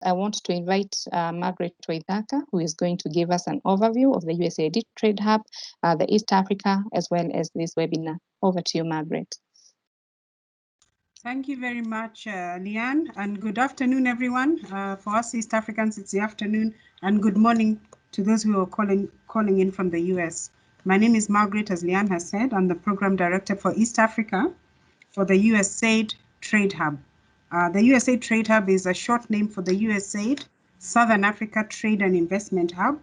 I want to invite Margaret Waithaka, who is going to give us an overview of the USAID Trade Hub, the East Africa, as well as this webinar. Over to you, Margaret. Thank you very much, Leanne, and good afternoon, everyone. For us East Africans, it's the afternoon, and good morning to those who are calling in from the US. My name is Margaret, as Leanne has said. I'm the Program Director for East Africa for the USAID Trade Hub. The USAID Trade Hub is a short name for the USAID Southern Africa Trade and Investment Hub,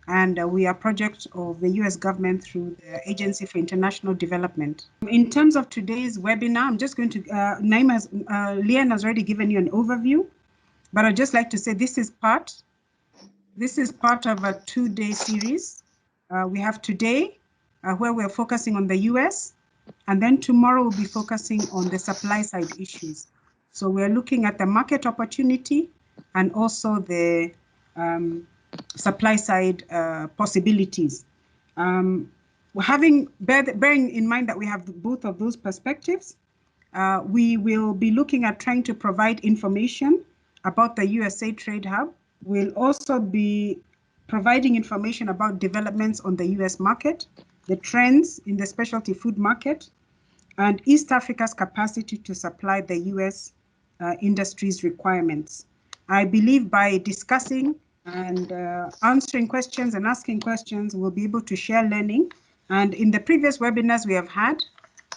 and we are a project of the US government through the Agency for International Development. In terms of today's webinar, I'm just going to, Leanne has already given you an overview, but I'd just like to say this is part of a two-day series. We have today where we're focusing on the US, and then tomorrow we'll be focusing on the supply side issues. So we're looking at the market opportunity and also the supply side possibilities. Bearing in mind that we have both of those perspectives, we will be looking at trying to provide information about the USA Trade Hub. We'll also be providing information about developments on the US market, the trends in the specialty food market, and East Africa's capacity to supply the US industry's requirements. I believe by discussing and answering questions and asking questions, we'll be able to share learning. And in the previous webinars we have had,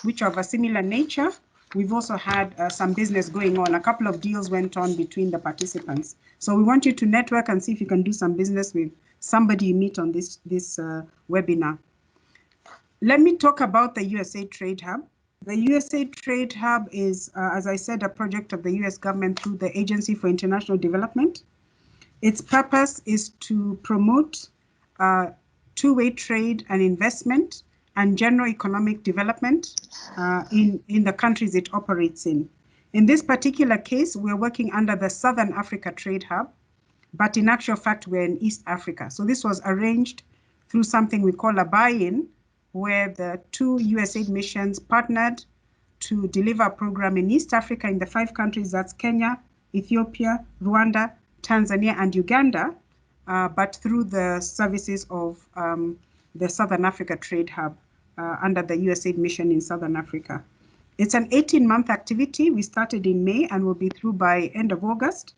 which are of a similar nature, we've also had some business going on. A couple of deals went on between the participants. So we want you to network and see if you can do some business with somebody you meet on this webinar. Let me talk about the USA Trade Hub. The USA Trade Hub is, as I said, a project of the US government through the Agency for International Development. Its purpose is to promote two-way trade and investment and general economic development in the countries it operates in. In this particular case, we're working under the Southern Africa Trade Hub, but in actual fact, we're in East Africa. So this was arranged through something we call a buy-in, where the two USAID missions partnered to deliver a program in East Africa in the 5 countries, that's Kenya, Ethiopia, Rwanda, Tanzania, and Uganda, but through the services of the Southern Africa Trade Hub under the USAID mission in Southern Africa. It's an 18-month activity. We started in May and will be through by end of August.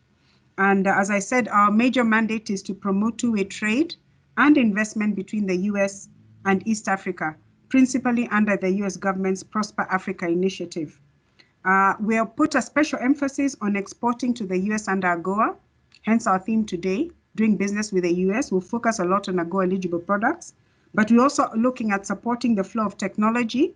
And as I said, our major mandate is to promote two-way trade and investment between the US and East Africa, principally under the US government's Prosper Africa initiative. We have put a special emphasis on exporting to the US under AGOA, hence our theme today, doing business with the US. We'll focus a lot on AGOA eligible products, but we're also looking at supporting the flow of technology,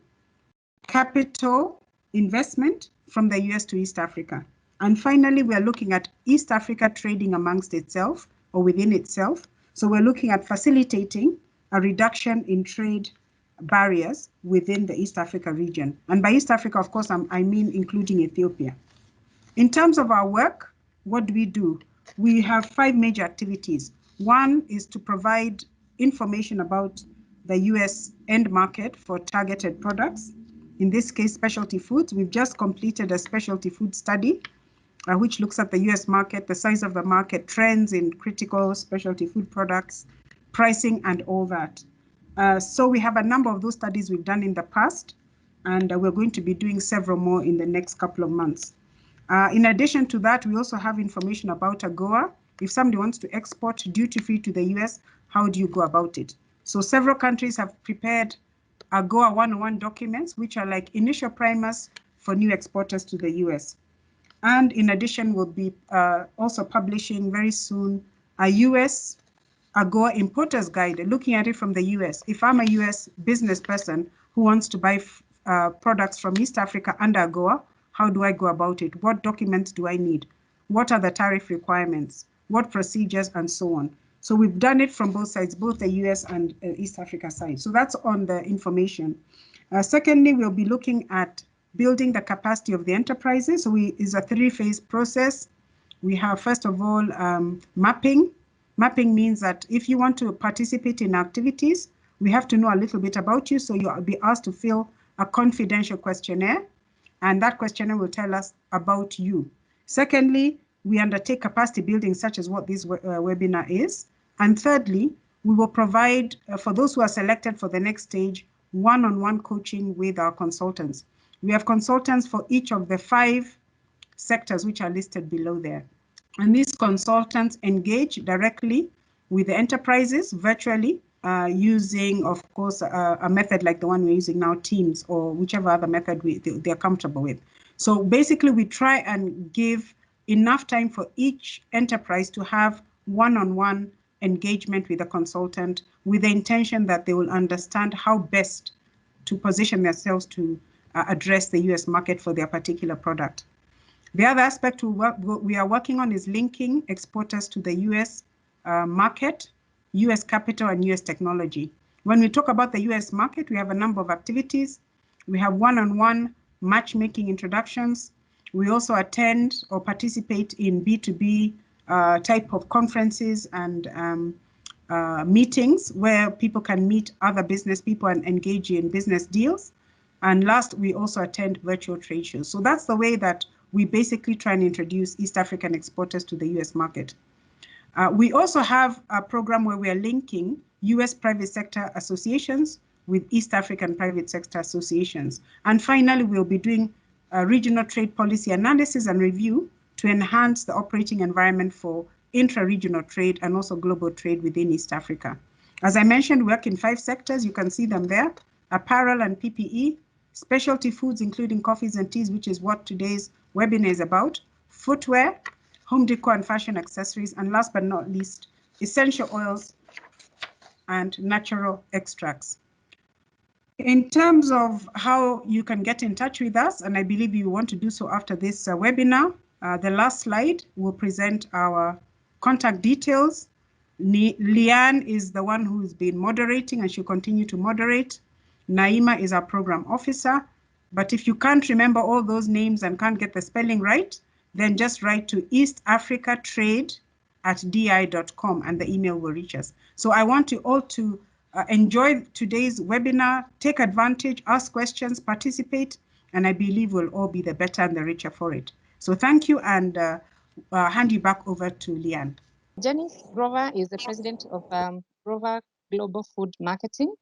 capital investment from the US to East Africa. And finally, we are looking at East Africa trading amongst itself or within itself. So we're looking at facilitating a reduction in trade barriers within the East Africa region. And by East Africa, of course, I mean including Ethiopia. In terms of our work, what do? We have 5 major activities. One is to provide information about the US end market for targeted products. In this case, specialty foods. We've just completed a specialty food study, which looks at the US market, the size of the market, trends in critical specialty food products, pricing, and all that. So we have a number of those studies we've done in the past, and we're going to be doing several more in the next couple of months. In addition to that, we also have information about AGOA. If somebody wants to export duty-free to the US, how do you go about it? So several countries have prepared AGOA 101 documents, which are like initial primers for new exporters to the US. And in addition, we'll be also publishing very soon a US AGOA importer's guide, looking at it from the US. If I'm a US business person who wants to buy products from East Africa under AGOA, how do I go about it? What documents do I need? What are the tariff requirements? What procedures, and so on? So we've done it from both sides, both the US and East Africa side. So that's on the information. Secondly, we'll be looking at building the capacity of the enterprises. So it's a 3-phase process. We have, first of all, mapping. Mapping means that if you want to participate in activities, we have to know a little bit about you. So you'll be asked to fill a confidential questionnaire, and that questionnaire will tell us about you. Secondly, we undertake capacity building, such as what this webinar is. And thirdly, we will provide, for those who are selected for the next stage, one-on-one coaching with our consultants. We have consultants for each of the 5 sectors which are listed below there. And these consultants engage directly with the enterprises virtually, using, of course, a method like the one we're using now, Teams, or whichever other method they're comfortable with. So basically, we try and give enough time for each enterprise to have one-on-one engagement with a consultant, with the intention that they will understand how best to position themselves to address the US market for their particular product. The other aspect we are working on is linking exporters to the US market, US capital, and US technology. When we talk about the US market, we have a number of activities. We have one-on-one matchmaking introductions. We also attend or participate in B2B type of conferences and meetings where people can meet other business people and engage in business deals. And last, we also attend virtual trade shows. So that's the way that we basically try and introduce East African exporters to the US market. We also have a program where we are linking US private sector associations with East African private sector associations. And finally, we'll be doing regional trade policy analysis and review to enhance the operating environment for intra-regional trade and also global trade within East Africa. As I mentioned, we work in 5 sectors. You can see them there: apparel and PPE, specialty foods, including coffees and teas, which is what today's webinar is about, footwear, home decor and fashion accessories, and last but not least, essential oils and natural extracts. In terms of how you can get in touch with us, and I believe you want to do so after this webinar, the last slide will present our contact details. Leanne is the one who's been moderating, and she'll continue to moderate. Naima is our program officer. But if you can't remember all those names and can't get the spelling right, then just write to eastafricatrade@di.com and the email will reach us. So I want you all to enjoy today's webinar, take advantage, ask questions, participate, and I believe we'll all be the better and the richer for it. So thank you, and hand you back over to Leanne. Janice Grover is the president of Grover Global Food Marketing.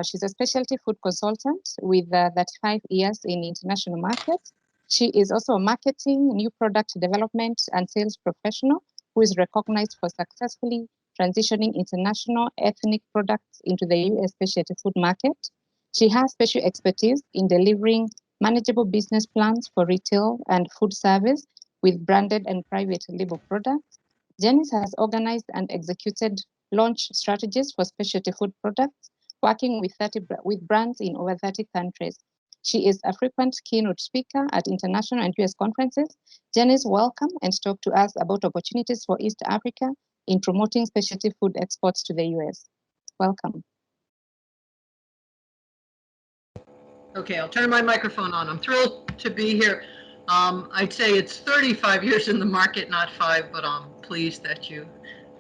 She's a specialty food consultant with 35 years in international markets. She is also a marketing, new product development, and sales professional who is recognized for successfully transitioning international ethnic products into the US specialty food market. She has special expertise in delivering manageable business plans for retail and food service with branded and private label products. Janice has organized and executed launch strategies for specialty food products, working with brands in over 30 countries. She is a frequent keynote speaker at international and US conferences. Janice, welcome, and talk to us about opportunities for East Africa in promoting specialty food exports to the US. Welcome. Okay, I'll turn my microphone on. I'm thrilled to be here. I'd say it's 35 years in the market, not 5, but I'm pleased that you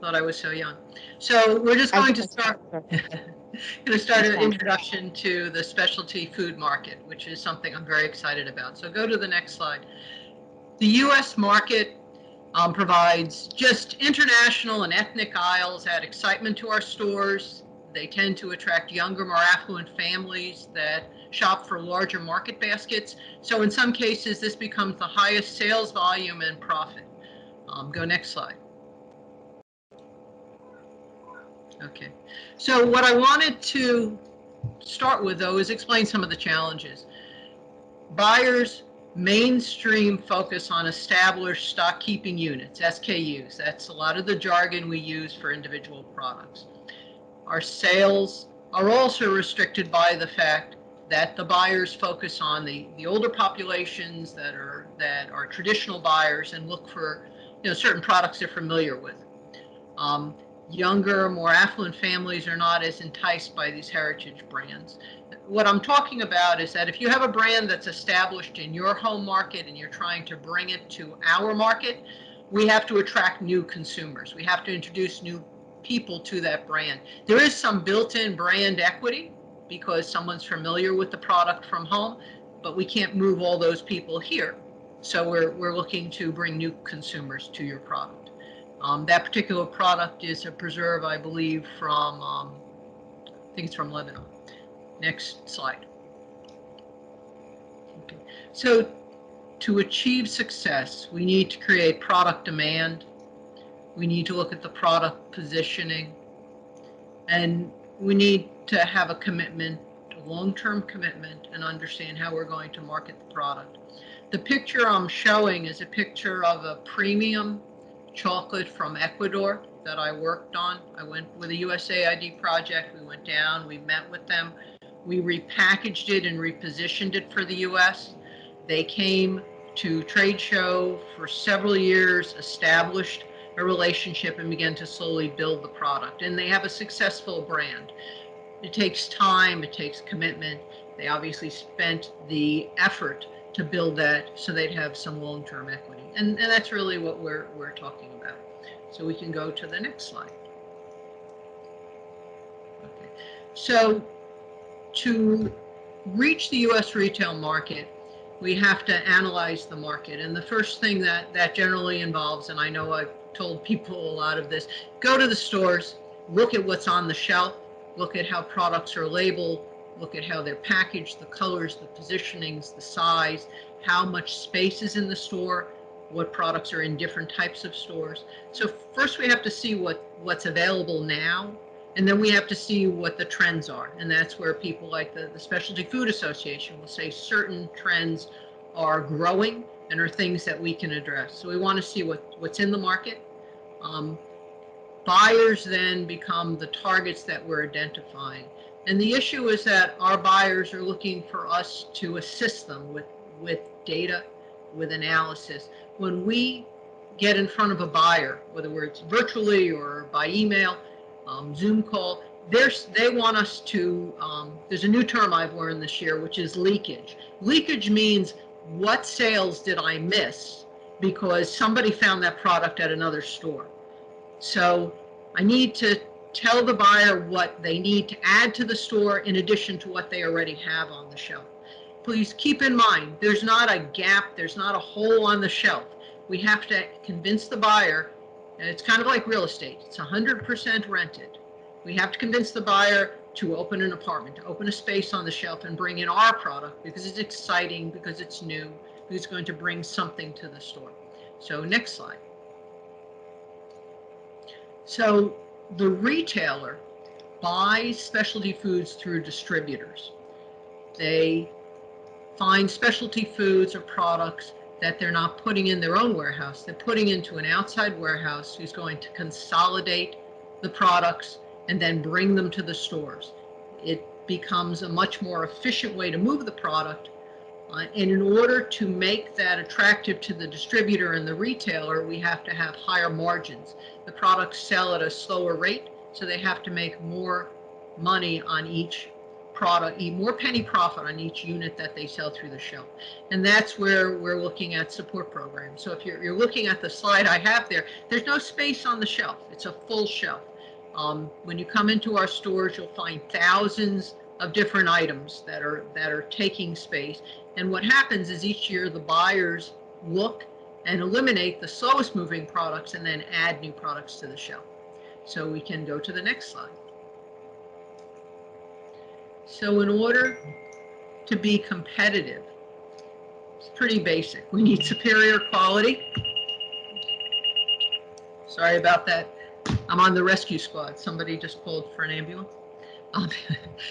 thought I was so young. So we're just going to start. An introduction to the specialty food market, which is something I'm very excited about. So go to the next slide. The US market provides just international and ethnic aisles, add excitement to our stores. They tend to attract younger, more affluent families that shop for larger market baskets. So in some cases, this becomes the highest sales volume and profit. Go next slide. Okay, so what I wanted to start with, though, is explain some of the challenges. Buyers mainstream focus on established stock keeping units, SKUs. That's a lot of the jargon we use for individual products. Our sales are also restricted by the fact that the buyers focus on the older populations that are traditional buyers and look for certain products they're familiar with. Younger, more affluent families are not as enticed by these heritage brands. What I'm talking about is that if you have a brand that's established in your home market and you're trying to bring it to our market, we have to attract new consumers. We have to introduce new people to that brand. There is some built-in brand equity because someone's familiar with the product from home, but we can't move all those people here. So we're looking to bring new consumers to your product. That particular product is a preserve, I believe, from, I think it's from Lebanon. Next slide. Okay. So to achieve success, we need to create product demand. We need to look at the product positioning, and we need to have a commitment, a long-term commitment, and understand how we're going to market the product. The picture I'm showing is a picture of a premium chocolate from Ecuador that I worked on. I went with a USAID project. We went down, we met with them. We repackaged it and repositioned it for the US. They came to trade show for several years, established a relationship, and began to slowly build the product. And they have a successful brand. It takes time, it takes commitment. They obviously spent the effort to build that so they'd have some long-term equity. And that's really what we're talking about. So we can go to the next slide. Okay. So to reach the US retail market, we have to analyze the market. And the first thing that generally involves, and I know I've told people a lot of this, go to the stores, look at what's on the shelf, look at how products are labeled, look at how they're packaged, the colors, the positionings, the size, how much space is in the store, what products are in different types of stores. So first we have to see what's available now, and then we have to see what the trends are. And that's where people like the Specialty Food Association will say certain trends are growing and are things that we can address. So we want to see what's in the market. Buyers then become the targets that we're identifying. And the issue is that our buyers are looking for us to assist them with data, with analysis. When we get in front of a buyer, whether it's virtually or by email, Zoom call, they want us to, there's a new term I've learned this year, which is leakage. Leakage means, what sales did I miss because somebody found that product at another store? So I need to tell the buyer what they need to add to the store in addition to what they already have on the shelf. Please keep in mind, there's not a gap, there's not a hole on the shelf. We have to convince the buyer, and it's kind of like real estate, it's 100% rented. We have to convince the buyer to open an apartment, to open a space on the shelf and bring in our product because it's exciting, because it's new, because it's going to bring something to the store. So next slide. So the retailer buys specialty foods through distributors. They find specialty foods or products that they're not putting in their own warehouse. They're putting into an outside warehouse who's going to consolidate the products and then bring them to the stores. It becomes a much more efficient way to move the product. And in order to make that attractive to the distributor and the retailer, we have to have higher margins. The products sell at a slower rate, so they have to make more money on each product, more penny profit on each unit that they sell through the shelf. And that's where we're looking at support programs. So if you're looking at the slide I have there, there's no space on the shelf. It's a full shelf. When you come into our stores, you'll find thousands of different items that are taking space. And what happens is each year the buyers look and eliminate the slowest moving products and then add new products to the shelf. So we can go to the next slide. So in order to be competitive, it's pretty basic. We need superior quality. Sorry about that. I'm on the rescue squad. Somebody just called for an ambulance.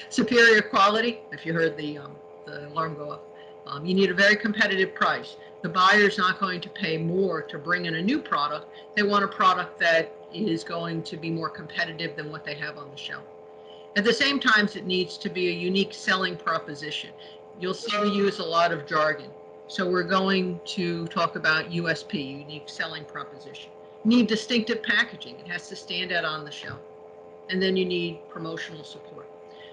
Superior quality, if you heard the alarm go off. You need a very competitive price. The buyer's not going to pay more to bring in a new product. They want a product that is going to be more competitive than what they have on the shelf. At the same time, it needs to be a unique selling proposition. You'll see we use a lot of jargon. So we're going to talk about USP, unique selling proposition. You need distinctive packaging. It has to stand out on the shelf. And then you need promotional support.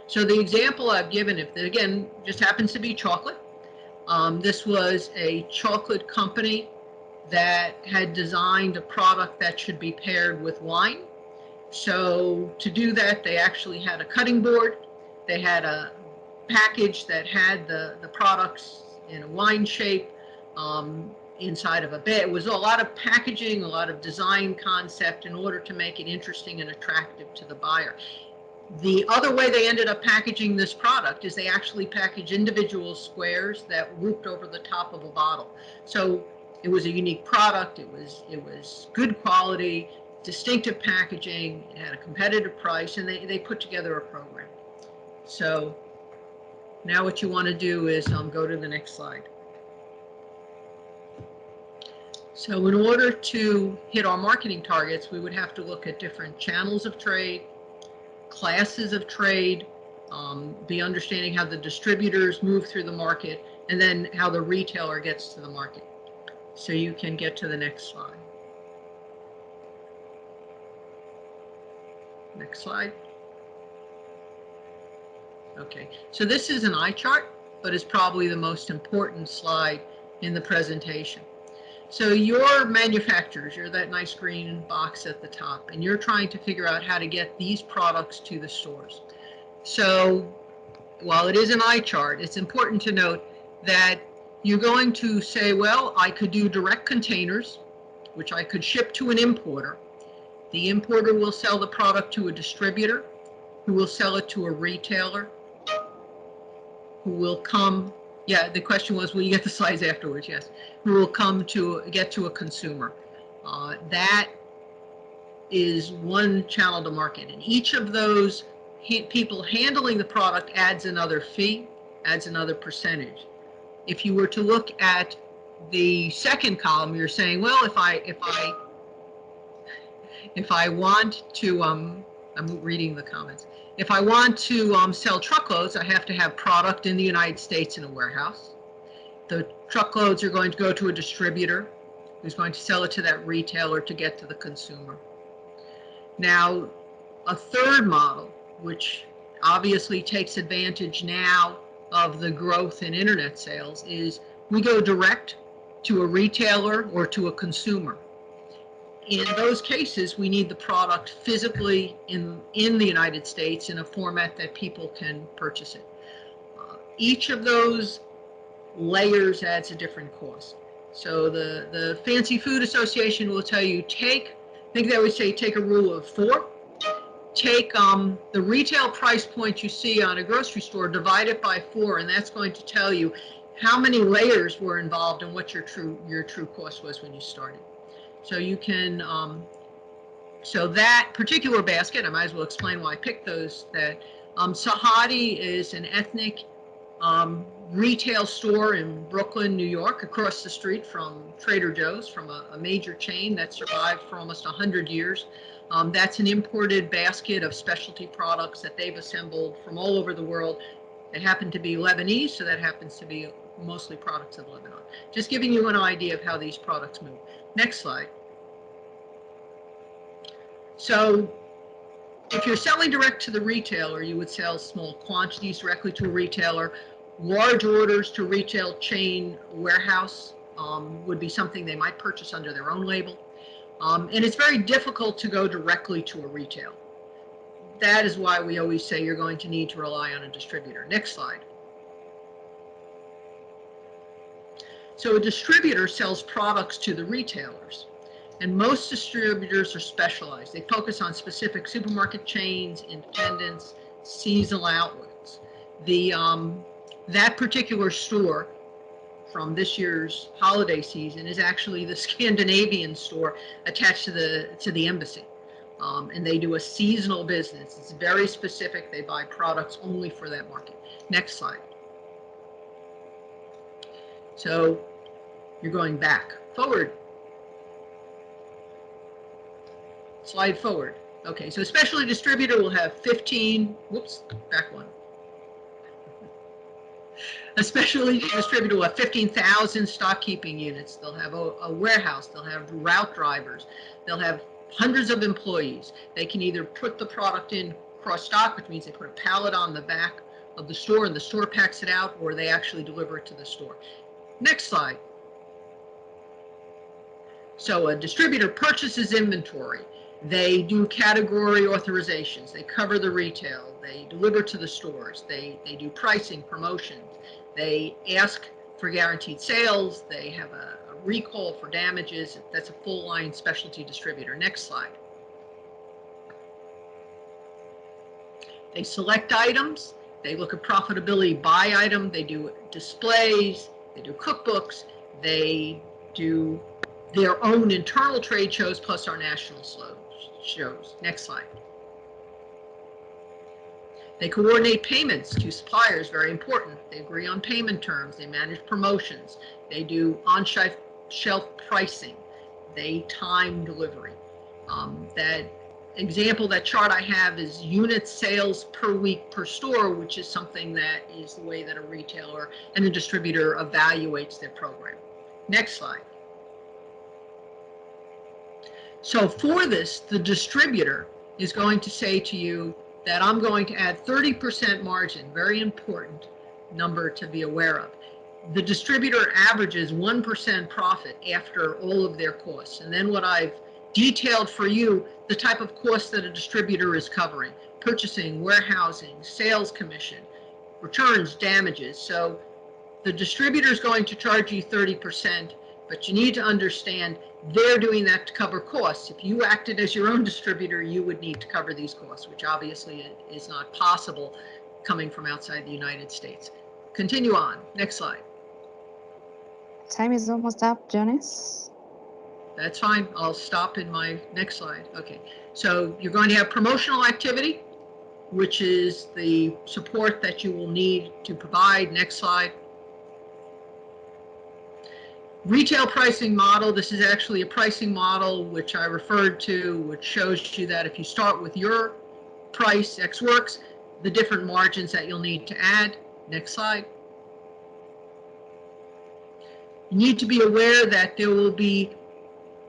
So the example I've given, if again, just happens to be chocolate. This was a chocolate company that had designed a product that should be paired with wine. So to do that, they actually had a cutting board. They had a package that had the products in a wine shape. inside of a bag. It was a lot of packaging, a lot of design concept in order to make it interesting and attractive to the buyer. The other way they ended up packaging this product is they actually packaged individual squares that looped over the top of a bottle. So it was a unique product. It was good quality, distinctive packaging. It had a competitive price, and they put together a program. So now what you want to do is go to the next slide. So in order to hit our marketing targets, we would have to look at different channels of trade, classes of trade, be understanding how the distributors move through the market, and then how the retailer gets to the market. So you can get to the next slide. Next slide. Okay, so this is an eye chart, but it's probably the most important slide in the presentation. So your manufacturers, you're that nice green box at the top, and you're trying to figure out how to get these products to the stores. So while it is an eye chart, it's important to note that you're going to say, well, I could do direct containers, which I could ship to an importer. The importer will sell the product to a distributor, who will sell it to a retailer, who will come, yeah, the question was, will you get the slides afterwards? Yes. Who will come to get to a consumer. That is one channel to market. And each of those people handling the product adds another fee, adds another percentage. If you were to look at the second column, you're saying, well, if I want to, I'm reading the comments. If I want to sell truckloads, I have to have product in the United States in a warehouse. The truckloads are going to go to a distributor who's going to sell it to that retailer to get to the consumer. Now, a third model, which obviously takes advantage now of the growth in internet sales, is we go direct to a retailer or to a consumer. In those cases, we need the product physically in the United States in a format that people can purchase it. Each of those layers adds a different cost. So the Fancy Food Association will tell you, I think they would say take a rule of 4. Take the retail price point you see on a grocery store, divide it by 4, and that's going to tell you how many layers were involved and what your true cost was when you started. So you can, so that particular basket, I might as well explain why I picked those, that Sahadi is an ethnic retail store in Brooklyn, New York, across the street from Trader Joe's, from a major chain that survived for almost 100 years. That's an imported basket of specialty products that they've assembled from all over the world. They happen to be Lebanese, so that happens to be mostly products of Lebanon. Just giving you an idea of how these products move. Next slide. So if you're selling direct to the retailer, you would sell small quantities directly to a retailer. Large orders to retail chain warehouse would be something they might purchase under their own label. And it's very difficult to go directly to a retailer. That is why we always say you're going to need to rely on a distributor. Next slide. So a distributor sells products to the retailers, and most distributors are specialized. They focus on specific supermarket chains, independents, seasonal outlets. That particular store from this year's holiday season is actually the Scandinavian store attached to the embassy. And they do a seasonal business. It's very specific. They buy products only for that market. Next slide. So you're going back, forward. Slide forward. Okay, so a specialty distributor will have 15, whoops, back one. A specialty distributor will have 15,000 stock keeping units. They'll have a warehouse. They'll have route drivers. They'll have hundreds of employees. They can either put the product in cross stock, which means they put a pallet on the back of the store and the store packs it out, or they actually deliver it to the store. Next slide. So a distributor purchases inventory. They do category authorizations. They cover the retail. They deliver to the stores. They do pricing, promotions. They ask for guaranteed sales. They have a recall, for damages. That's a full line specialty distributor. Next slide. They select items, they look at profitability by item, they do displays, they do cookbooks, they do their own internal trade shows plus our national shows. Next slide. They coordinate payments to suppliers, very important. They agree on payment terms, they manage promotions, they do on-shelf pricing, they time delivery. That example, that chart I have is unit sales per week per store, which is something that is the way that a retailer and a distributor evaluates their program. Next slide. So for this, the distributor is going to say to you that I'm going to add 30% margin, very important number to be aware of. The distributor averages 1% profit after all of their costs. And then what I've detailed for you, the type of costs that a distributor is covering: purchasing, warehousing, sales commission, returns, damages. So the distributor is going to charge you 30%, but you need to understand they're doing that to cover costs. If you acted as your own distributor, you would need to cover these costs, which obviously is not possible coming from outside the United States. Continue on. Next slide. Time is almost up, Janice. That's fine. I'll stop in my next slide. Okay. So you're going to have promotional activity, which is the support that you will need to provide. Next slide. Retail pricing model. This is actually a pricing model which I referred to, which shows you that if you start with your price, X works, the different margins that you'll need to add. Next slide. You need to be aware that there will be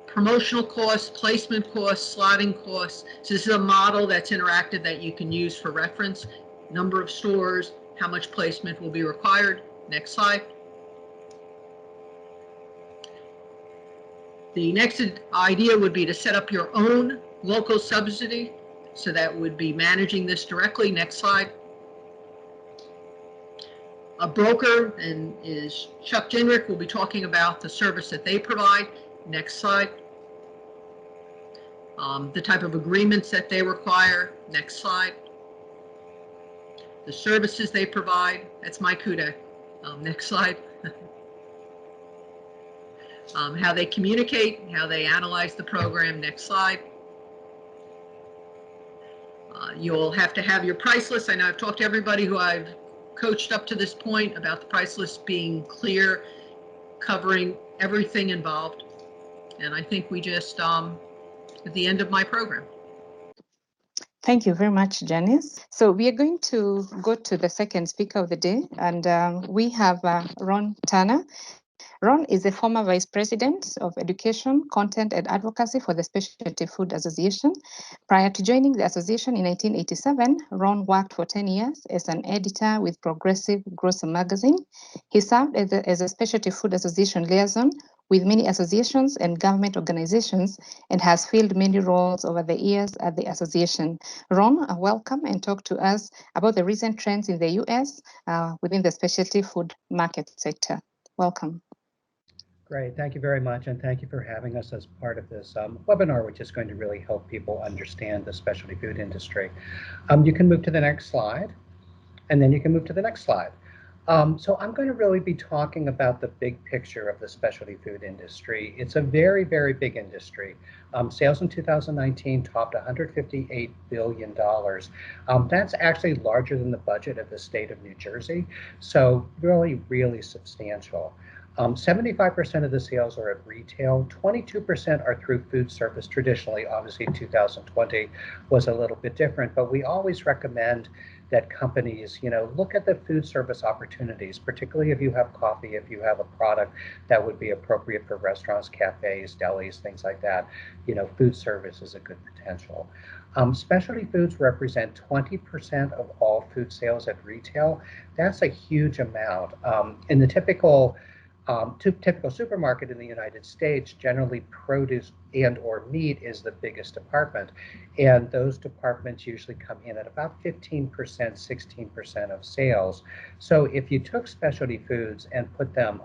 promotional costs, placement costs, slotting costs. So this is a model that's interactive that you can use for reference. Number of stores, how much placement will be required. Next slide. The next idea would be to set up your own local subsidy. So that would be managing this directly. Next slide. A broker is Chuck Jenrick, will be talking about the service that they provide. Next slide. The type of agreements that they require. Next slide. The services they provide. That's my CUDA. Next slide. How they communicate, how they analyze the program. Next slide. You'll have to have your price list. I know I've talked to everybody who I've coached up to this point about the price list being clear, covering everything involved. And I think we just at the end of my program. Thank you very much, Janice. So we are going to go to the second speaker of the day, and we have Ron Turner. Ron is a former Vice President of Education, Content and Advocacy for the Specialty Food Association. Prior to joining the association in 1987, Ron worked for 10 years as an editor with Progressive Grocer magazine. He served as a Specialty Food Association liaison with many associations and government organizations and has filled many roles over the years at the association. Ron, welcome and talk to us about the recent trends in the US within the specialty food market sector. Welcome. Great, thank you very much, and thank you for having us as part of this webinar, which is going to really help people understand the specialty food industry. You can move to the next slide, and then you can move to the next slide. So I'm going to really be talking about the big picture of the specialty food industry. It's a very, very big industry. Sales in 2019 topped $158 billion. That's actually larger than the budget of the state of New Jersey, so really, really substantial. 75% of the sales are at retail, 22% are through food service. Traditionally, obviously 2020 was a little bit different, but we always recommend that companies, look at the food service opportunities, particularly if you have coffee, if you have a product that would be appropriate for restaurants, cafes, delis, things like that. Food service is a good potential. Specialty foods represent 20% of all food sales at retail. That's a huge amount. In the typical supermarket in the United States, generally produce and or meat is the biggest department. And those departments usually come in at about 15%, 16% of sales. So if you took specialty foods and put them,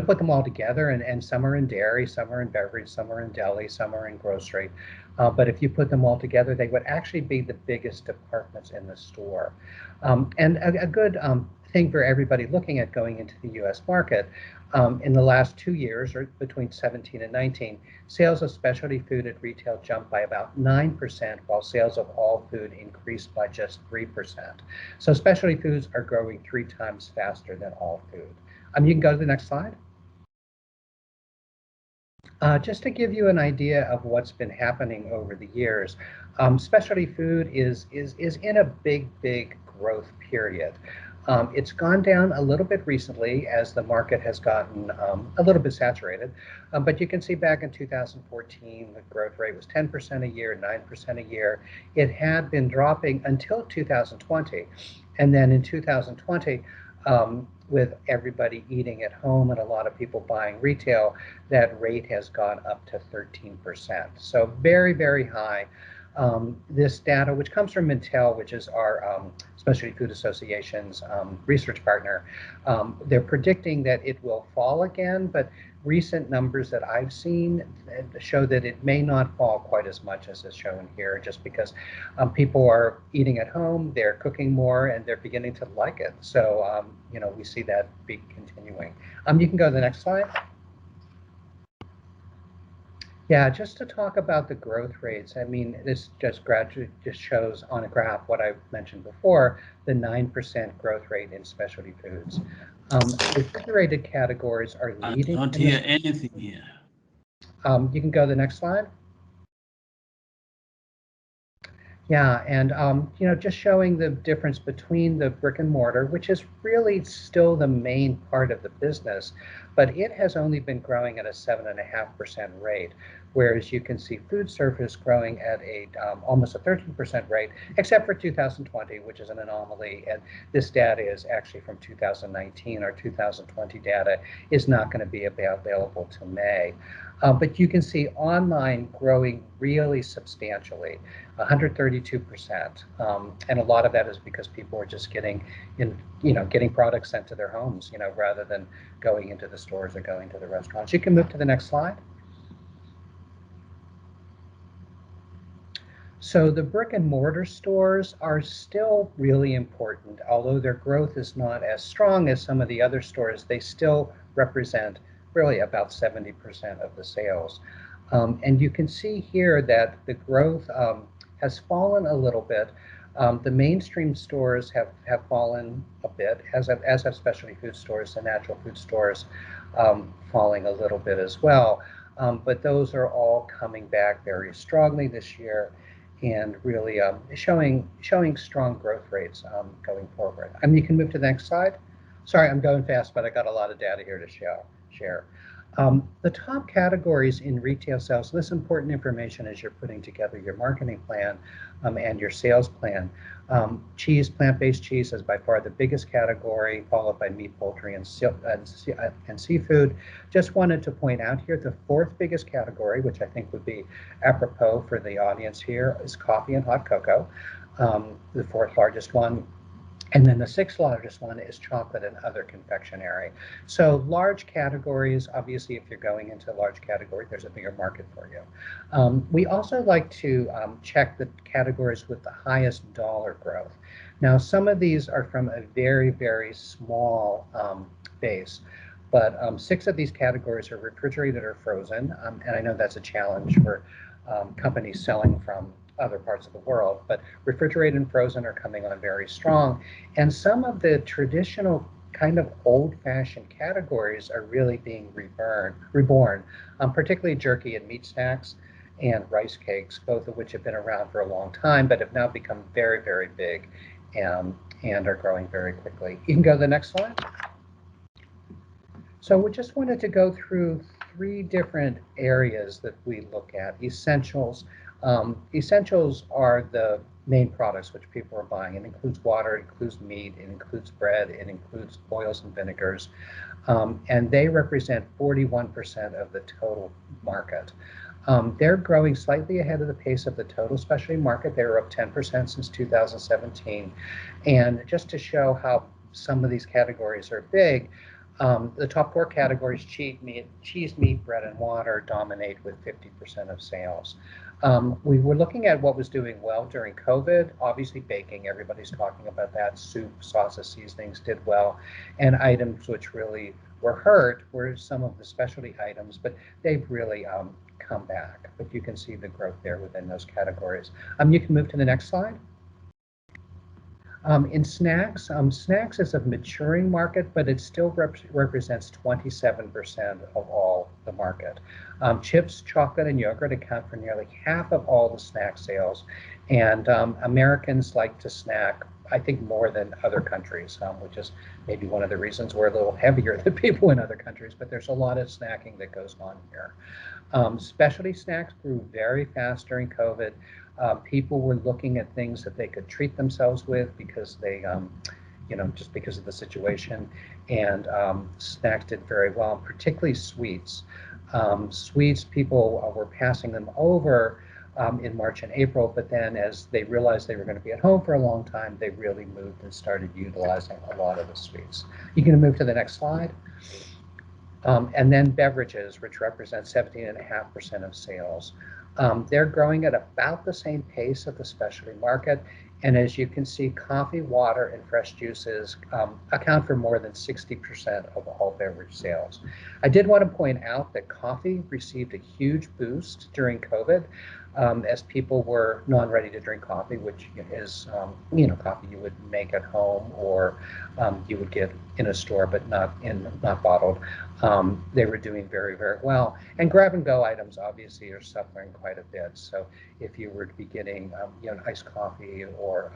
put them all together, and some are in dairy, some are in beverage, some are in deli, some are in grocery. But if you put them all together, they would actually be the biggest departments in the store. And a good thing for everybody looking at going into the U.S. market, in the last 2 years, or between 17 and 19, sales of specialty food at retail jumped by about 9%, while sales of all food increased by just 3%. So specialty foods are growing 3 times faster than all food. You can go to the next slide. Just to give you an idea of what's been happening over the years, specialty food is in a big growth period. It's gone down a little bit recently as the market has gotten a little bit saturated, but you can see back in 2014, the growth rate was 10% a year, 9% a year. It had been dropping until 2020, and then in 2020, with everybody eating at home and a lot of people buying retail, that rate has gone up to 13%. So very high. This data, which comes from Mintel, which is our Specialty Food Association's research partner, they're predicting that it will fall again, but recent numbers that I've seen show that it may not fall quite as much as is shown here, just because people are eating at home, they're cooking more, and they're beginning to like it. So, we see that be continuing. You can go to the next slide. Yeah, just to talk about the growth rates, this just shows on a graph what I mentioned before, the 9% growth rate in specialty foods. Refrigerated categories are leading. I don't hear anything here. You can go to the next slide. Yeah, and just showing the difference between the brick and mortar, which is really still the main part of the business, but it has only been growing at a 7.5% rate, whereas you can see food service growing at almost a 13% rate, except for 2020, which is an anomaly. And this data is actually from 2019. Our 2020 data is not going to be available till May. But you can see online growing really substantially, 132%. And a lot of that is because people are just getting products sent to their homes, rather than going into the stores or going to the restaurants. You can move to the next slide. So the brick and mortar stores are still really important. Although their growth is not as strong as some of the other stores, they still represent really about 70% of the sales. And you can see here that the growth has fallen a little bit. The mainstream stores have fallen a bit, as have specialty food stores, the natural food stores falling a little bit as well. But those are all coming back very strongly this year, and really showing strong growth rates going forward. You can move to the next slide. Sorry, I'm going fast, but I got a lot of data here to share. The top categories in retail sales, this important information as you're putting together your marketing plan and your sales plan. Cheese, plant-based cheese is by far the biggest category, followed by meat, poultry, and seafood. Just wanted to point out here, the fourth biggest category, which I think would be apropos for the audience here, is coffee and hot cocoa, the fourth largest one. And then the sixth largest one is chocolate and other confectionery. So large categories, obviously, if you're going into a large category, there's a bigger market for you. We also like to check the categories with the highest dollar growth. Now, some of these are from a very small base, but 6 of these categories are refrigerated or frozen. And I know that's a challenge for companies selling from other parts of the world, but refrigerated and frozen are coming on very strong. And some of the traditional kind of old-fashioned categories are really being reborn, particularly jerky and meat snacks and rice cakes, both of which have been around for a long time, but have now become very big and are growing very quickly. You can go to the next slide. So we just wanted to go through 3 different areas that we look at. Essentials. Essentials are the main products which people are buying. It includes water, it includes meat, it includes bread, it includes oils and vinegars, and they represent 41% of the total market. They're growing slightly ahead of the pace of the total specialty market. They were up 10% since 2017. And just to show how some of these categories are big, The top four categories, cheese, meat, bread, and water, dominate with 50% of sales. We were looking at what was doing well during COVID. Obviously, baking, everybody's talking about that. Soup, sauces, seasonings did well. And items which really were hurt were some of the specialty items, but they've really come back. But you can see the growth there within those categories. You can move to the next slide. In snacks, snacks is a maturing market, but it still represents 27% of all the market. Chips, chocolate, and yogurt account for nearly half of all the snack sales, and Americans like to snack, I think, more than other countries, which is maybe one of the reasons we're a little heavier than people in other countries, but there's a lot of snacking that goes on here. Specialty snacks grew very fast during COVID. People were looking at things that they could treat themselves with because they, just because of the situation. And snacks did very well, particularly sweets. Sweets, people were passing them over in March and April, but then as they realized they were going to be at home for a long time, they really moved and started utilizing a lot of the sweets. You can move to the next slide. And then beverages, which represent 17.5% of sales. They're growing at about the same pace of the specialty market. And as you can see, coffee, water, and fresh juices account for more than 60% of all beverage sales. I did want to point out that coffee received a huge boost during COVID as people were not ready to drink coffee, which is, coffee you would make at home or you would get in a store, but not bottled. They were doing very, very well. And grab-and-go items obviously are suffering quite a bit. So if you were to be getting an iced coffee or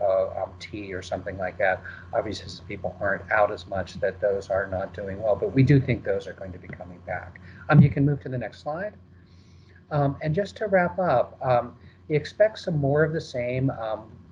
tea or something like that, obviously since people aren't out as much, that those are not doing well. But we do think those are going to be coming back. You can move to the next slide. And just to wrap up, we expect some more of the same.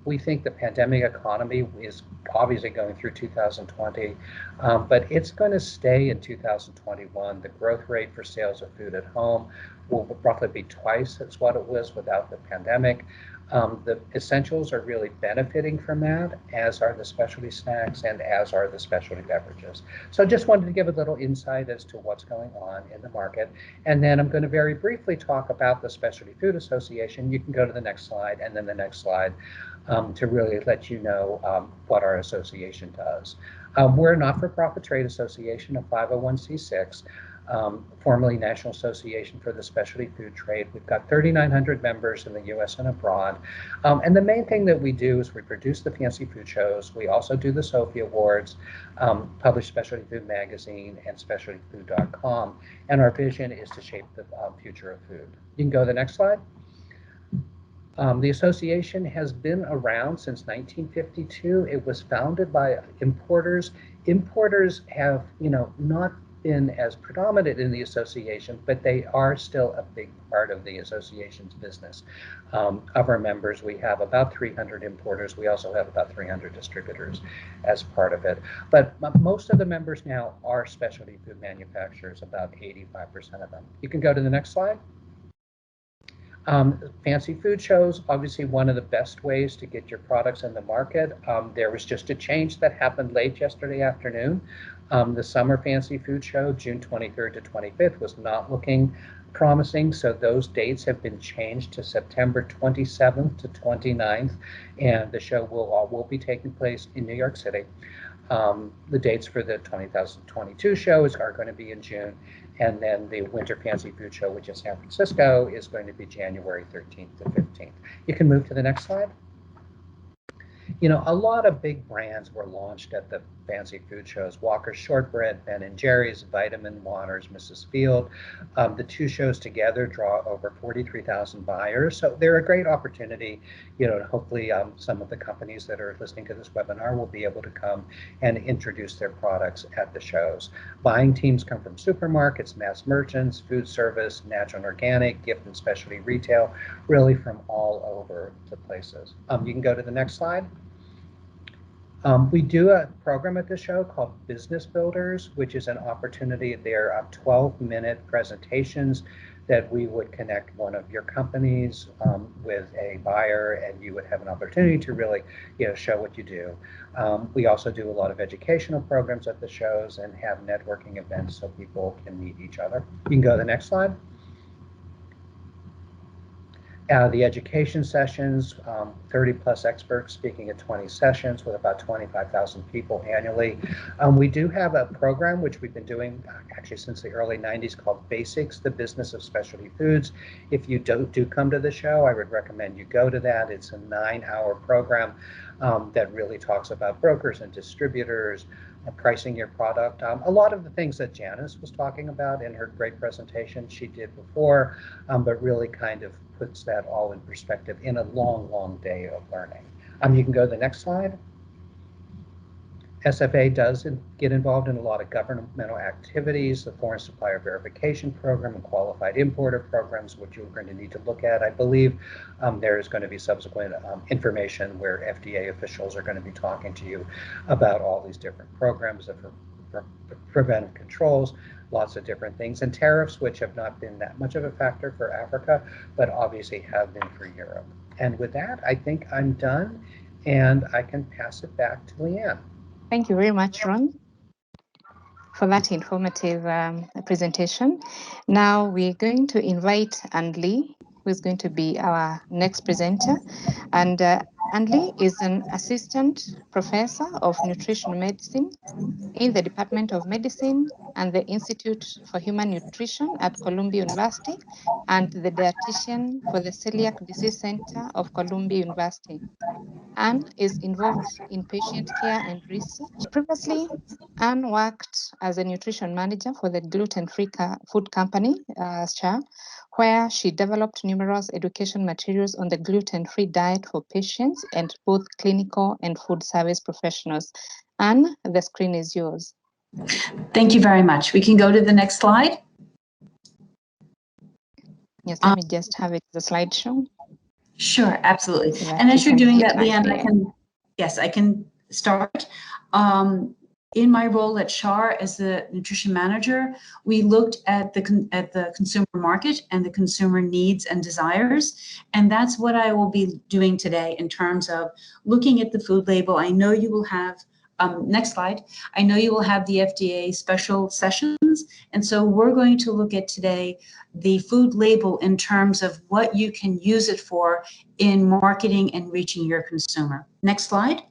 We think the pandemic economy is obviously going through 2020, but it's going to stay in 2021. The growth rate for sales of food at home will roughly be twice as what it was without the pandemic. The essentials are really benefiting from that, as are the specialty snacks and as are the specialty beverages. So I just wanted to give a little insight as to what's going on in the market. And then I'm going to very briefly talk about the Specialty Food Association. You can go to the next slide and then the next slide to really let you know what our association does. We're a not-for-profit trade association, a 501c6. Formerly National Association for the Specialty Food Trade. We've got 3,900 members in the U.S. and abroad. And the main thing that we do is we produce the fancy food shows. We also do the Sophie Awards, publish Specialty Food Magazine and SpecialtyFood.com. And our vision is to shape the future of food. You can go to the next slide. The association has been around since 1952. It was founded by importers. Importers have, not been as predominant in the association, but they are still a big part of the association's business. Of our members, we have about 300 importers. We also have about 300 distributors as part of it. But most of the members now are specialty food manufacturers, about 85% of them. You can go to the next slide. Fancy food shows, obviously one of the best ways to get your products in the market. There was just a change that happened late yesterday afternoon. The Summer Fancy Food Show, June 23rd to 25th, was not looking promising, so those dates have been changed to September 27th to 29th, and the show will be taking place in New York City. The dates for the 2022 shows are going to be in June, and then the Winter Fancy Food Show, which is San Francisco, is going to be January 13th to 15th. You can move to the next slide. A lot of big brands were launched at the fancy food shows. Walker's Shortbread, Ben & Jerry's, Vitamin Waters, Mrs. Field. The two shows together draw over 43,000 buyers. So they're a great opportunity. Hopefully some of the companies that are listening to this webinar will be able to come and introduce their products at the shows. Buying teams come from supermarkets, mass merchants, food service, natural and organic, gift and specialty retail, really from all over the places. You can go to the next slide. We do a program at the show called Business Builders, which is an opportunity. They're 12-minute presentations that we would connect one of your companies with a buyer, and you would have an opportunity to really, show what you do. We also do a lot of educational programs at the shows and have networking events so people can meet each other. You can go to the next slide. The education sessions, 30 plus experts speaking at 20 sessions with about 25,000 people annually. We do have a program which we've been doing actually since the early 90s called Basics, the Business of Specialty Foods. If you do come to the show, I would recommend you go to that. It's a 9-hour program that really talks about brokers and distributors, pricing your product. A lot of the things that Janice was talking about in her great presentation she did before, but really kind of puts that all in perspective in a long, long day of learning. You can go to the next slide. SFA does get involved in a lot of governmental activities, the Foreign Supplier Verification Program and Qualified Importer Programs, which you're going to need to look at. I believe there is going to be subsequent information where FDA officials are going to be talking to you about all these different programs for preventive controls, lots of different things, and tariffs, which have not been that much of a factor for Africa, but obviously have been for Europe. And with that, I think I'm done, and I can pass it back to Leanne. Thank you very much, Ron, for that informative presentation. Now we're going to invite Anli, who is going to be our next presenter. And Anli is an assistant professor of nutrition medicine in the Department of Medicine and the Institute for Human Nutrition at Columbia University, and the dietitian for the Celiac Disease Center of Columbia University. Anne is involved in patient care and research. Previously, Anne worked as a nutrition manager for the gluten-free food company, SHA, where she developed numerous education materials on the gluten-free diet for patients and both clinical and food service professionals. Anne, the screen is yours. Thank you very much. We can go to the next slide. Yes, let me just have it, the slideshow. Sure, absolutely. And as you're doing that, Leanne, I can start. In my role at SHAR as the nutrition manager, we looked at the consumer market and the consumer needs and desires. And that's what I will be doing today in terms of looking at the food label. I know you will have, next slide, I know you will have the FDA special sessions. And so we're going to look at today the food label in terms of what you can use it for in marketing and reaching your consumer. Next slide.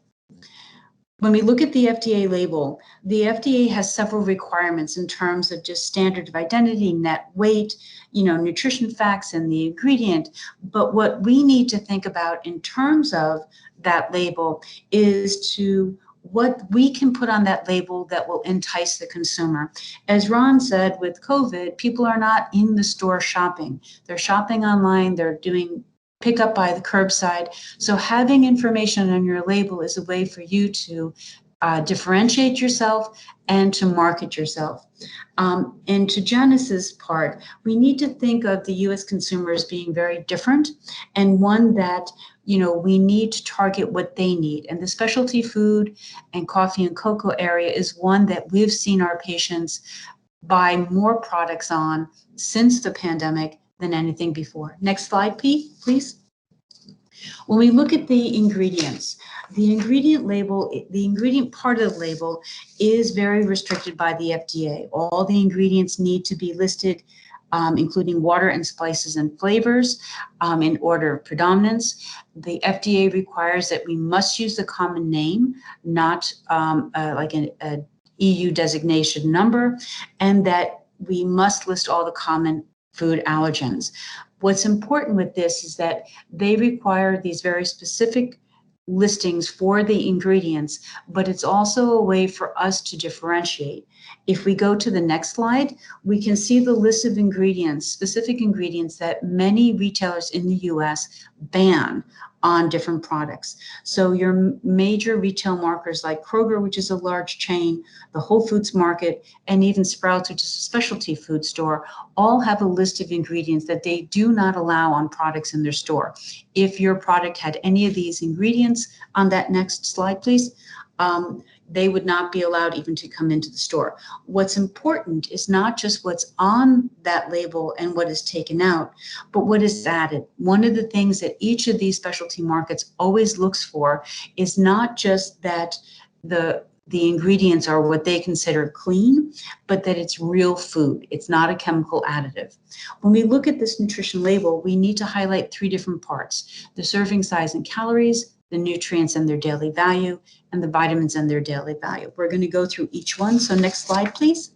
When we look at the FDA label, the FDA has several requirements in terms of just standard of identity, net weight, nutrition facts and the ingredient. But what we need to think about in terms of that label is to what we can put on that label that will entice the consumer. As Ron said, with COVID, people are not in the store shopping. They're shopping online, they're doing pick up by the curbside. So having information on your label is a way for you to differentiate yourself and to market yourself. And to Janice's part, we need to think of the U.S. consumer as being very different and one that we need to target what they need. And the specialty food and coffee and cocoa area is one that we've seen our patients buy more products on since the pandemic than anything before. Next slide, please. When we look at the ingredients, the ingredient label, the ingredient part of the label is very restricted by the FDA. All the ingredients need to be listed, including water and spices and flavors in order of predominance. The FDA requires that we must use the common name, not like an EU designation number, and that we must list all the common food allergens. What's important with this is that they require these very specific listings for the ingredients, but it's also a way for us to differentiate. If we go to the next slide, we can see the list of ingredients, specific ingredients that many retailers in the US ban on different products. So your major retail markers like Kroger, which is a large chain, the Whole Foods Market, and even Sprouts, which is a specialty food store, all have a list of ingredients that they do not allow on products in their store. If your product had any of these ingredients, on that next slide, please, they would not be allowed even to come into the store. What's important is not just what's on that label and what is taken out, but what is added. One of the things that each of these specialty markets always looks for is not just that the ingredients are what they consider clean, but that it's real food. It's not a chemical additive. When we look at this nutrition label, we need to highlight 3 different parts: the serving size and calories, the nutrients and their daily value, and the vitamins and their daily value. We're going to go through each one. So next slide, please.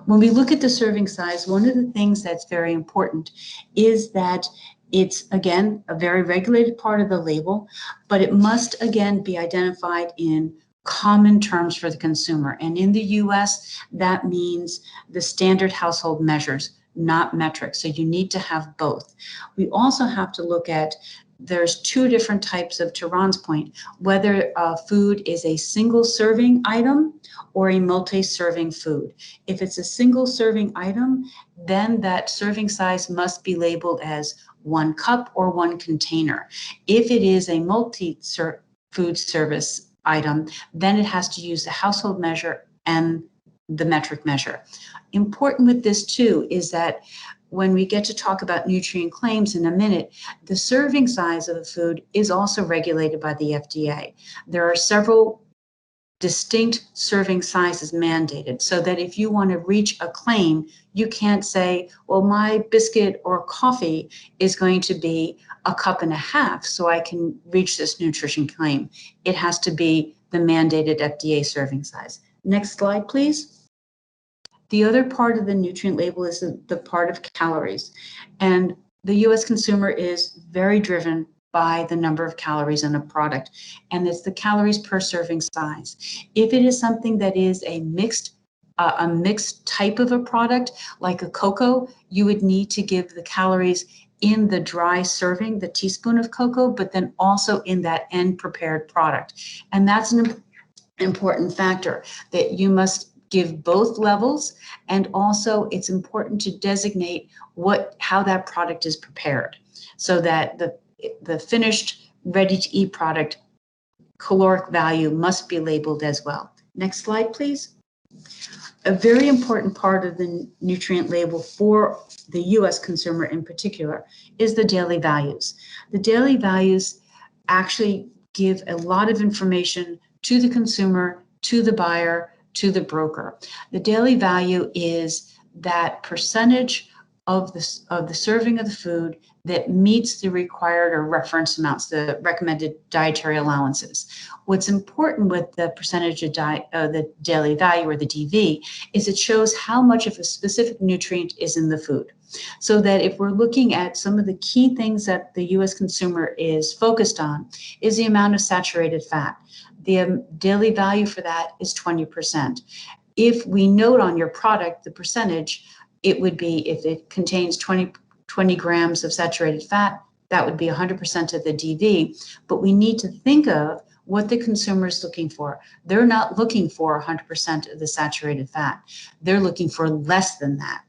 When we look at the serving size, one of the things that's very important is that it's, again, a very regulated part of the label, but it must, again, be identified in common terms for the consumer. And in the US, that means the standard household measures, not metrics. So you need to have both. We also have to look at, there's 2 different types of, to Ron's point, whether food is a single serving item or a multi-serving food. If it's a single serving item, then that serving size must be labeled as 1 cup or 1 container. If it is a multi-food service item, then it has to use the household measure and the metric measure. Important with this too is that when we get to talk about nutrient claims in a minute, the serving size of the food is also regulated by the FDA. There are several distinct serving sizes mandated, so that if you want to reach a claim, you can't say, well, my biscuit or coffee is going to be 1.5 cups, so I can reach this nutrition claim. It has to be the mandated FDA serving size. Next slide, please. The other part of the nutrient label is the part of calories. And the US consumer is very driven by the number of calories in a product, and it's the calories per serving size. If it is something that is a mixed type of a product, like a cocoa, you would need to give the calories in the dry serving, the teaspoon of cocoa, but then also in that end prepared product. And that's an important factor, that you must give both levels, and also it's important to designate how that product is prepared, so that the finished ready-to-eat product caloric value must be labeled as well. Next slide, please. A very important part of the nutrient label for the US consumer in particular is the daily values. The daily values actually give a lot of information to the consumer, to the buyer, to the broker. The daily value is that percentage of the serving of the food that meets the required or reference amounts, the recommended dietary allowances. What's important with the percentage of the daily value, or the DV, is it shows how much of a specific nutrient is in the food. So that if we're looking at some of the key things that the US consumer is focused on, is the amount of saturated fat. The daily value for that is 20%. If we note on your product the percentage, it would be, if it contains 20 grams of saturated fat, that would be 100% of the DV. But we need to think of what the consumer is looking for. They're not looking for 100% of the saturated fat. They're looking for less than that.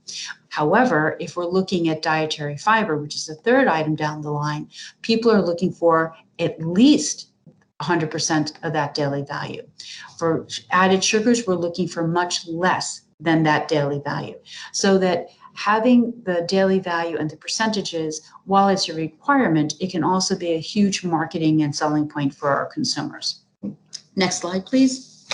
However, if we're looking at dietary fiber, which is the 3rd item down the line, people are looking for at least 100% of that daily value. For added sugars, we're looking for much less than that daily value. So that having the daily value and the percentages, while it's a requirement, it can also be a huge marketing and selling point for our consumers. Next slide, please.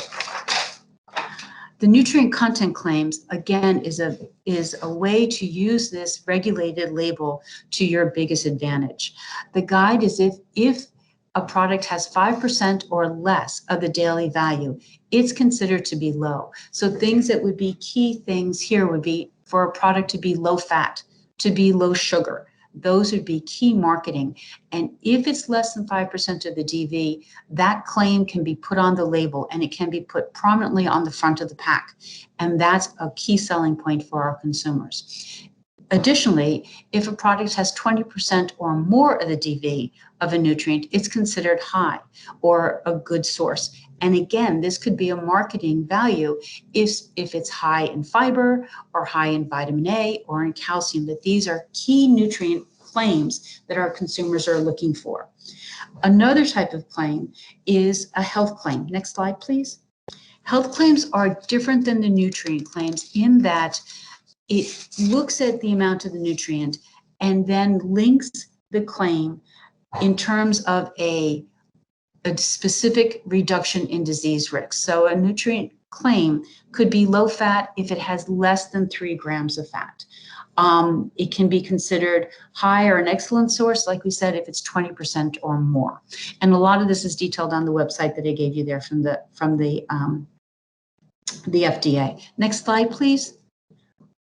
The nutrient content claims, again, is a way to use this regulated label to your biggest advantage. The guide is if a product has 5% or less of the daily value, it's considered to be low. So things that would be key things here would be for a product to be low fat, to be low sugar. Those would be key marketing. And if it's less than 5% of the DV, that claim can be put on the label, and it can be put prominently on the front of the pack. And that's a key selling point for our consumers. Additionally, if a product has 20% or more of the DV of a nutrient, it's considered high or a good source. And again, this could be a marketing value if it's high in fiber or high in vitamin A or in calcium, that these are key nutrient claims that our consumers are looking for. Another type of claim is a health claim. Next slide, please. Health claims are different than the nutrient claims in that it looks at the amount of the nutrient and then links the claim in terms of a specific reduction in disease risk. So a nutrient claim could be low fat if it has less than 3 grams of fat. It can be considered high or an excellent source, like we said, if it's 20% or more. And a lot of this is detailed on the website that I gave you there from the FDA. Next slide, please.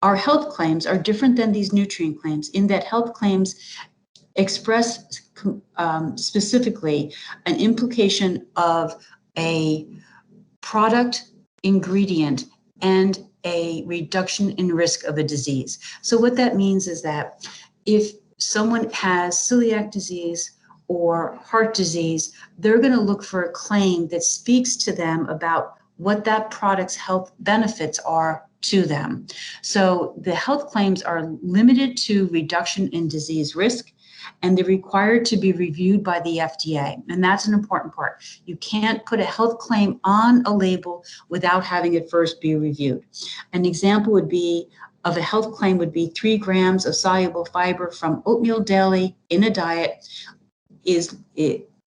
Our health claims are different than these nutrient claims in that health claims express specifically an implication of a product, ingredient, and a reduction in risk of a disease. So what that means is that if someone has celiac disease or heart disease, they're going to look for a claim that speaks to them about what that product's health benefits are to them. So the health claims are limited to reduction in disease risk, and they're required to be reviewed by the FDA. And that's an important part. You can't put a health claim on a label without having it first be reviewed. An example would be of a health claim would be 3 grams of soluble fiber from oatmeal daily in a diet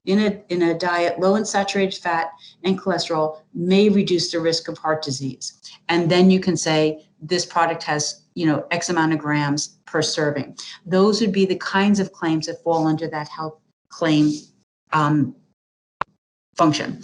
in a diet low in saturated fat and cholesterol may reduce the risk of heart disease. And then you can say this product has, X amount of grams per serving. Those would be the kinds of claims that fall under that health claim function.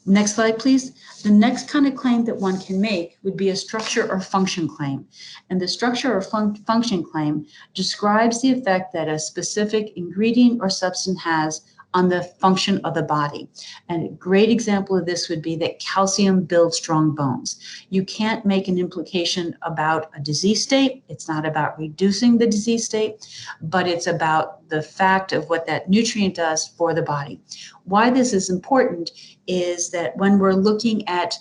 Next slide, please. The next kind of claim that one can make would be a structure or function claim. And the structure or function claim describes the effect that a specific ingredient or substance has on the function of the body. And a great example of this would be that calcium builds strong bones. You can't make an implication about a disease state. It's not about reducing the disease state, but it's about the fact of what that nutrient does for the body. Why this is important is that when we're looking at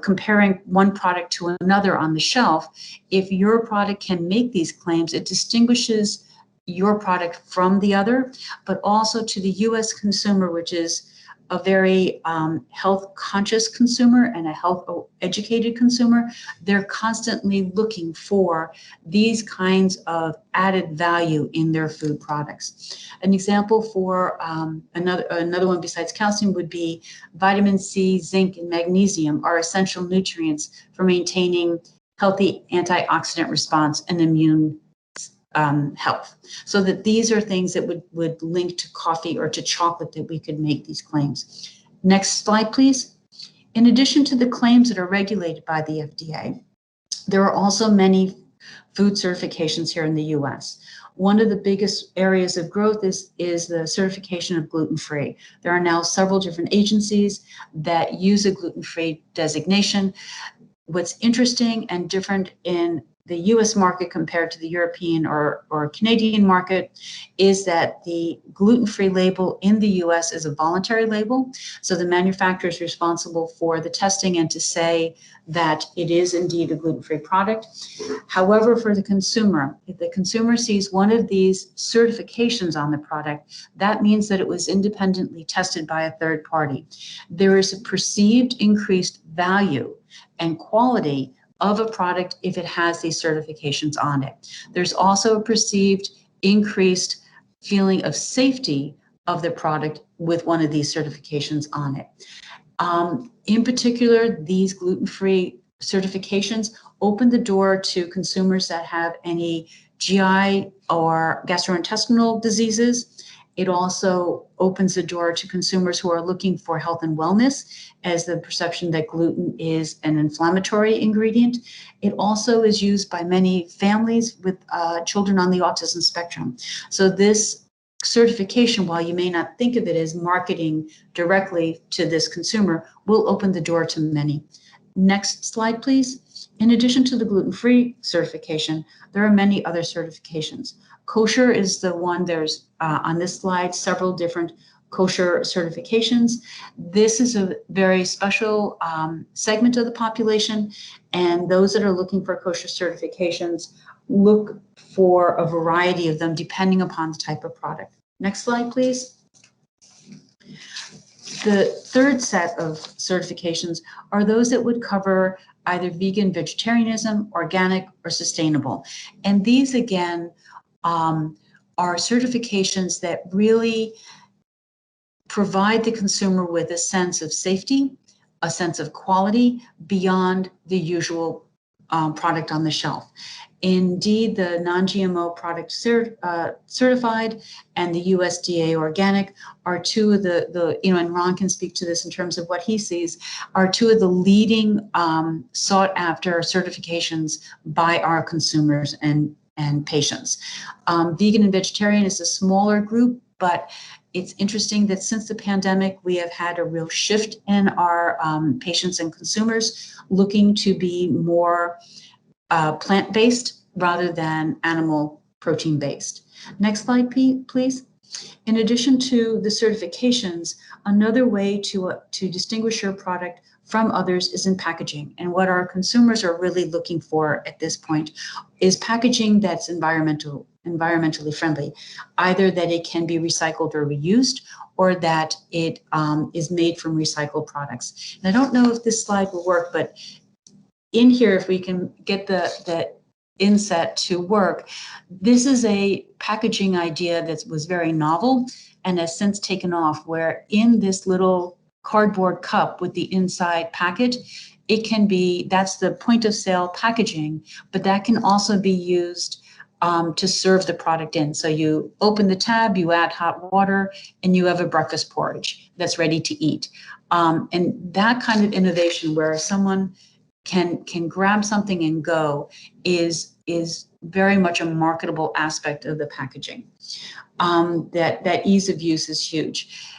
comparing one product to another on the shelf, if your product can make these claims, it distinguishes your product from the other, but also to the U.S. consumer, which is a very health conscious consumer and a health educated consumer. They're constantly looking for these kinds of added value in their food products. An example for another one besides calcium would be vitamin C, zinc, and magnesium are essential nutrients for maintaining healthy antioxidant response and immune health. So that these are things that would link to coffee or to chocolate that we could make these claims. Next slide, please. In addition to the claims that are regulated by the FDA, there are also many food certifications here in the US. One of the biggest areas of growth is the certification of gluten-free. There are now several different agencies that use a gluten-free designation. What's interesting and different in the US market compared to the European or Canadian market is that the gluten-free label in the US is a voluntary label. So the manufacturer is responsible for the testing and to say that it is indeed a gluten-free product. However, for the consumer, if the consumer sees one of these certifications on the product, that means that it was independently tested by a third party. There is a perceived increased value and quality of a product if it has these certifications on it. There's also a perceived increased feeling of safety of the product with one of these certifications on it. In particular, these gluten-free certifications open the door to consumers that have any GI or gastrointestinal diseases. It also opens the door to consumers who are looking for health and wellness, as the perception that gluten is an inflammatory ingredient. It also is used by many families with children on the autism spectrum. So this certification, while you may not think of it as marketing directly to this consumer, will open the door to many. Next slide, please. In addition to the gluten-free certification, there are many other certifications. Kosher is the one. There's on this slide several different kosher certifications. This is a very special segment of the population, and those that are looking for kosher certifications look for a variety of them depending upon the type of product. Next slide, please. The third set of certifications are those that would cover either vegan, vegetarianism, organic, or sustainable. And these, again, are certifications that really provide the consumer with a sense of safety, a sense of quality beyond the usual product on the shelf. Indeed, the non-GMO product certified and the USDA organic are two of the and Ron can speak to this in terms of what he sees, are two of the leading sought after certifications by our consumers and patients. Vegan and vegetarian is a smaller group, but it's interesting that since the pandemic, we have had a real shift in our patients and consumers looking to be more plant-based rather than animal protein-based. Next slide, please. In addition to the certifications, another way to distinguish your product from others is in packaging. And what our consumers are really looking for at this point is packaging that's environmentally friendly, either that it can be recycled or reused, or that it is made from recycled products. And I don't know if this slide will work, but in here, if we can get the inset to work, this is a packaging idea that was very novel and has since taken off, where in this little cardboard cup with the inside package, it can be, that's the point of sale packaging, but that can also be used to serve the product in. So you open the tab, you add hot water, and you have a breakfast porridge that's ready to eat. And that kind of innovation where someone can grab something and go is very much a marketable aspect of the packaging. That ease of use is huge.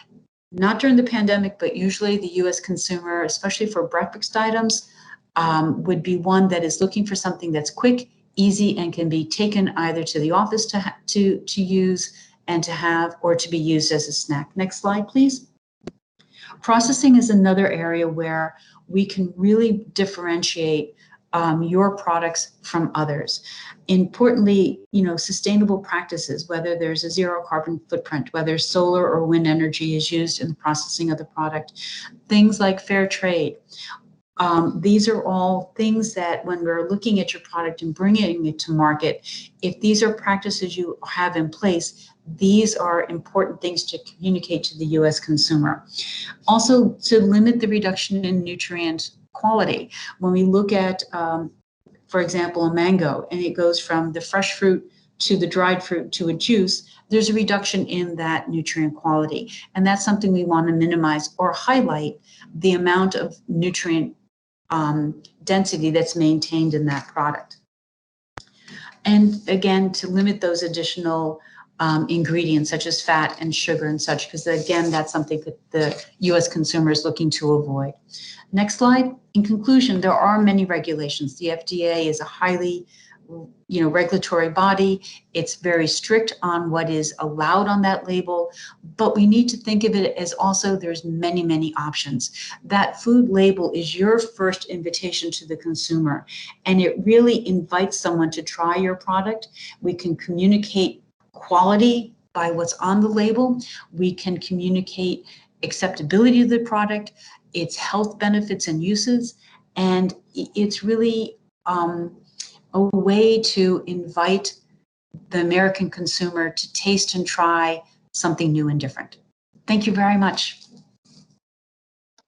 Not during the pandemic, but usually the U.S. consumer, especially for breakfast items, would be one that is looking for something that's quick, easy, and can be taken either to the office to use and to have, or to be used as a snack. Next slide, please. Processing is another area where we can really differentiate your products from others. Importantly, sustainable practices, whether there's a zero carbon footprint, whether solar or wind energy is used in the processing of the product, things like fair trade. These are all things that when we're looking at your product and bringing it to market, if these are practices you have in place, these are important things to communicate to the U.S. consumer. Also, to limit the reduction in nutrient quality. When we look at, for example, a mango, and it goes from the fresh fruit to the dried fruit to a juice, there's a reduction in that nutrient quality. And that's something we want to minimize or highlight the amount of nutrient density that's maintained in that product. And again, to limit those additional ingredients such as fat and sugar and such, because again, that's something that the U.S. consumer is looking to avoid. Next slide. In conclusion, there are many regulations. The FDA is a highly regulatory body. It's very strict on what is allowed on that label, but we need to think of it as also there's many, many options. That food label is your first invitation to the consumer, and it really invites someone to try your product. We can communicate quality by what's on the label. We can communicate acceptability of the product, its health benefits and uses, and it's really a way to invite the American consumer to taste and try something new and different. Thank you very much.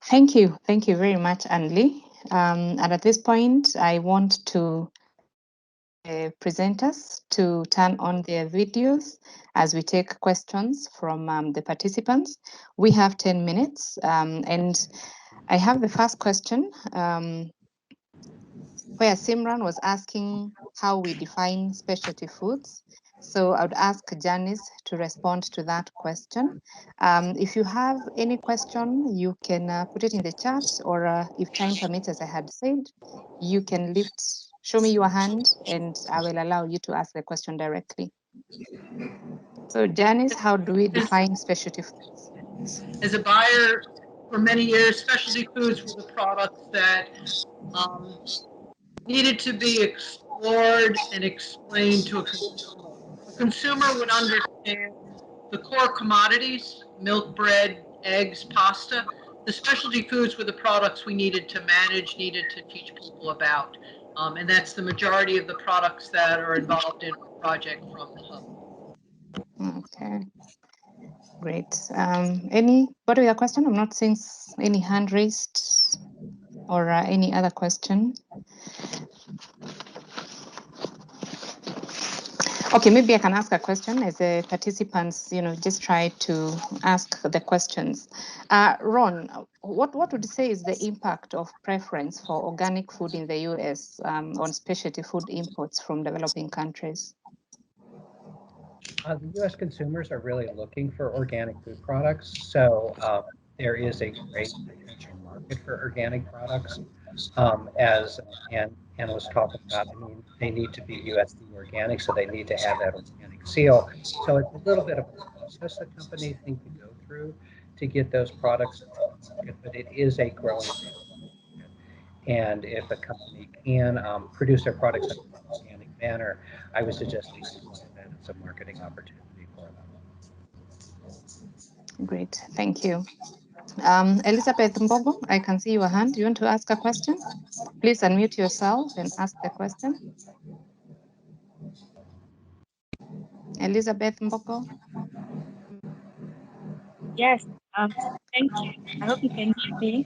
Thank you. Thank you very much, Anli. And at this point, I want to presenters to turn on their videos as we take questions from the participants. We have 10 minutes, and I have the first question where Simran was asking how we define specialty foods. So I would ask Janice to respond to that question. If you have any question, you can put it in the chat, or if time permits, as I had said, you can show me your hand, and I will allow you to ask the question directly. So Janice, how do we define specialty foods? As a buyer for many years, specialty foods were the products that needed to be explored and explained to a consumer. A consumer would understand the core commodities, milk, bread, eggs, pasta. The specialty foods were the products we needed to manage, needed to teach people about. And that's the majority of the products that are involved in our project from the hub. Okay, great. Anybody with a question? I'm not seeing any hand raised or any other question. Okay, maybe I can ask a question as the participants, just try to ask the questions. Ron, what would you say is the impact of preference for organic food in the US on specialty food imports from developing countries? The US consumers are really looking for organic food products. So there is a great potential market for organic products. As Anna was talking about, I mean, they need to be USD organic, so they need to have that organic seal. So it's a little bit of a process that companies need to go through to get those products into the market, but it is a growing market. And if a company can produce their products in an organic manner, I would suggest they utilize that as a marketing opportunity for them. Great, thank you. Elizabeth Mbogo, I can see your hand. You want to ask a question? Please unmute yourself and ask the question. Elizabeth Mbogo. Yes, thank you. I hope you can hear me.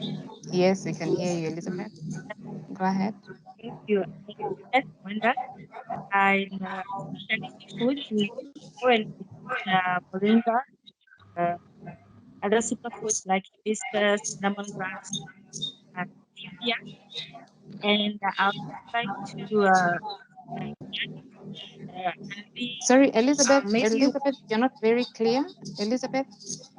Yes, we can hear you, Elizabeth. Go ahead. Thank you. Yes, Wanda. I specialty foods with oil, moringa, uh, other superfoods like hibiscus, lemongrass, and stevia. And I would like to can we Sorry, Elizabeth. maybe Elizabeth, you're not very clear. Elizabeth,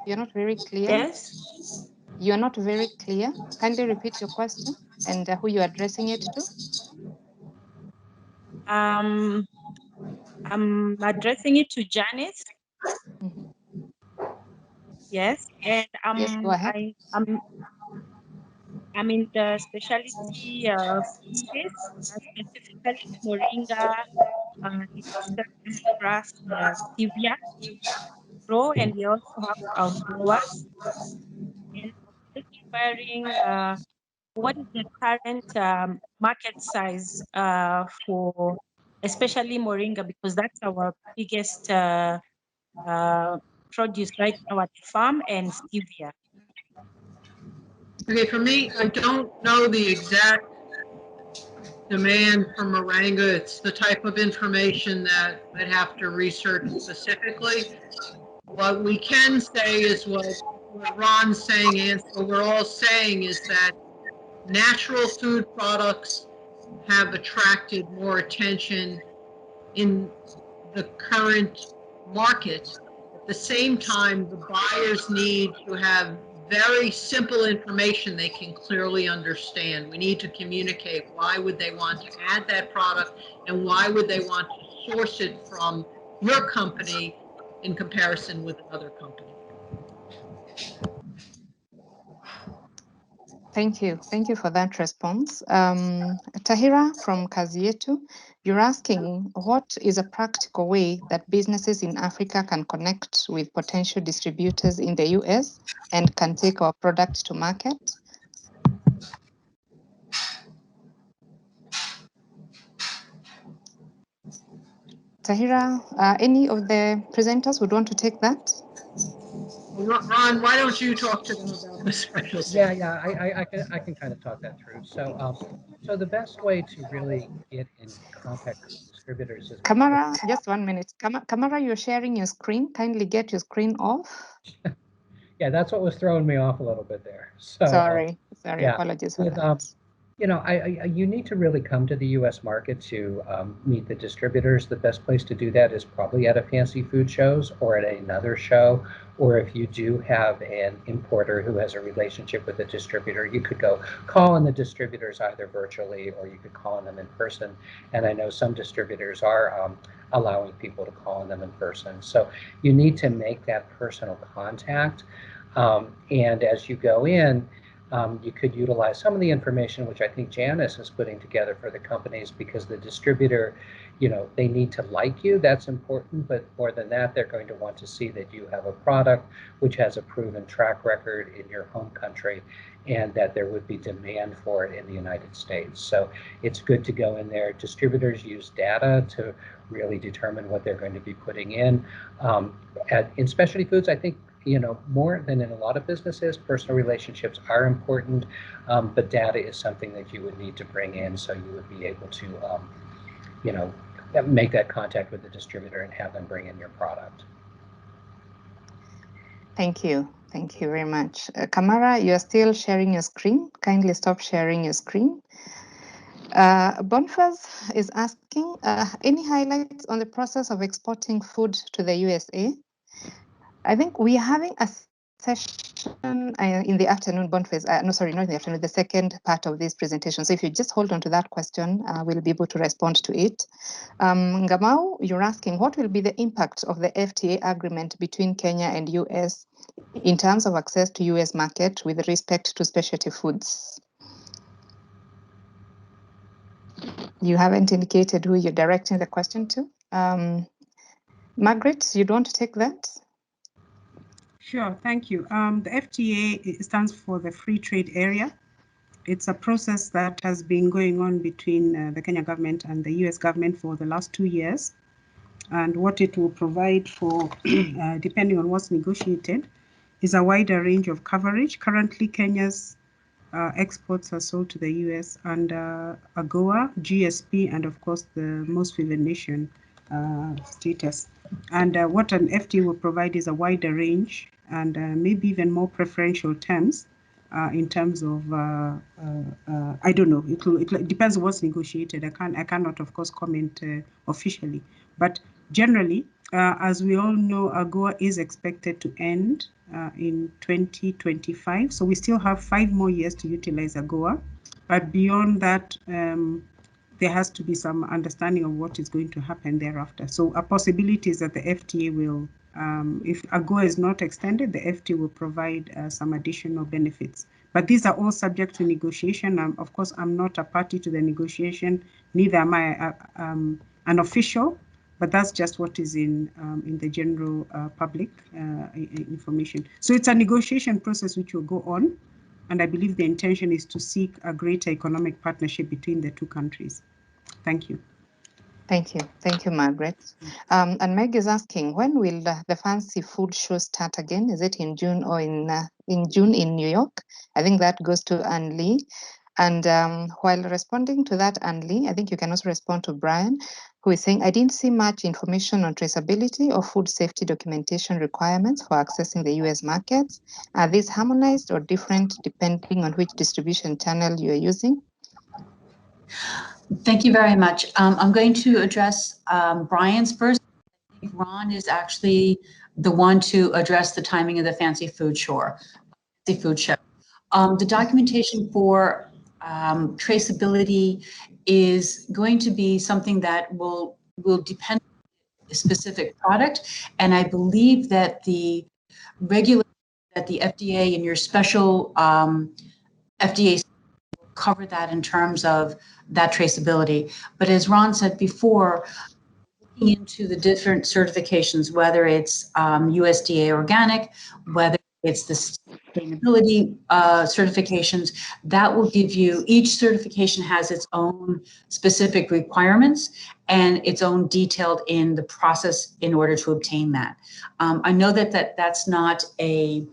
you're not very clear. yes. You're not very clear. Kindly repeat your question and who you're addressing it to. I'm addressing it to Janice. Mhm. Yes, and Yes, go ahead. I'm in the specialty food space, specifically moringa, hibiscus, lemongrass, stevia grow, and we also have our growers. And I'm just inquiring, what is the current market size for especially moringa, because that's our biggest produce right now at the farm, and stevia. Okay, for me, I don't know the exact demand for moringa. It's the type of information that I'd have to research specifically. What we can say is what Ron's saying, and what we're all saying is that natural food products have attracted more attention in the current market. At the same time, the buyers need to have very simple information they can clearly understand. We need to communicate why would they want to add that product and why would they want to source it from your company in comparison with another company. Thank you. Thank you for that response. Tahira from Kazietu, you're asking what is a practical way that businesses in Africa can connect with potential distributors in the US and can take our products to market? Tahira, any of the presenters would want to take that? Ron, why don't you talk to them about this? Yeah, I can kind of talk that through. So the best way to really get in contact with distributors is Kamara, just 1 minute. Kamara, you're sharing your screen. Kindly get your screen off. Yeah, that's what was throwing me off a little bit there. So Sorry, yeah, apologies for that. You know, you need to really come to the U.S. market to meet the distributors. The best place to do that is probably at a fancy food shows or at another show. Or if you do have an importer who has a relationship with a distributor, you could go call on the distributors either virtually or you could call on them in person. And I know some distributors are allowing people to call on them in person. So you need to make that personal contact. And as you go in, you could utilize some of the information which I think Janice is putting together for the companies, because the distributor, you know, they need to like you, that's important, but more than that, they're going to want to see that you have a product which has a proven track record in your home country, and that there would be demand for it in the United States. So it's good to go in there. Distributors use data to really determine what they're going to be putting in. In specialty foods, I think, you know, more than in a lot of businesses, personal relationships are important, but data is something that you would need to bring in, so you would be able to, you know, make that contact with the distributor and have them bring in your product. Thank you. Thank you very much. Kamara, you're still sharing your screen. Kindly stop sharing your screen. Boniface is asking, any highlights on the process of exporting food to the USA? I think we are having a session in the afternoon, Boniface. No, sorry, not in the afternoon, the second part of this presentation. So if you just hold on to that question, we'll be able to respond to it. Ngamau, you're asking, what will be the impact of the FTA agreement between Kenya and US in terms of access to US market with respect to specialty foods? You haven't indicated who you're directing the question to. Margaret, you don't want to take that? Sure, thank you. The FTA stands for the Free Trade Area. It's a process that has been going on between the Kenya government and the US government for the last 2 years. And what it will provide for, depending on what's negotiated, is a wider range of coverage. Currently, Kenya's exports are sold to the US under AGOA, GSP, and of course the most favored nation status. And what an FTA will provide is a wider range and maybe even more preferential terms in terms of, I don't know, it depends on what's negotiated. I cannot, of course, comment officially. But generally, as we all know, AGOA is expected to end in 2025. So we still have 5 more years to utilize AGOA. But beyond that, there has to be some understanding of what is going to happen thereafter. So a possibility is that the FTA will, if AGOA is not extended, the FTA will provide some additional benefits. But these are all subject to negotiation. Of course, I'm not a party to the negotiation, neither am I an official, but that's just what is in the general public information. So it's a negotiation process which will go on. And I believe the intention is to seek a greater economic partnership between the two countries. Thank you. Thank you. Thank you, Margaret. And Meg is asking, when will the fancy food show start again? Is it in June or in June in New York? I think that goes to Ann Lee. And while responding to that, Ann Lee, I think you can also respond to Brian, who is saying, I didn't see much information on traceability or food safety documentation requirements for accessing the US markets. Are these harmonized or different depending on which distribution channel you're using? Thank you very much. I'm going to address Brian's first. I think Ron is actually the one to address the timing of the fancy food show. The documentation for traceability is going to be something that will depend on a specific product, and I believe that the regulation that the FDA and your special FDA cover that in terms of that traceability. But as Ron said before, looking into the different certifications, whether it's USDA organic, whether it's the sustainability certifications, that will give you, each certification has its own specific requirements and its own detailed in the process in order to obtain that. I know that's not a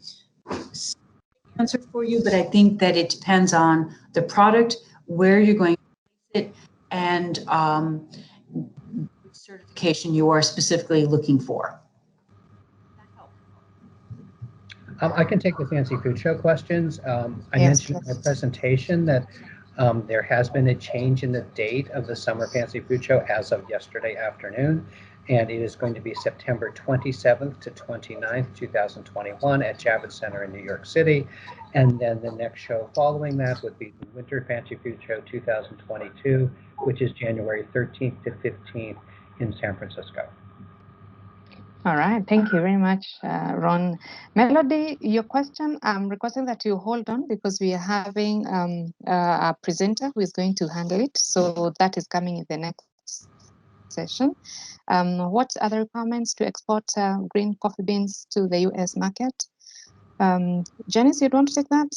answer for you, but I think that it depends on the product, where you're going to place it, and which certification you are specifically looking for. I can take the fancy food show questions. I mentioned in my presentation that there has been a change in the date of the Summer Fancy Food Show as of yesterday afternoon, and it is going to be September 27th to 29th, 2021 at Javits Center in New York City. And then the next show following that would be the Winter Fancy Food Show 2022, which is January 13th to 15th in San Francisco. All right, thank you very much, Ron. Melody, your question, I'm requesting that you hold on because we are having a presenter who is going to handle it. So that is coming in the next session. What other requirements to export green coffee beans to the US market? Janice, you'd want to take that?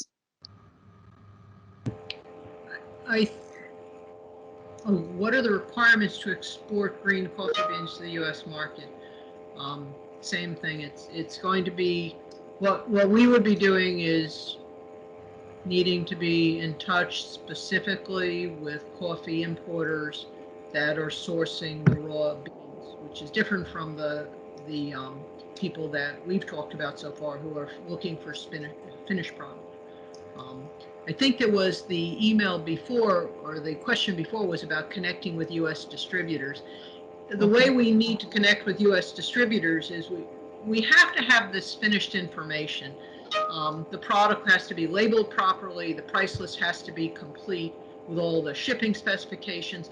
What are the requirements to export green coffee beans to the U.S. market? Same thing. It's going to be what we would be doing is needing to be in touch specifically with coffee importers that are sourcing the raw beans, which is different from the people that we've talked about so far who are looking for finished product. I think there was the email before, or the question before was about connecting with U.S. distributors. The way we need to connect with U.S. distributors is we have to have this finished information. The product has to be labeled properly. The price list has to be complete with all the shipping specifications.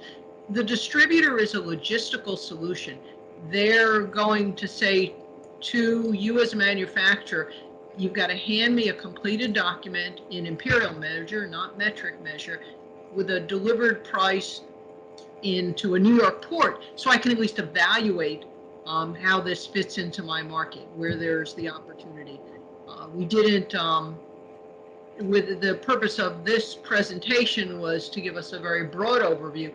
The distributor is a logistical solution. They're going to say to you as a manufacturer, you've got to hand me a completed document in imperial measure, not metric measure, with a delivered price into a New York port, so I can at least evaluate how this fits into my market, where there's the opportunity. We didn't, with the purpose of this presentation was to give us a very broad overview.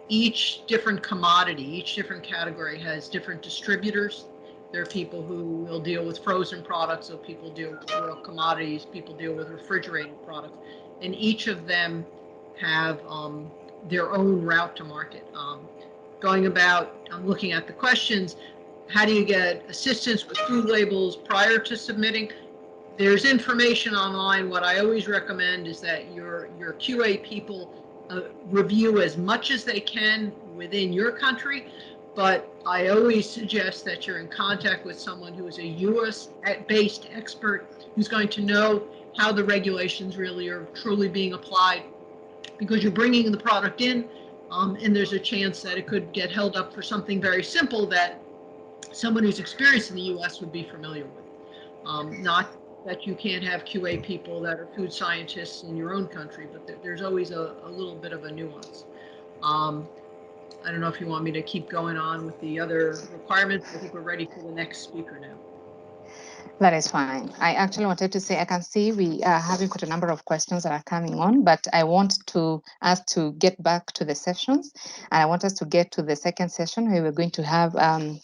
Each different commodity, each different category has different distributors. There are people who will deal with frozen products, so people deal with raw commodities, people deal with refrigerated products, and each of them have their own route to market. Going about, I'm looking at the questions, how do you get assistance with food labels prior to submitting? There's information online. What I always recommend is that your QA people review as much as they can within your country, but I always suggest that you're in contact with someone who is a US-based expert who's going to know how the regulations really are truly being applied, because you're bringing the product in and there's a chance that it could get held up for something very simple that someone who's experienced in the US would be familiar with. Not that you can't have QA people that are food scientists in your own country, but there's always a little bit of a nuance. I don't know if you want me to keep going on with the other requirements. I think we're ready for the next speaker now. That is fine. I actually wanted to say, I can see we are having quite a number of questions that are coming on, but I want us to get back to the sessions. And I want us to get to the second session where we're going to have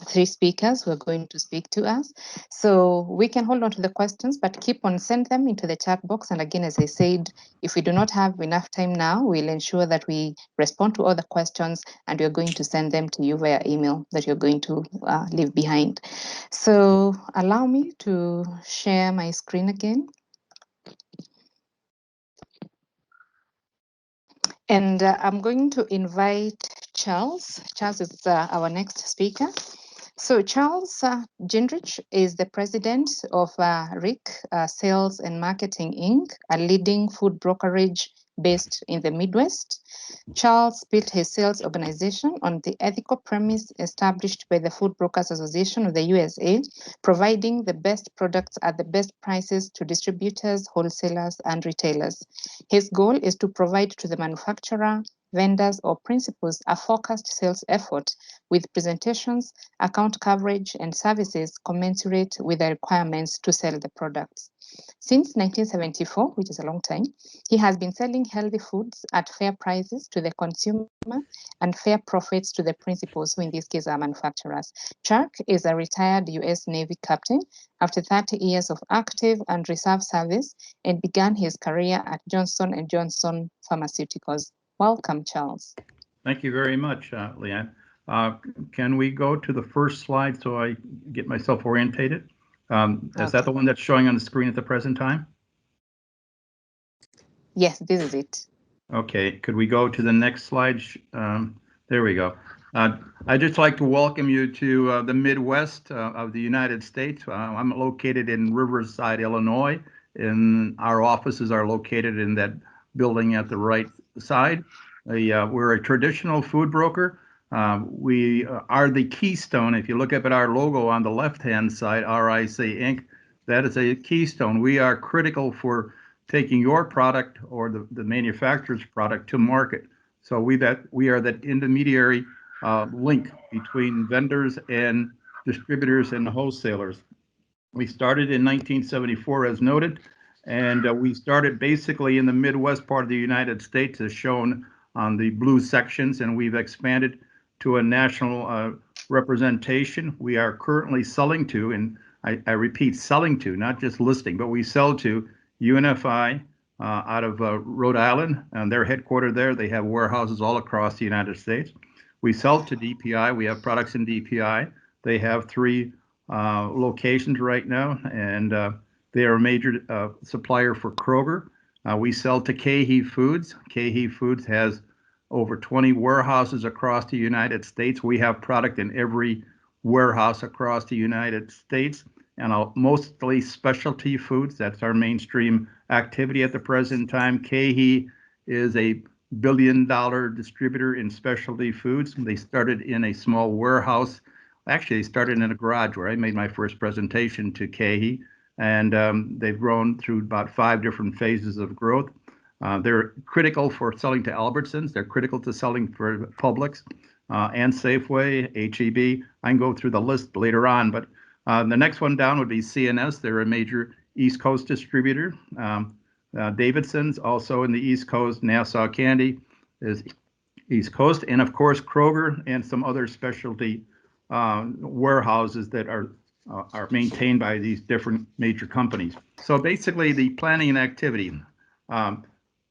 3 speakers who are going to speak to us. So we can hold on to the questions, but keep on send them into the chat box. And again, as I said, if we do not have enough time now, we'll ensure that we respond to all the questions and we're going to send them to you via email that you're going to leave behind. So allow me to share my screen again. And I'm going to invite Charles. Charles is our next speaker. So Charles Gingrich is the president of RIC Sales and Marketing Inc., a leading food brokerage based in the Midwest. Charles built his sales organization on the ethical premise established by the Food Brokers Association of the USA, providing the best products at the best prices to distributors, wholesalers, and retailers. His goal is to provide to the manufacturer, vendors, or principals a focused sales effort with presentations, account coverage, and services commensurate with the requirements to sell the products. Since 1974, which is a long time, he has been selling healthy foods at fair prices to the consumer and fair profits to the principals, who in this case are manufacturers. Chuck is a retired U.S. Navy captain after 30 years of active and reserve service, and began his career at Johnson & Johnson Pharmaceuticals. Welcome, Charles. Thank you very much, Leanne. Can we go to the first slide so I get myself orientated? Is that the one that's showing on the screen at the present time? Yes, this is it. Okay, could we go to the next slide? There we go. I'd just like to welcome you to the Midwest of the United States. I'm located in Riverside, Illinois, and our offices are located in that building at the right side. We're a traditional food broker. We are the keystone. If you look up at our logo on the left-hand side, RIC Inc., that is a keystone. We are critical for taking your product or the manufacturer's product to market. So we are that intermediary link between vendors and distributors and wholesalers. We started in 1974, as noted, and we started basically in the Midwest part of the United States, as shown on the blue sections, and we've expanded to a national representation. We are currently selling to, and I repeat, selling to, not just listing, but we sell to UNFI out of Rhode Island, and they're headquartered there. They have warehouses all across the United States. We sell to DPI. We have products in DPI. They have 3 locations right now, and they are a major supplier for Kroger. We sell to KeHE Foods. KeHE Foods has over 20 warehouses across the United States. We have product in every warehouse across the United States, and mostly specialty foods. That's our mainstream activity at the present time. KeHE is a billion-dollar distributor in specialty foods. They started in a small warehouse. Actually, they started in a garage where I made my first presentation to KeHE, and they've grown through about 5 different phases of growth. They're critical for selling to Albertsons. They're critical to selling for Publix and Safeway, HEB. I can go through the list later on, but the next one down would be CNS. They're a major East Coast distributor. Davidson's also in the East Coast. Nassau Candy is East Coast. And of course, Kroger and some other specialty warehouses that are maintained by these different major companies. So basically the planning and activity.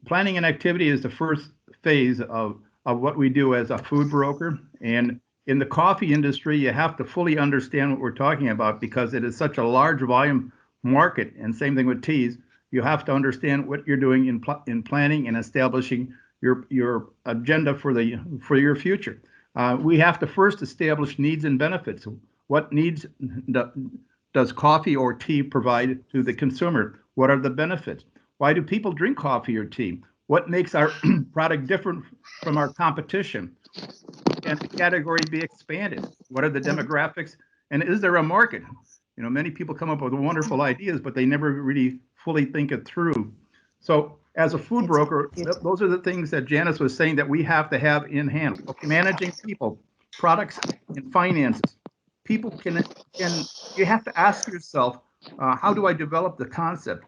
Planning and activity is the first phase of what we do as a food broker. And in the coffee industry, you have to fully understand what we're talking about because it is such a large volume market. And same thing with teas. You have to understand what you're doing in planning and establishing your agenda for your future. We have to first establish needs and benefits. What needs does coffee or tea provide to the consumer? What are the benefits? Why do people drink coffee or tea? What makes our product different from our competition? Can the category be expanded? What are the demographics? And is there a market? You know, many people come up with wonderful ideas, but they never really fully think it through. So as a food broker, those are the things that Janice was saying that we have to have in hand. Okay, managing people, products, and finances. People you have to ask yourself, how do I develop the concept?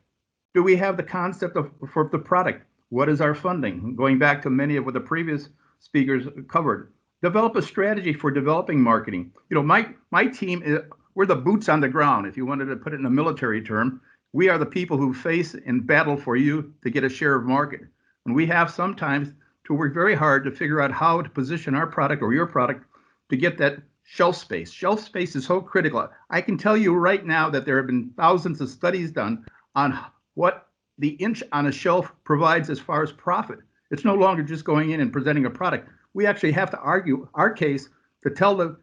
Do we have the concept for the product? What is our funding? Going back to many of what the previous speakers covered. Develop a strategy for developing marketing. You know, my team, we're the boots on the ground. If you wanted to put it in a military term, we are the people who face and battle for you to get a share of market. And we have sometimes to work very hard to figure out how to position our product or your product to get that shelf space. Shelf space is so critical. I can tell you right now that there have been thousands of studies done on what the inch on a shelf provides as far as profit. It's no longer just going in and presenting a product. We actually have to argue our case to tell the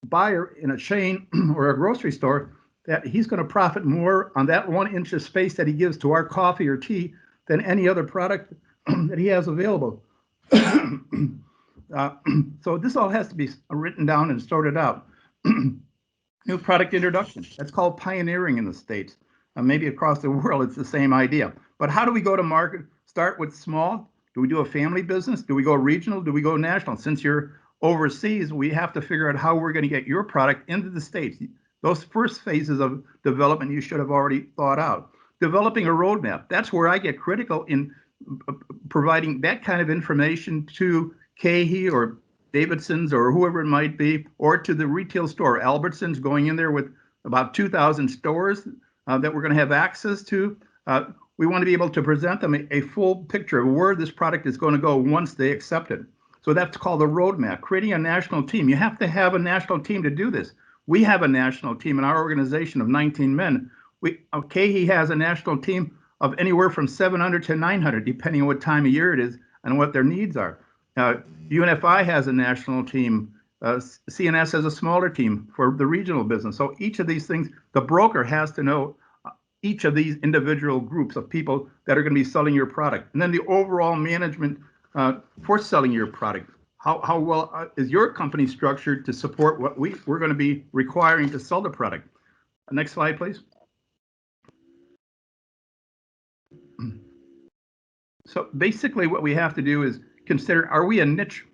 buyer in a chain or a grocery store that he's going to profit more on that 1 inch of space that he gives to our coffee or tea than any other product that he has available. So this all has to be written down and sorted out. New product introduction. That's called pioneering in the States. Maybe across the world, it's the same idea. But how do we go to market? Start with small. Do we do a family business? Do we go regional? Do we go national? Since you're overseas, we have to figure out how we're going to get your product into the States. Those first phases of development you should have already thought out. Developing a roadmap. That's where I get critical in providing that kind of information to KeHE or Davidson's or whoever it might be, or to the retail store. Albertsons going in there with about 2,000 stores that we're going to have access to. We want to be able to present them a full picture of where this product is going to go once they accept it. So that's called a roadmap, creating a national team. You have to have a national team to do this. We have a national team in our organization of 19 men. KeHE has a national team of anywhere from 700 to 900, depending on what time of year it is and what their needs are. UNFI has a national team. CNS has a smaller team for the regional business. So each of these things, the broker has to know each of these individual groups of people that are going to be selling your product. And then the overall management for selling your product. how well is your company structured to support what we're going to be requiring to sell the product? Next slide, please. So basically what we have to do is consider, are we a niche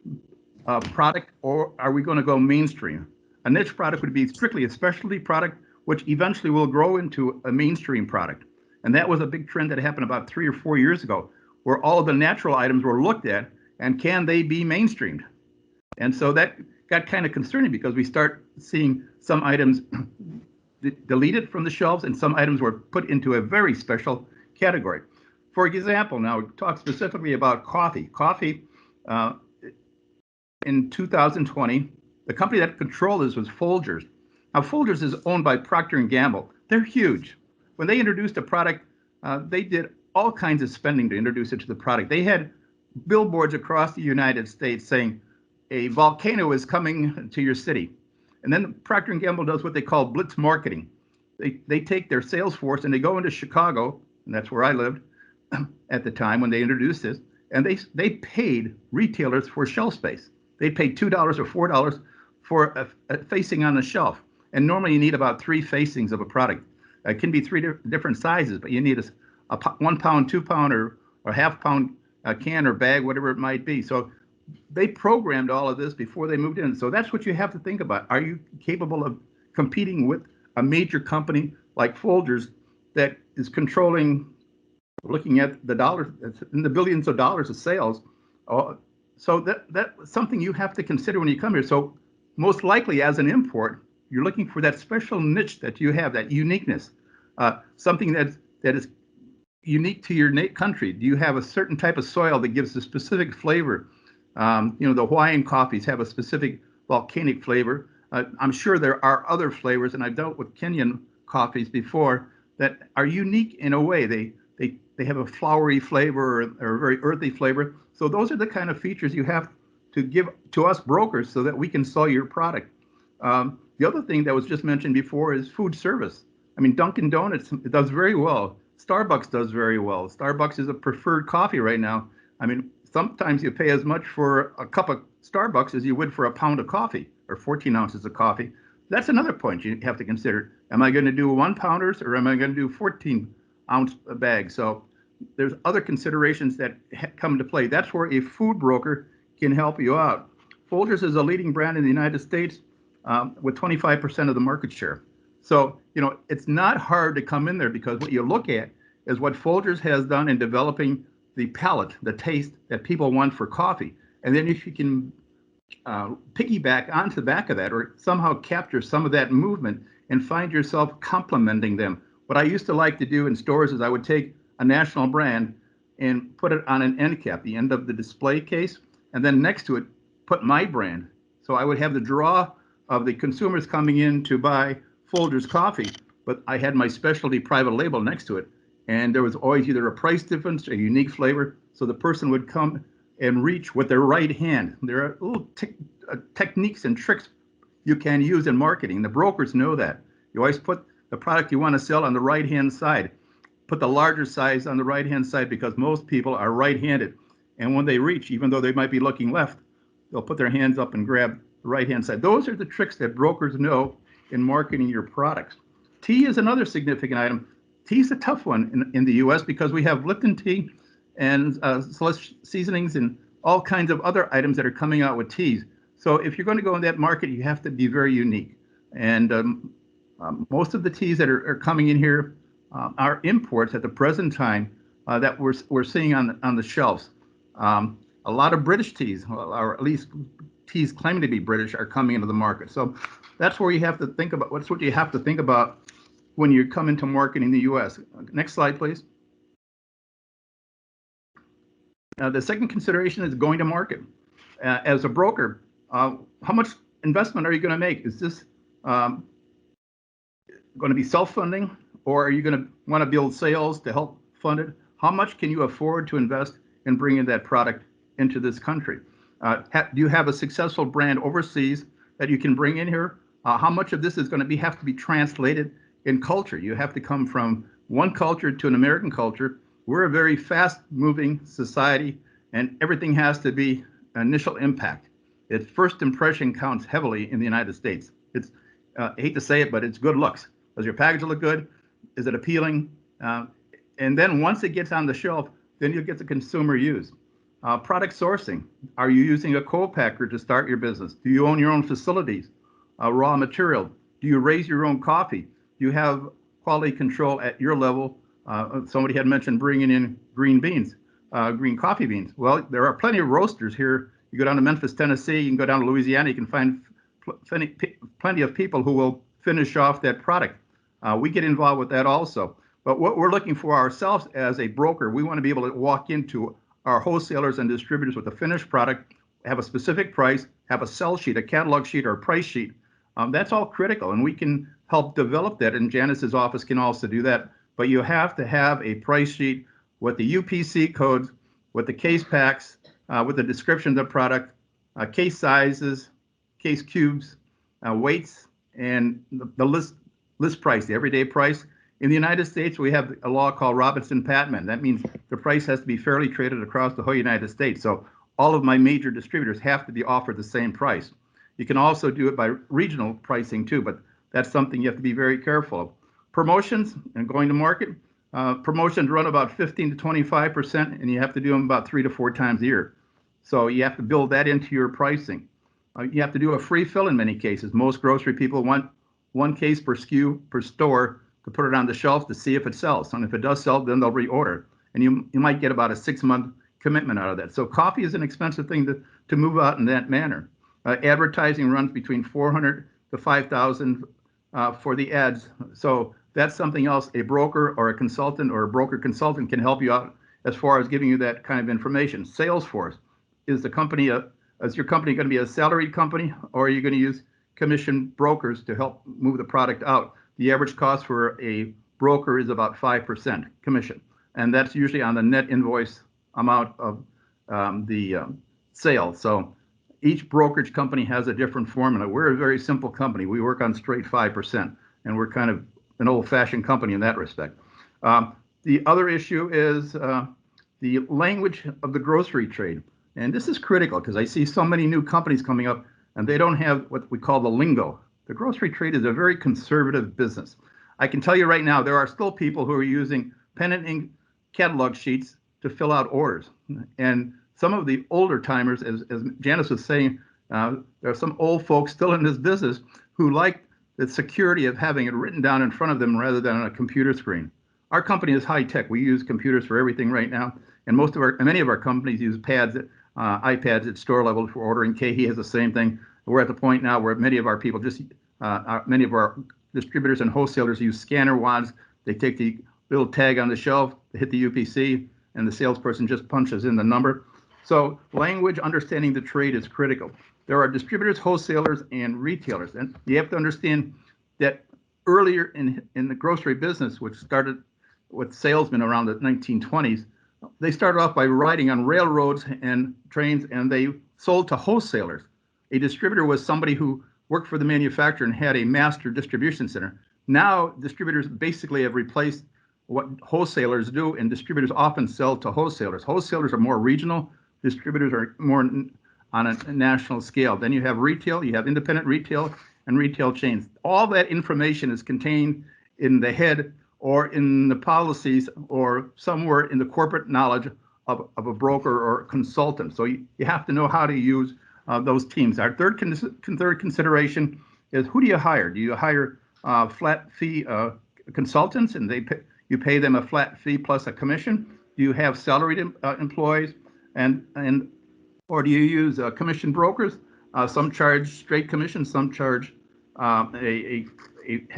product, or are we going to go mainstream? A niche product would be strictly a specialty product, which eventually will grow into a mainstream product. And that was a big trend that happened about 3 or 4 years ago, where all of the natural items were looked at and can they be mainstreamed? And so that got kind of concerning because we start seeing some items deleted from the shelves and some items were put into a very special category. For example, now talk specifically about coffee. Coffee, in 2020, the company that controlled this was Folgers. Now, Folgers is owned by Procter & Gamble. They're huge. When they introduced a product, they did all kinds of spending to introduce it to the product. They had billboards across the United States saying, a volcano is coming to your city. And then Procter & Gamble does what they call blitz marketing. They take their sales force and they go into Chicago, and that's where I lived at the time when they introduced this, and they paid retailers for shelf space. They paid $2 or $4 for a facing on the shelf. And normally you need about 3 facings of a product. It can be 3 different sizes, but you need a 1 pound, 2 pound, or half pound can or bag, whatever it might be. So they programmed all of this before they moved in. So that's what you have to think about. Are you capable of competing with a major company like Folgers that is controlling, looking at the dollars, in the billions of dollars of sales? So that's something you have to consider when you come here. So most likely as an import, you're looking for that special niche that you have, that uniqueness, something that is unique to your country. Do you have a certain type of soil that gives a specific flavor? The Hawaiian coffees have a specific volcanic flavor. I'm sure there are other flavors, and I've dealt with Kenyan coffees before that are unique in a way. They have a flowery flavor or a very earthy flavor. So those are the kind of features you have to give to us brokers so that we can sell your product. The other thing that was just mentioned before is food service. I mean, Dunkin' Donuts does very well. Starbucks does very well. Starbucks is a preferred coffee right now. I mean, sometimes you pay as much for a cup of Starbucks as you would for a pound of coffee or 14 ounces of coffee. That's another point you have to consider. Am I going to do 1 pounders or am I going to do 14-ounce bags? So there's other considerations that come into play. That's where a food broker can help you out. Folgers is a leading brand in the United States with 25% of the market share. So, it's not hard to come in there because what you look at is what Folgers has done in developing the palate, the taste that people want for coffee. And then if you can piggyback onto the back of that or somehow capture some of that movement and find yourself complementing them. What I used to like to do in stores is I would take a national brand and put it on an end cap, the end of the display case, and then next to it, put my brand. So I would have the draw of the consumers coming in to buy Folgers coffee, but I had my specialty private label next to it. And there was always either a price difference, a unique flavor. So the person would come and reach with their right hand. There are little techniques and tricks you can use in marketing. The brokers know that. You always put the product you want to sell on the right-hand side. Put the larger size on the right-hand side because most people are right-handed. And when they reach, even though they might be looking left, they'll put their hands up and grab the right-hand side. Those are the tricks that brokers know in marketing your products. Tea is another significant item. Tea is a tough one in the U.S. because we have Lipton tea and seasonings and all kinds of other items that are coming out with teas. So if you're going to go in that market, you have to be very unique. And most of the teas that are coming in here are imports at the present time that we're seeing on the shelves. A lot of British teas, or at least teas claiming to be British, are coming into the market. So that's where you have to think about. What's what you have to think about when you come into marketing in the U.S. Next slide, please. The second consideration is going to market. As a broker, how much investment are you going to make? Is this going to be self-funding, or are you going to want to build sales to help fund it? How much can you afford to invest in bringing that product into this country? Do you have a successful brand overseas that you can bring in here? How much of this is going to have to be translated in culture? You have to come from one culture to an American culture. We're a very fast-moving society, and everything has to be initial impact. Its first impression counts heavily in the United States. It's, I hate to say it, but it's good looks. Does your package look good? Is it appealing? And then once it gets on the shelf, then you get the consumer use. Product sourcing. Are you using a co-packer to start your business? Do you own your own facilities? Raw material. Do you raise your own coffee? Do you have quality control at your level? Somebody had mentioned bringing in green beans, green coffee beans. Well, there are plenty of roasters here. You go down to Memphis, Tennessee, you can go down to Louisiana, you can find plenty of people who will finish off that product. We get involved with that also. But what we're looking for ourselves as a broker, we want to be able to walk into our wholesalers and distributors with a finished product, have a specific price, have a sell sheet, a catalog sheet, or a price sheet. That's all critical, and we can help develop that, and Janice's office can also do that. But you have to have a price sheet with the UPC codes, with the case packs, with the description of the product, case sizes, case cubes, weights, and the list price, the everyday price. In the United States, we have a law called Robinson-Patman. That means the price has to be fairly traded across the whole United States. So all of my major distributors have to be offered the same price. You can also do it by regional pricing too, but that's something you have to be very careful of. Promotions and going to market. Promotions run about 15 to 25%, and you have to do them about 3 to 4 times a year. So you have to build that into your pricing. You have to do a free fill in many cases. Most grocery people want 1 case per SKU per store to put it on the shelf to see if it sells. And if it does sell, then they'll reorder. And you might get about a 6-month commitment out of that. So coffee is an expensive thing to move out in that manner. Advertising runs between $400 to $5,000 for the ads. So that's something else a broker or a consultant or a broker consultant can help you out as far as giving you that kind of information. Salesforce. Is your company going to be a salaried company, or are you going to use commission brokers to help move the product out? The average cost for a broker is about 5% commission, and that's usually on the net invoice amount of the sale. So each brokerage company has a different formula. We're a very simple company. We work on straight 5%, and we're kind of an old-fashioned company in that respect. The other issue is the language of the grocery trade. And this is critical because I see so many new companies coming up, and they don't have what we call the lingo. The grocery trade is a very conservative business. I can tell you right now, there are still people who are using pen and ink catalog sheets to fill out orders. And some of the older timers, as Janice was saying, there are some old folks still in this business who like the security of having it written down in front of them rather than on a computer screen. Our company is high tech. We use computers for everything right now. And many of our companies use iPads at store level for ordering. KE has the same thing. We're at the point now where many of our people many of our distributors and wholesalers use scanner wads. They take the little tag on the shelf, they hit the UPC, and the salesperson just punches in the number. So language, understanding the trade is critical. There are distributors, wholesalers, and retailers. And you have to understand that earlier in the grocery business, which started with salesmen around the 1920s, they started off by riding on railroads and trains, and they sold to wholesalers. A distributor was somebody who worked for the manufacturer and had a master distribution center. Now, distributors basically have replaced what wholesalers do, and distributors often sell to wholesalers. Wholesalers are more regional. Distributors are more on a national scale. Then you have retail, you have independent retail, and retail chains. All that information is contained in the head or in the policies or somewhere in the corporate knowledge of a broker or a consultant. So you have to know how to use those teams. Our third consideration is, who do you hire? Do you hire flat fee consultants and you pay them a flat fee plus a commission? Do you have salaried employees or do you use commission brokers? Some charge straight commission, some charge have a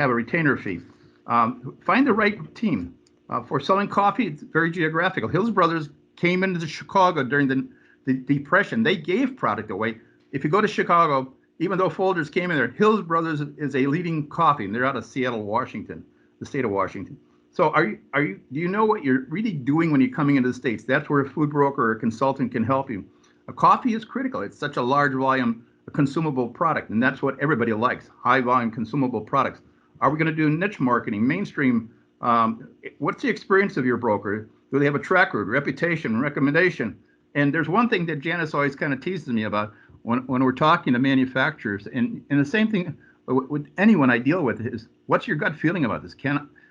retainer fee. Find the right team. For selling coffee, it's very geographical. Hills Brothers came into Chicago during the Depression. They gave product away. If you go to Chicago, even though Folgers came in there, Hills Brothers is a leading coffee, and they're out of Seattle, Washington, the state of Washington. So do you know what you're really doing when you're coming into the States? That's where a food broker or a consultant can help you. Coffee is critical. It's such a large volume, consumable product, and that's what everybody likes, high volume consumable products. Are we going to do niche marketing, mainstream? What's the experience of your broker? Do they have a track record, reputation, recommendation? And there's one thing that Janice always kind of teases me about. when we're talking to manufacturers, and the same thing with anyone I deal with is, what's your gut feeling about this?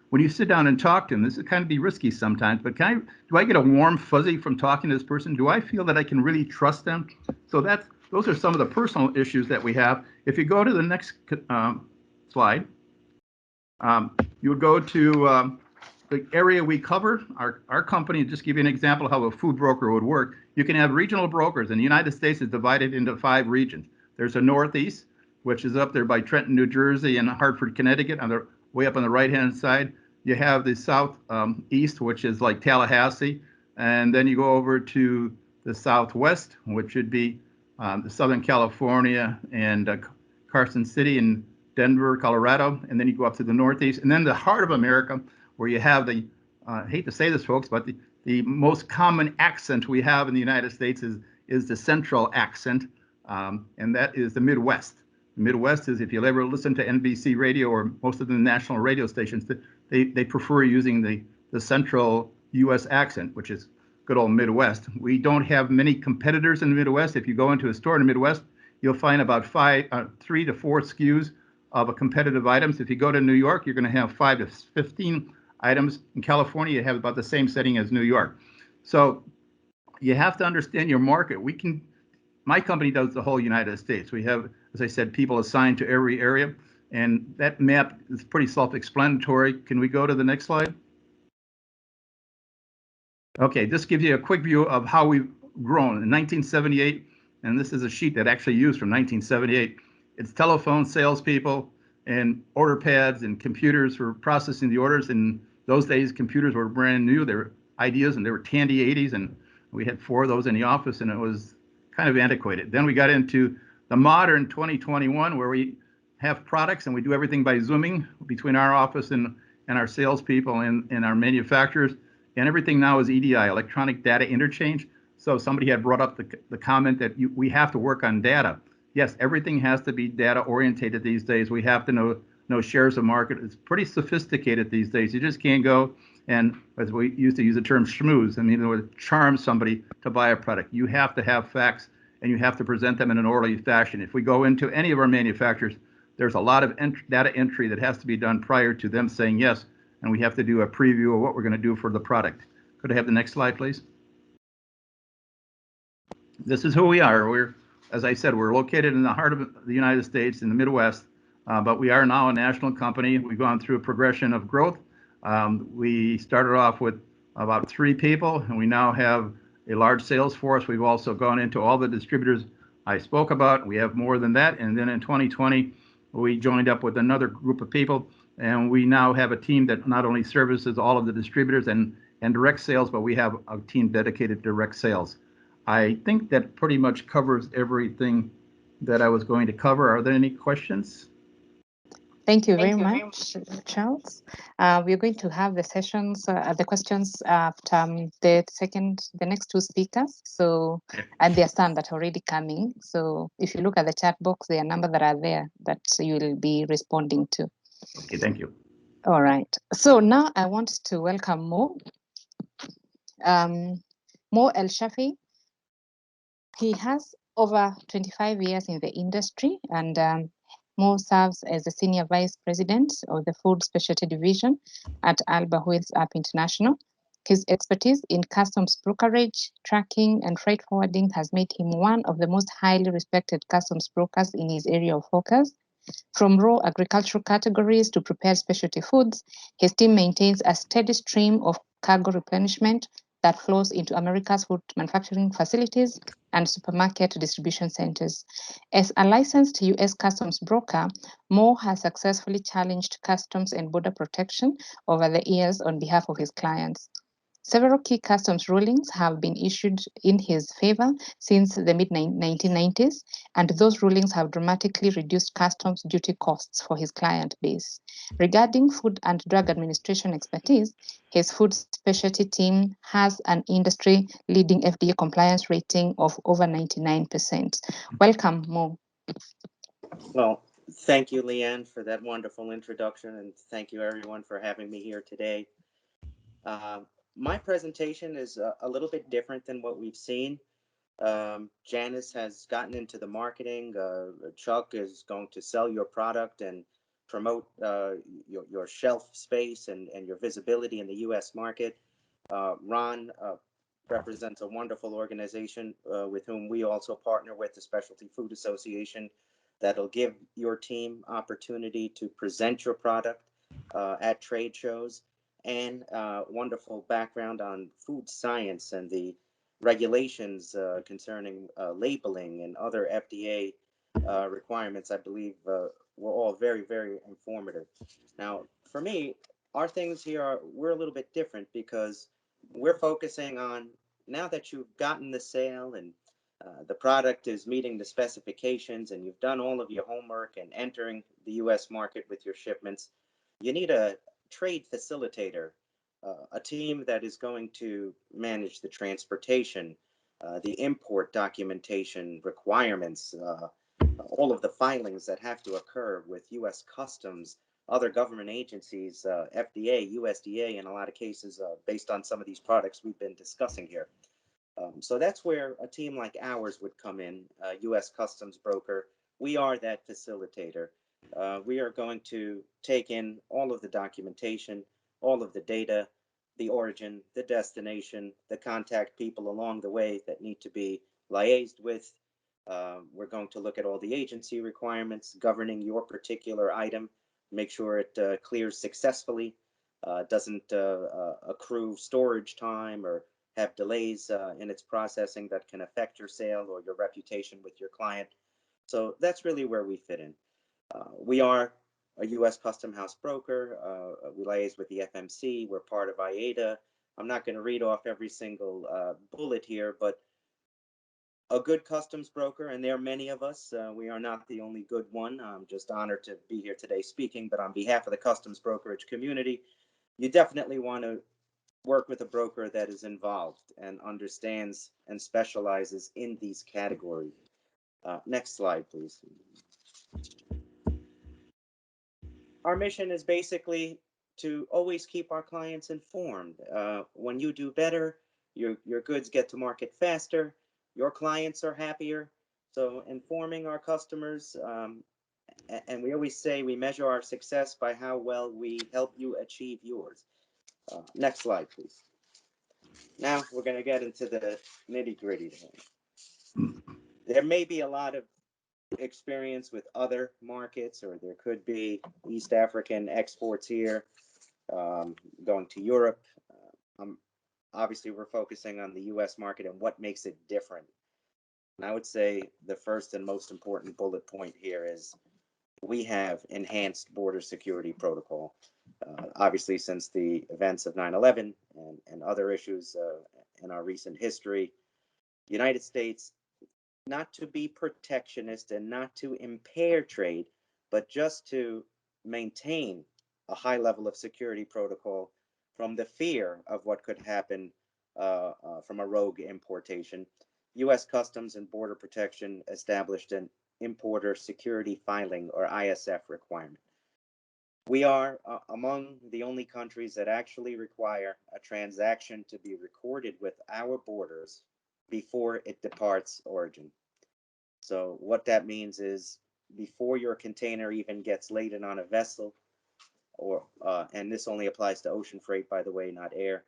When you sit down and talk to them, this is kind of be risky sometimes, but do I get a warm fuzzy from talking to this person? Do I feel that I can really trust them? So those are some of the personal issues that we have. If you go to the next slide, you would go to the area we cover. Our company, just give you an example of how a food broker would work. You can have regional brokers, and the United States is divided into 5 regions. There's a Northeast, which is up there by Trenton, New Jersey, and Hartford, Connecticut, way up on the right-hand side. You have the Southeast, which is like Tallahassee, and then you go over to the Southwest, which would be the Southern California and Carson City and Denver, Colorado, and then you go up to the Northeast, and then the heart of America, where you have I hate to say this, folks, but the most common accent we have in the United States is the central accent, and that is the Midwest. The Midwest is, if you'll ever listen to NBC radio or most of the national radio stations, they prefer using the central U.S. accent, which is good old Midwest. We don't have many competitors in the Midwest. If you go into a store in the Midwest, you'll find about 3 to 4 SKUs of a competitive items. If you go to New York, you're going to have 5 to 15 items. In California, you have about the same setting as New York. So you have to understand your market. My company does the whole United States. We have, as I said, people assigned to every area, and that map is pretty self-explanatory. Can we go to the next slide? Okay, this gives you a quick view of how we've grown. In 1978, and this is a sheet that actually used from 1978, it's telephone salespeople and order pads and computers for processing the orders. In those days, computers were brand new. They were ideas, and they were Tandy 80s, and we had 4 of those in the office, and it was kind of antiquated. Then we got into the modern 2021, where we have products and we do everything by Zooming between our office and our salespeople and our manufacturers. And everything now is EDI, electronic data interchange. So somebody had brought up the comment that we have to work on data. Yes, everything has to be data orientated these days. We have to know shares of market. It's pretty sophisticated these days. You just can't go and, as we used to use the term, schmooze. I mean, it would charm somebody to buy a product. You have to have facts, and you have to present them in an orderly fashion. If we go into any of our manufacturers, there's a lot of data entry that has to be done prior to them saying yes, and we have to do a preview of what we're going to do for the product. Could I have the next slide, please? This is who we are. As I said, we're located in the heart of the United States in the Midwest, but we are now a national company. We've gone through a progression of growth. We started off with about 3 people, and we now have a large sales force. We've also gone into all the distributors I spoke about. We have more than that. And then in 2020, we joined up with another group of people, and we now have a team that not only services all of the distributors and direct sales, but we have a team dedicated to direct sales. I think that pretty much covers everything that I was going to cover. Are there any questions? Thank you very much, Charles. We're going to have the sessions, the questions after the next 2 speakers. So, and they're standard already coming. So if you look at the chat box, there are numbers that are there that you will be responding to. Okay, thank you. All right. So now I want to welcome Mo. Mo El Shafi. He has over 25 years in the industry, and Mo serves as the Senior Vice President of the Food Specialty Division at Alba Wheels Up International. His expertise in customs brokerage, tracking, and freight forwarding has made him one of the most highly respected customs brokers in his area of focus. From raw agricultural categories to prepared specialty foods, his team maintains a steady stream of cargo replenishment that flows into America's food manufacturing facilities and supermarket distribution centers. As a licensed U.S. customs broker, Mo has successfully challenged customs and border protection over the years on behalf of his clients. Several key customs rulings have been issued in his favor since the mid-1990s, and those rulings have dramatically reduced customs duty costs for his client base. Regarding Food and Drug Administration expertise, his food specialty team has an industry-leading FDA compliance rating of over 99%. Welcome, Mo. Well, thank you, Leanne, for that wonderful introduction, and thank you, everyone, for having me here today. My presentation is a little bit different than what we've seen. Janice has gotten into the marketing. Chuck is going to sell your product and promote your shelf space and your visibility in the U.S. market. Ron represents a wonderful organization with whom we also partner with, the Specialty Food Association, that'll give your team opportunity to present your product at trade shows, and wonderful background on food science and the regulations concerning labeling and other FDA requirements. I believe were all very, very informative. Now, for me, our things here are, we're a little bit different because we're focusing on, now that you've gotten the sale and the product is meeting the specifications and you've done all of your homework and entering the US market with your shipments, you need a trade facilitator, a team that is going to manage the transportation, the import documentation requirements, all of the filings that have to occur with US Customs, other government agencies, FDA, USDA, in a lot of cases, based on some of these products we've been discussing here. So that's where a team like ours would come in, US Customs broker. We are that facilitator. We are going to take in all of the documentation, all of the data, the origin, the destination, the contact people along the way that need to be liaised with. We're going to look at all the agency requirements governing your particular item, make sure it clears successfully, doesn't accrue storage time or have delays in its processing that can affect your sale or your reputation with your client. So that's really where we fit in. We are a U.S. Custom House broker. We liaise with the FMC. We're part of IATA. I'm not going to read off every single bullet here, but a good customs broker, and there are many of us. We are not the only good one. I'm just honored to be here today speaking, but on behalf of the customs brokerage community, you definitely want to work with a broker that is involved and understands and specializes in these categories. Next slide, please. Our mission is basically to always keep our clients informed. When you do better, your goods get to market faster, your clients are happier. So informing our customers, and we always say we measure our success by how well we help you achieve yours. Next slide, please. Now we're going to get into the nitty gritty. There may be a lot of experience with other markets, or there could be East African exports here, going to Europe. Obviously, we're focusing on the US market and what makes it different. And I would say the first and most important bullet point here is we have enhanced border security protocol. Obviously, since the events of 9/11 and other issues in our recent history, the United States, not to be protectionist and not to impair trade, but just to maintain a high level of security protocol from the fear of what could happen from a rogue importation. U.S. Customs and Border Protection established an importer security filing, or ISF, requirement. We are among the only countries that actually require a transaction to be recorded with our borders before it departs origin. So what that means is before your container even gets laden on a vessel, or and this only applies to ocean freight, by the way, not air,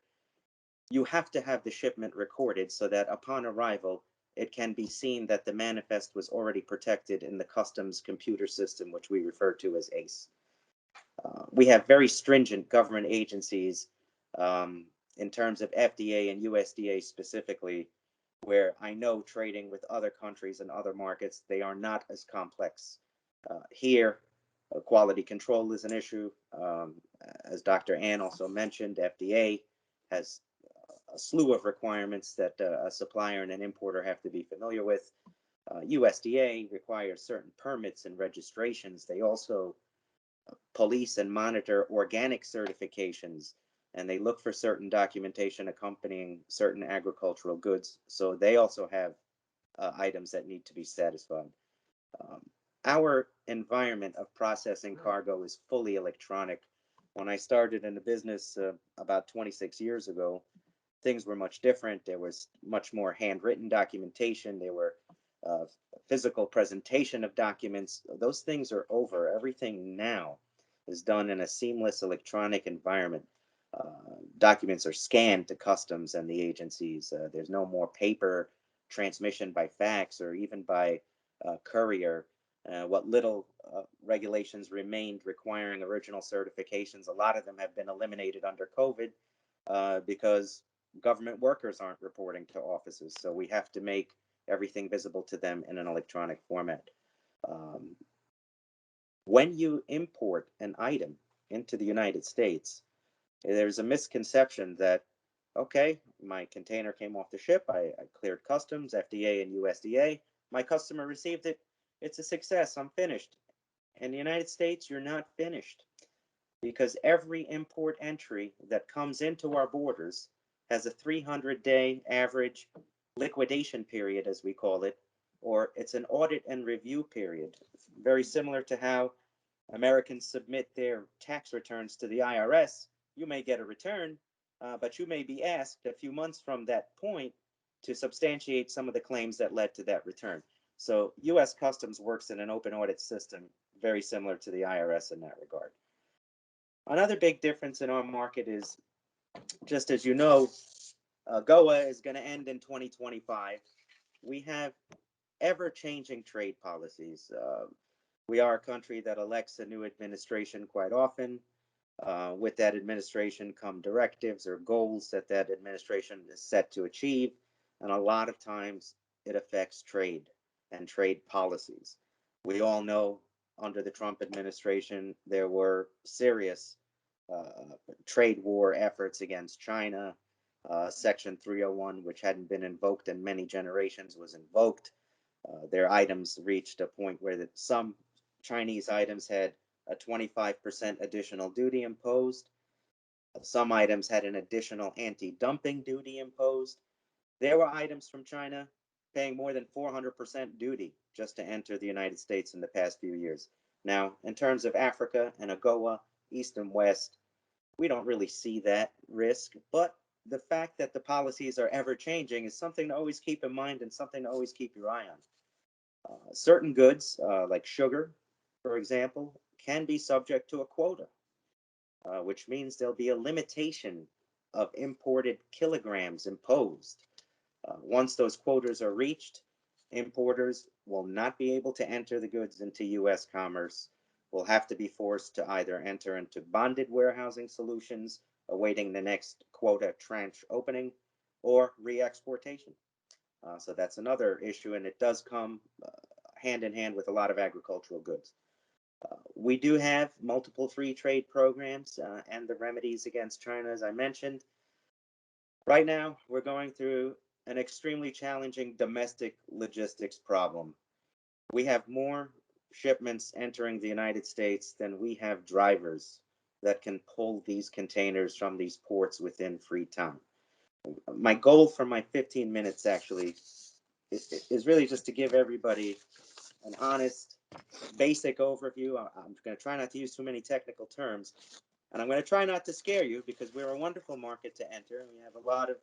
you have to have the shipment recorded so that upon arrival, it can be seen that the manifest was already protected in the customs computer system, which we refer to as ACE. We have very stringent government agencies in terms of FDA and USDA specifically, where I know trading with other countries and other markets, they are not as complex. Here, quality control is an issue. As Dr. Ann also mentioned, FDA has a slew of requirements that a supplier and an importer have to be familiar with. USDA requires certain permits and registrations. They also police and monitor organic certifications, and they look for certain documentation accompanying certain agricultural goods. So they also have items that need to be satisfied. Our environment of processing cargo is fully electronic. When I started in the business about 26 years ago, things were much different. There was much more handwritten documentation. There were physical presentation of documents. Those things are over. Everything now is done in a seamless electronic environment. Documents are scanned to customs and the agencies. There's no more paper transmission by fax or even by courier. What little regulations remained requiring original certifications, a lot of them have been eliminated under COVID because government workers aren't reporting to offices. So we have to make everything visible to them in an electronic format. When you import an item into the United States, there's a misconception that, okay, my container came off the ship, I cleared customs, FDA and USDA, my customer received it, it's a success, I'm finished. In the United States, you're not finished, because every import entry that comes into our borders has a 300-day average liquidation period, as we call it, or it's an audit and review period, very similar to how Americans submit their tax returns to the IRS. You may get a return, but you may be asked a few months from that point to substantiate some of the claims that led to that return. So U.S. Customs works in an open audit system, very similar to the IRS in that regard. Another big difference in our market is, just as you know, GOA is going to end in 2025. We have ever-changing trade policies. We are a country that elects a new administration quite often. With that administration come directives or goals that that administration is set to achieve. And a lot of times it affects trade and trade policies. We all know under the Trump administration, there were serious trade war efforts against China. Section 301, which hadn't been invoked in many generations, was invoked. Their items reached a point where some Chinese items had a 25% additional duty imposed. Some items had an additional anti-dumping duty imposed. There were items from China paying more than 400% duty just to enter the United States in the past few years. Now, in terms of Africa and AGOA, East and West, we don't really see that risk, but the fact that the policies are ever changing is something to always keep in mind and something to always keep your eye on. Certain goods, like sugar, for example, can be subject to a quota, which means there'll be a limitation of imported kilograms imposed. Once those quotas are reached, importers will not be able to enter the goods into U.S. commerce, will have to be forced to either enter into bonded warehousing solutions, awaiting the next quota tranche opening, or re-exportation. So that's another issue, and it does come hand in hand with a lot of agricultural goods. We do have multiple free trade programs and the remedies against China, as I mentioned. Right now, we're going through an extremely challenging domestic logistics problem. We have more shipments entering the United States than we have drivers that can pull these containers from these ports within free time. My goal for my 15 minutes actually is really just to give everybody an honest, basic overview. I'm going to try not to use too many technical terms, and I'm going to try not to scare you, because we're a wonderful market to enter, and we have a lot of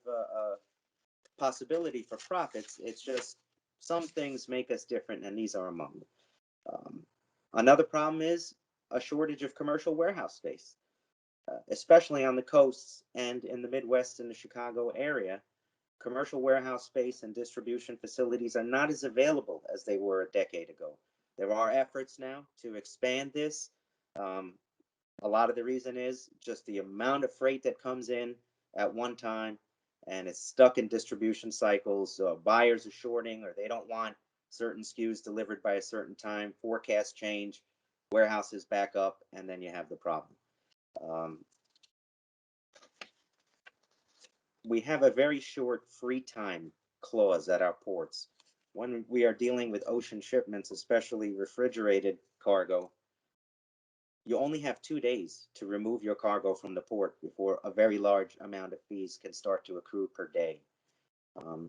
possibility for profits. It's just some things make us different, and these are among them. Another problem is a shortage of commercial warehouse space, especially on the coasts and in the Midwest and the Chicago area. Commercial warehouse space and distribution facilities are not as available as they were a decade ago. There are efforts now to expand this. A lot of the reason is just the amount of freight that comes in at one time, and it's stuck in distribution cycles. Buyers are shorting, or they don't want certain SKUs delivered by a certain time. Forecasts change, warehouses back up, and then you have the problem. We have a very short free time clause at our ports. When we are dealing with ocean shipments, especially refrigerated cargo, you only have 2 days to remove your cargo from the port before a very large amount of fees can start to accrue per day.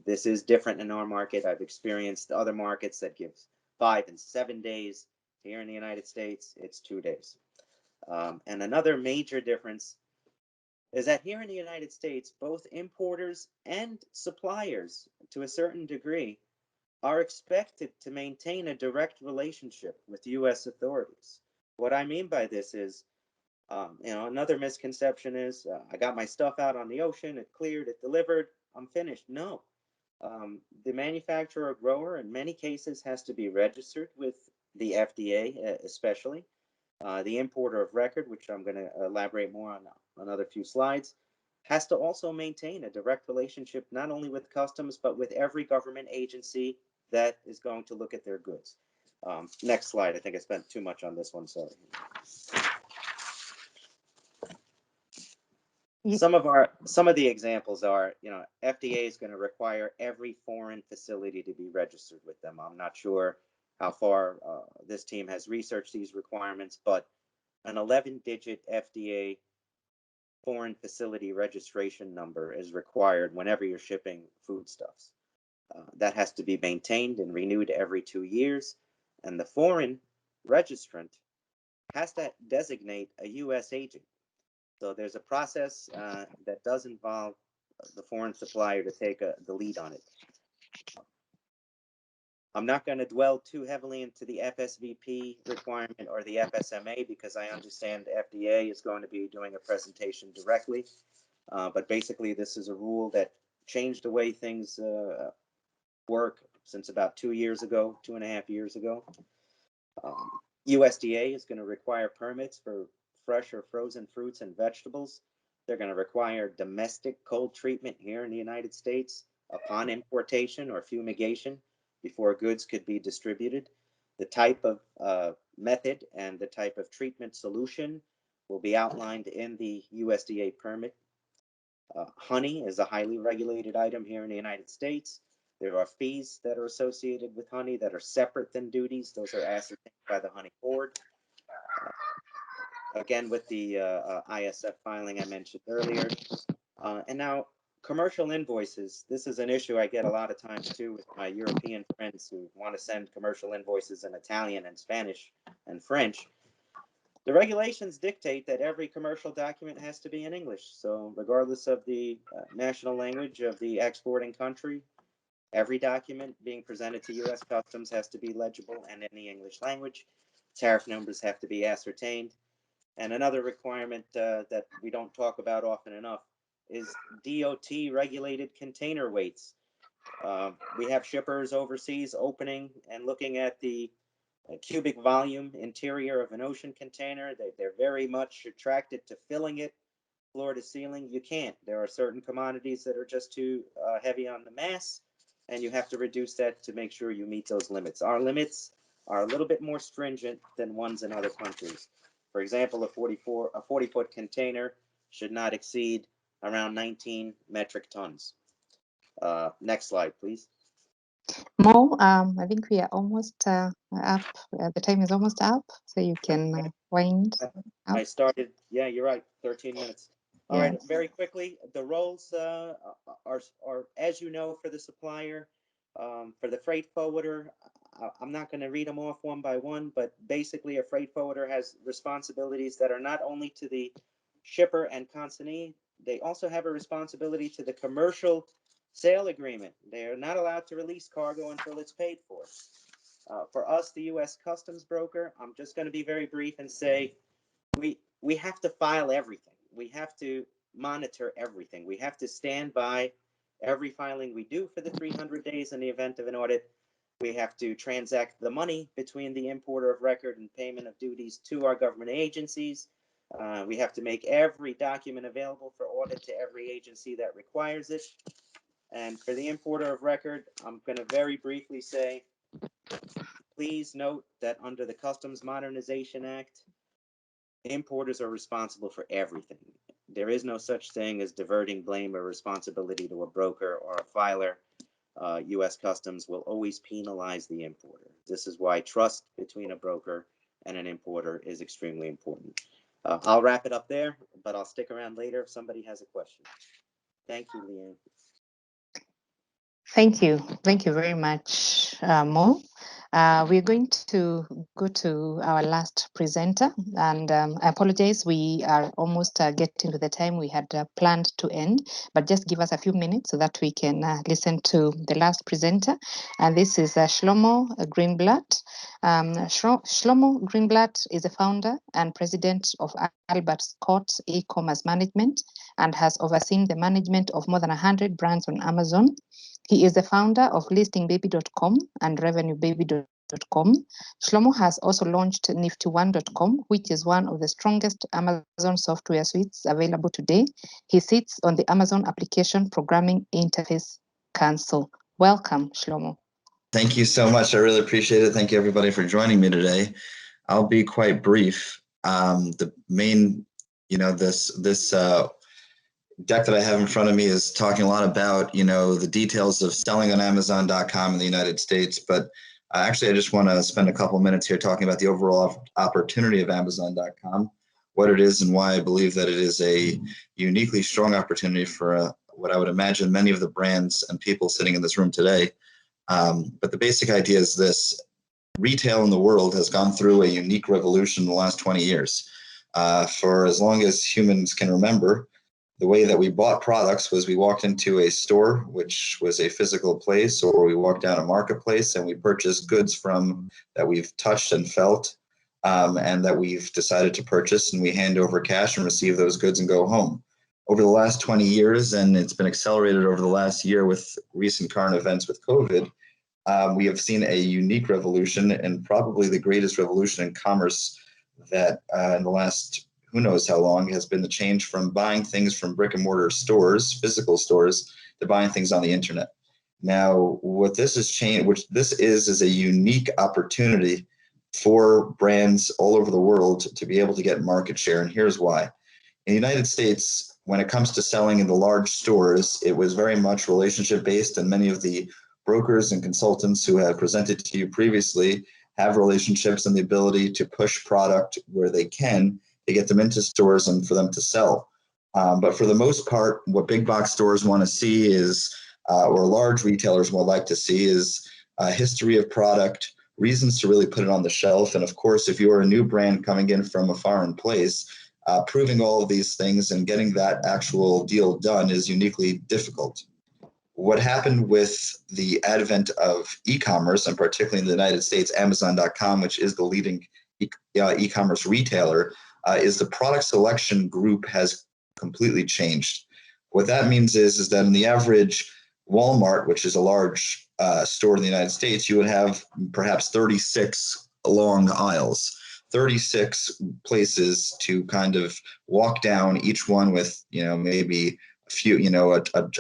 This is different in our market. I've experienced other markets that give 5 and 7 days. Here in the United States, it's 2 days. And another major difference is that here in the United States, both importers and suppliers, to a certain degree, are expected to maintain a direct relationship with U.S. authorities. What I mean by this is, another misconception is I got my stuff out on the ocean, it cleared, it delivered, I'm finished. No. The manufacturer or grower in many cases has to be registered with the FDA, especially. The importer of record, which I'm going to elaborate more on another few slides, has to also maintain a direct relationship not only with customs, but with every government agency that is going to look at their goods. Next slide. I think I spent too much on this one, sorry. Some of the examples are, FDA is going to require every foreign facility to be registered with them. I'm not sure how far this team has researched these requirements, but an 11-digit FDA foreign facility registration number is required whenever you're shipping foodstuffs. That has to be maintained and renewed every 2 years, and the foreign registrant has to designate a U.S. agent. So there's a process that does involve the foreign supplier to take the lead on it. I'm not going to dwell too heavily into the FSVP requirement or the FSMA because I understand FDA is going to be doing a presentation directly. But basically, this is a rule that changed the way things work since about 2 years ago, 2.5 years ago. USDA is going to require permits for fresh or frozen fruits and vegetables. They're going to require domestic cold treatment here in the United States upon importation or fumigation before goods could be distributed. The type of method and the type of treatment solution will be outlined in the USDA permit. Honey is a highly regulated item here in the United States. There are fees that are associated with honey that are separate than duties. Those are ascertained by the Honey Board. Again, with the ISF filing I mentioned earlier. And now, commercial invoices. This is an issue I get a lot of times too with my European friends who want to send commercial invoices in Italian and Spanish and French. The regulations dictate that every commercial document has to be in English. So regardless of the national language of the exporting country, every document being presented to U.S. Customs has to be legible and in the English language. Tariff numbers have to be ascertained. And another requirement that we don't talk about often enough is DOT regulated container weights. We have shippers overseas opening and looking at the cubic volume interior of an ocean container. They're very much attracted to filling it floor to ceiling. You can't. There are certain commodities that are just too heavy on the mass, and you have to reduce that to make sure you meet those limits. Our limits are a little bit more stringent than ones in other countries. For example, a 40-foot container should not exceed around 19 metric tons. Next slide, please. Mo, I think we are almost up. The time is almost up, so you can wind up. I started, yeah, you're right, 13 minutes. All right, very quickly, the roles are, as you know, for the supplier, for the freight forwarder, I'm not going to read them off one by one, but basically a freight forwarder has responsibilities that are not only to the shipper and consignee, they also have a responsibility to the commercial sale agreement. They are not allowed to release cargo until it's paid for. For us, the U.S. Customs broker, I'm just going to be very brief and say we have to file everything. We have to monitor everything. We have to stand by every filing we do for the 300 days in the event of an audit. We have to transact the money between the importer of record and payment of duties to our government agencies. We have to make every document available for audit to every agency that requires it. And for the importer of record, I'm going to very briefly say, please note that under the Customs Modernization Act, importers are responsible for everything. There is no such thing as diverting blame or responsibility to a broker or a filer. U.S. Customs will always penalize the importer. This is why trust between a broker and an importer is extremely important. I'll wrap it up there, but I'll stick around later if somebody has a question. Thank you, Leanne. Thank you. Thank you very much, Mo. We're going to go to our last presenter, and I apologize, we are almost getting to the time we had planned to end, but just give us a few minutes so that we can listen to the last presenter. And this is Shlomo Greenblatt. Shlomo Greenblatt is the founder and president of Albert Scott e-commerce management and has overseen the management of more than 100 brands on Amazon. He is the founder of listingbaby.com and revenuebaby.com. Shlomo has also launched nifty1.com, which is one of the strongest Amazon software suites available today. He sits on the Amazon Application Programming Interface Council. Welcome, Shlomo. Thank you so much. I really appreciate it. Thank you, everybody, for joining me today. I'll be quite brief. The main, this deck that I have in front of me is talking a lot about, the details of selling on Amazon.com in the United States. But actually, I just want to spend a couple minutes here talking about the overall opportunity of Amazon.com, what it is and why I believe that it is a uniquely strong opportunity for what I would imagine many of the brands and people sitting in this room today. But the basic idea is this: retail in the world has gone through a unique revolution in the last 20 years. For as long as humans can remember, the way that we bought products was we walked into a store, which was a physical place, or we walked down a marketplace and we purchased goods from that we've touched and felt, and that we've decided to purchase, and we hand over cash and receive those goods and go home. Over the last 20 years, and it's been accelerated over the last year with recent current events with COVID, we have seen a unique revolution, and probably the greatest revolution in commerce that in the last who knows how long has been the change from buying things from brick and mortar stores, physical stores, to buying things on the internet. Now, what this has changed, which this is a unique opportunity for brands all over the world to be able to get market share, and here's why. In the United States, when it comes to selling in the large stores, it was very much relationship based, and many of the brokers and consultants who have presented to you previously have relationships and the ability to push product where they can to get them into stores and for them to sell. But for the most part, what big box stores want to see is, or large retailers would like to see, is a history of product, reasons to really put it on the shelf. And of course, if you're a new brand coming in from a foreign place, proving all of these things and getting that actual deal done is uniquely difficult. What happened with the advent of e-commerce, and particularly in the United States, Amazon.com, which is the leading e-commerce retailer, is the product selection group has completely changed. What that means is that in the average Walmart, which is a large store in the United States, you would have perhaps 36 long aisles, 36 places to kind of walk down, each one with, maybe a few,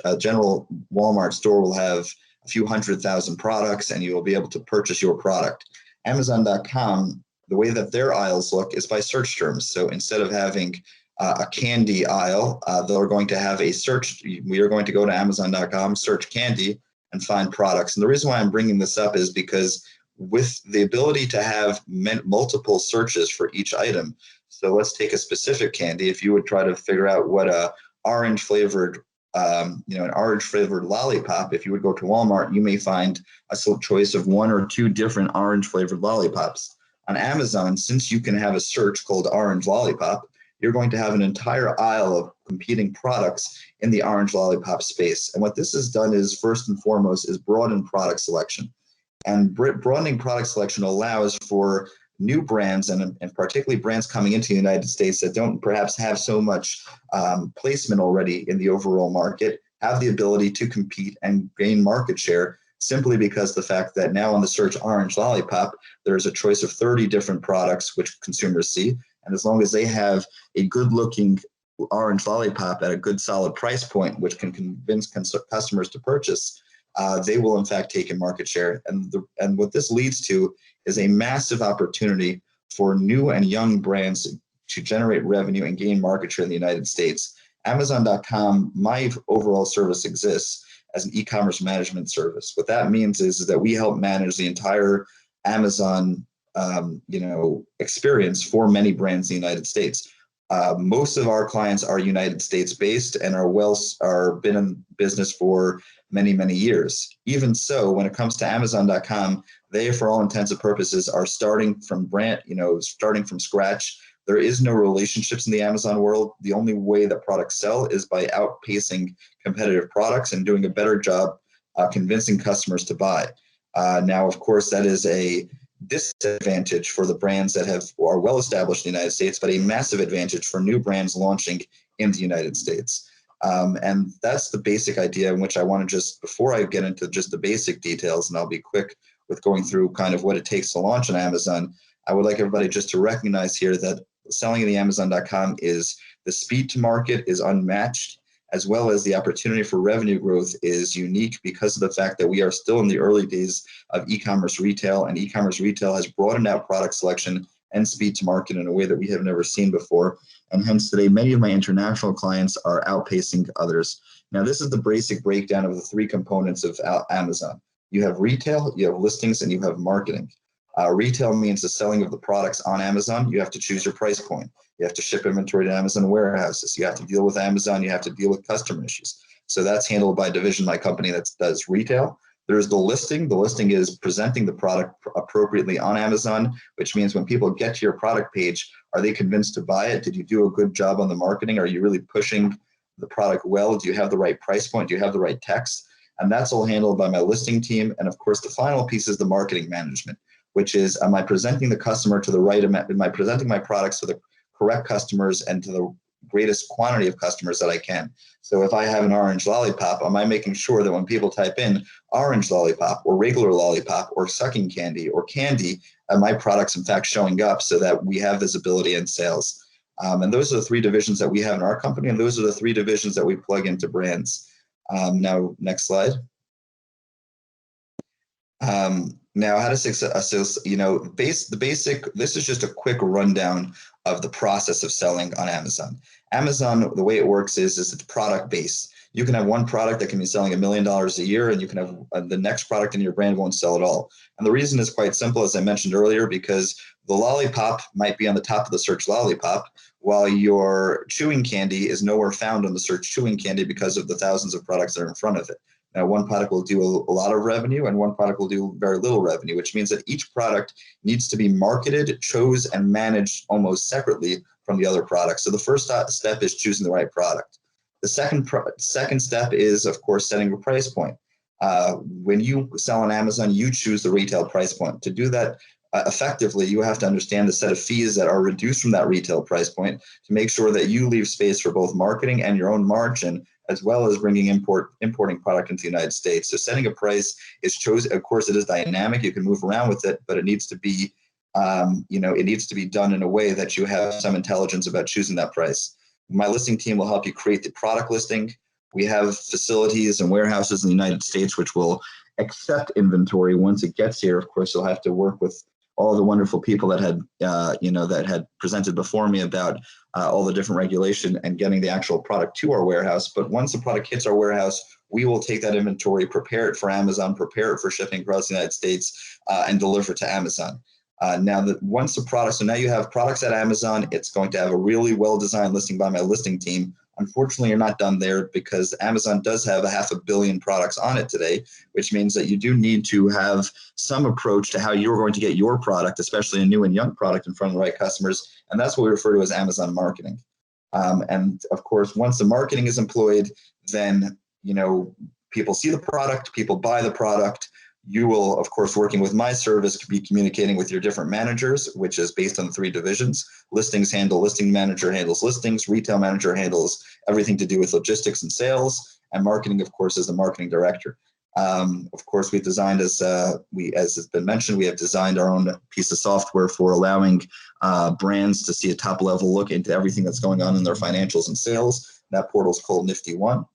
a general Walmart store will have a few 100,000 products, and you will be able to purchase your product. Amazon.com, the way that their aisles look is by search terms. So instead of having a candy aisle, they're going to have a search. We are going to go to Amazon.com, search candy, and find products. And the reason why I'm bringing this up is because with the ability to have multiple searches for each item, so let's take a specific candy. If you would try to figure out what a orange flavored, an orange flavored lollipop, if you would go to Walmart, you may find a choice of 1 or 2 different orange flavored lollipops. On Amazon, since you can have a search called orange lollipop, you're going to have an entire aisle of competing products in the orange lollipop space. And what this has done is, first and foremost, is broaden product selection. And broadening product selection allows for new brands, and particularly brands coming into the United States that don't perhaps have so much placement already in the overall market, have the ability to compete and gain market share, simply because the fact that now on the search orange lollipop, there's a choice of 30 different products which consumers see. And as long as they have a good looking orange lollipop at a good solid price point, which can convince customers to purchase, they will in fact take in market share. And what this leads to is a massive opportunity for new and young brands to generate revenue and gain market share in the United States. Amazon.com, my overall service exists as an e-commerce management service. What that means is that we help manage the entire Amazon experience for many brands in the United States. Most of our clients are United States based and are been in business for many, many years. Even so, when it comes to Amazon.com, they, for all intents and purposes, are starting from starting from scratch. There is no relationships in the Amazon world. The only way that products sell is by outpacing competitive products and doing a better job convincing customers to buy. Now, of course, that is a disadvantage for the brands that are well established in the United States, but a massive advantage for new brands launching in the United States. And that's the basic idea in which I want to just, before I get into just the basic details, and I'll be quick with going through kind of what it takes to launch on Amazon, I would like everybody just to recognize here that selling in the Amazon.com is the speed to market is unmatched, as well as the opportunity for revenue growth is unique because of the fact that we are still in the early days of e-commerce retail, and e-commerce retail has broadened out product selection and speed to market in a way that we have never seen before. And hence today, many of my international clients are outpacing others. Now, this is the basic breakdown of the three components of Amazon. You have retail, you have listings, and you have marketing. Retail means the selling of the products on Amazon. You have to choose your price point. You have to ship inventory to Amazon warehouses. You have to deal with Amazon. You have to deal with customer issues. So that's handled by a division, my company that does retail. There's the listing. The listing is presenting the product appropriately on Amazon, which means when people get to your product page, are they convinced to buy it? Did you do a good job on the marketing? Are you really pushing the product well? Do you have the right price point? Do you have the right text? And that's all handled by my listing team. And of course, the final piece is the marketing management, which is, am I presenting the customer to the right amount? Am I presenting my products to the correct customers and to the greatest quantity of customers that I can? So if I have an orange lollipop, am I making sure that when people type in orange lollipop or regular lollipop or sucking candy or candy, my product's in fact showing up so that we have visibility and sales? And those are the three divisions that we have in our company, and those are the three divisions that we plug into brands. Now, next slide. Now, how to success, the basic, this is just a quick rundown of the process of selling on Amazon. Amazon, the way it works is it's product based. You can have one product that can be selling $1 million a year, and you can have the next product in your brand won't sell at all. And the reason is quite simple, as I mentioned earlier, because the lollipop might be on the top of the search lollipop, while your chewing candy is nowhere found on the search chewing candy because of the thousands of products that are in front of it. Now, one product will do a lot of revenue and one product will do very little revenue, which means that each product needs to be marketed, chose, and managed almost separately from the other products. So the first step is choosing the right product. The second step is, of course, setting a price point. When you sell on Amazon, you choose the retail price point. To do that effectively, you have to understand the set of fees that are reduced from that retail price point to make sure that you leave space for both marketing and your own margin, as well as bringing importing product into the United States. So setting a price is chosen. Of course, it is dynamic. You can move around with it, but it needs to be, it needs to be done in a way that you have some intelligence about choosing that price. My listing team will help you create the product listing. We have facilities and warehouses in the United States which will accept inventory once it gets here. Of course, you'll have to work with all the wonderful people that had, that had presented before me about all the different regulation and getting the actual product to our warehouse. But once the product hits our warehouse, we will take that inventory, prepare it for Amazon, prepare it for shipping across the United States, and deliver it to Amazon. Once the product, so now you have products at Amazon, it's going to have a really well-designed listing by my listing team. Unfortunately, you're not done there because Amazon does have 500 million products on it today, which means that you do need to have some approach to how you're going to get your product, especially a new and young product, in front of the right customers. And that's what we refer to as Amazon marketing. And of course, once the marketing is employed, then, people see the product, people buy the product. You will, of course, working with my service, be communicating with your different managers, which is based on the three divisions. Listings handle, listing manager handles listings, retail manager handles everything to do with logistics and sales, and marketing, of course, is the marketing director. Of course, we've designed, as has been mentioned, we have designed our own piece of software for allowing brands to see a top-level look into everything that's going on in their financials and sales. That portal is called Nifty One.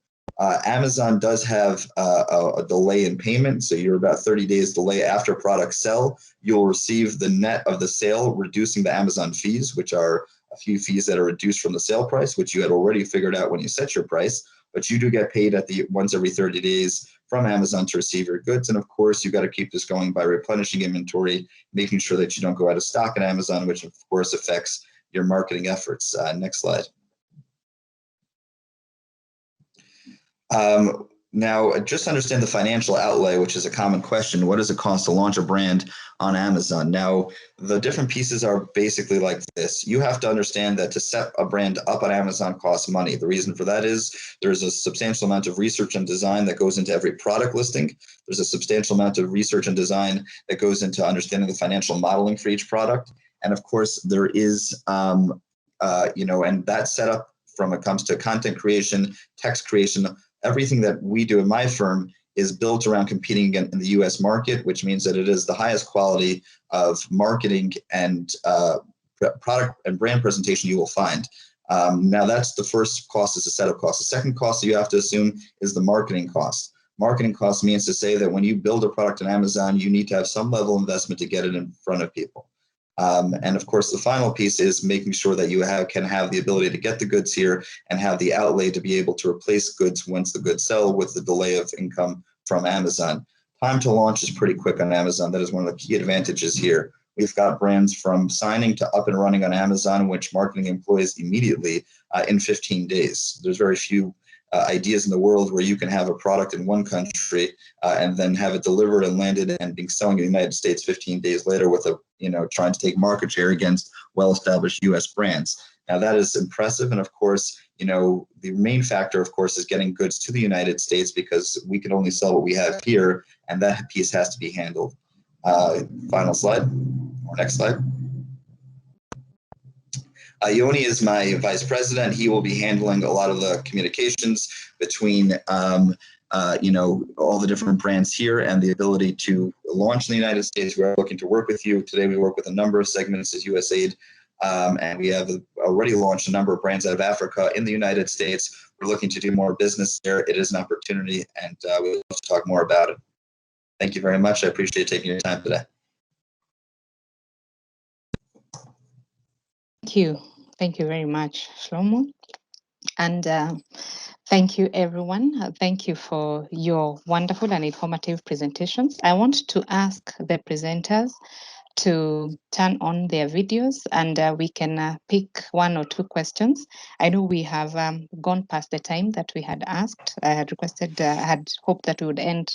Amazon does have a delay in payment, so you're about 30 days delay after products sell. You'll receive the net of the sale, reducing the Amazon fees, which are a few fees that are reduced from the sale price, which you had already figured out when you set your price. But you do get paid once every 30 days from Amazon to receive your goods. And of course, you got to keep this going by replenishing inventory, making sure that you don't go out of stock at Amazon, which of course affects your marketing efforts. Next slide. Now, just understand the financial outlay, which is a common question. What does it cost to launch a brand on Amazon? Now, the different pieces are basically like this. You have to understand that to set a brand up on Amazon costs money. The reason for that is there's a substantial amount of research and design that goes into every product listing. There's a substantial amount of research and design that goes into understanding the financial modeling for each product. And of course, there is, and that setup from it comes to content creation, text creation. Everything that we do in my firm is built around competing in the US market, which means that it is the highest quality of marketing and product and brand presentation you will find. Now that's the first cost, is the setup cost. The second cost that you have to assume is the marketing cost. Marketing cost means to say that when you build a product on Amazon, you need to have some level of investment to get it in front of people. And of course, the final piece is making sure that you can have the ability to get the goods here and have the outlay to be able to replace goods once the goods sell with the delay of income from Amazon. Time to launch is pretty quick on Amazon. That is one of the key advantages here. We've got brands from signing to up and running on Amazon, which marketing employs immediately in 15 days. There's very few ideas in the world where you can have a product in one country and then have it delivered and landed and being selling in the United States 15 days later with trying to take market share against well-established US brands. Now that is impressive. And of course, the main factor, of course, is getting goods to the United States, because we can only sell what we have here, and that piece has to be handled. Final slide, or next slide. Yoni is my vice president. He will be handling a lot of the communications between, all the different brands here and the ability to launch in the United States. We're looking to work with you. Today we work with a number of segments as USAID, and we have already launched a number of brands out of Africa in the United States. We're looking to do more business there. It is an opportunity, and we'd love to talk more about it. Thank you very much. I appreciate taking your time today. Thank you. Thank you very much, Shlomo. And thank you, everyone. Thank you for your wonderful and informative presentations. I want to ask the presenters to turn on their videos, and we can pick one or two questions. I know we have gone past the time that we had asked. I had requested, I had hoped that we would end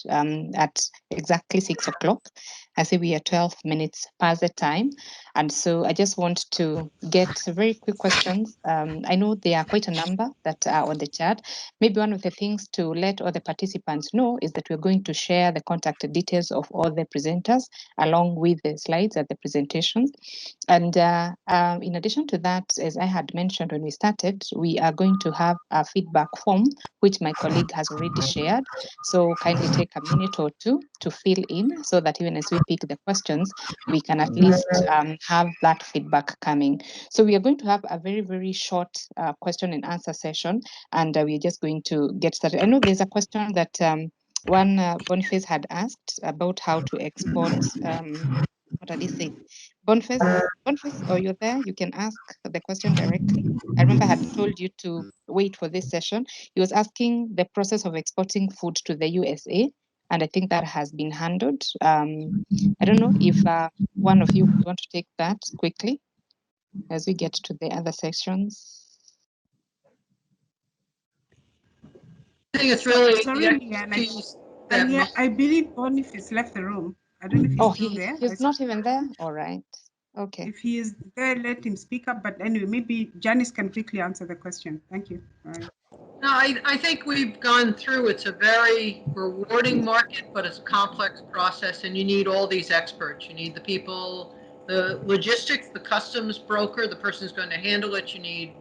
at exactly 6 o'clock. I see we are 12 minutes past the time. And so I just want to get very quick questions. I know there are quite a number that are on the chat. Maybe one of the things to let all the participants know is that we're going to share the contact details of all the presenters along with the slides at the presentations. And in addition to that, as I had mentioned when we started, we are going to have a feedback form, which my colleague has already shared. So kindly take a minute or two to fill in, so that even as we pick the questions, we can at least have that feedback coming. So we are going to have a very, very short question and answer session, and we're just going to get started. I know there's a question that one Boniface had asked about how to export. What are they saying? Boniface, are you there? You can ask the question directly. I remember I had told you to wait for this session. He was asking the process of exporting food to the USA, and I think that has been handled. I don't know if one of you would want to take that quickly as we get to the other sections. I think it's really Sorry, Leanne, I believe Boniface left the room. I don't know if he's still there. He's not even there? All right. Okay. If he is there, let him speak up. But anyway, maybe Janice can quickly answer the question. Thank you. All right. No, I think we've gone through, it's a very rewarding market, but it's a complex process, and you need all these experts. You need the people, the logistics, the customs broker, the person who's going to handle it. You need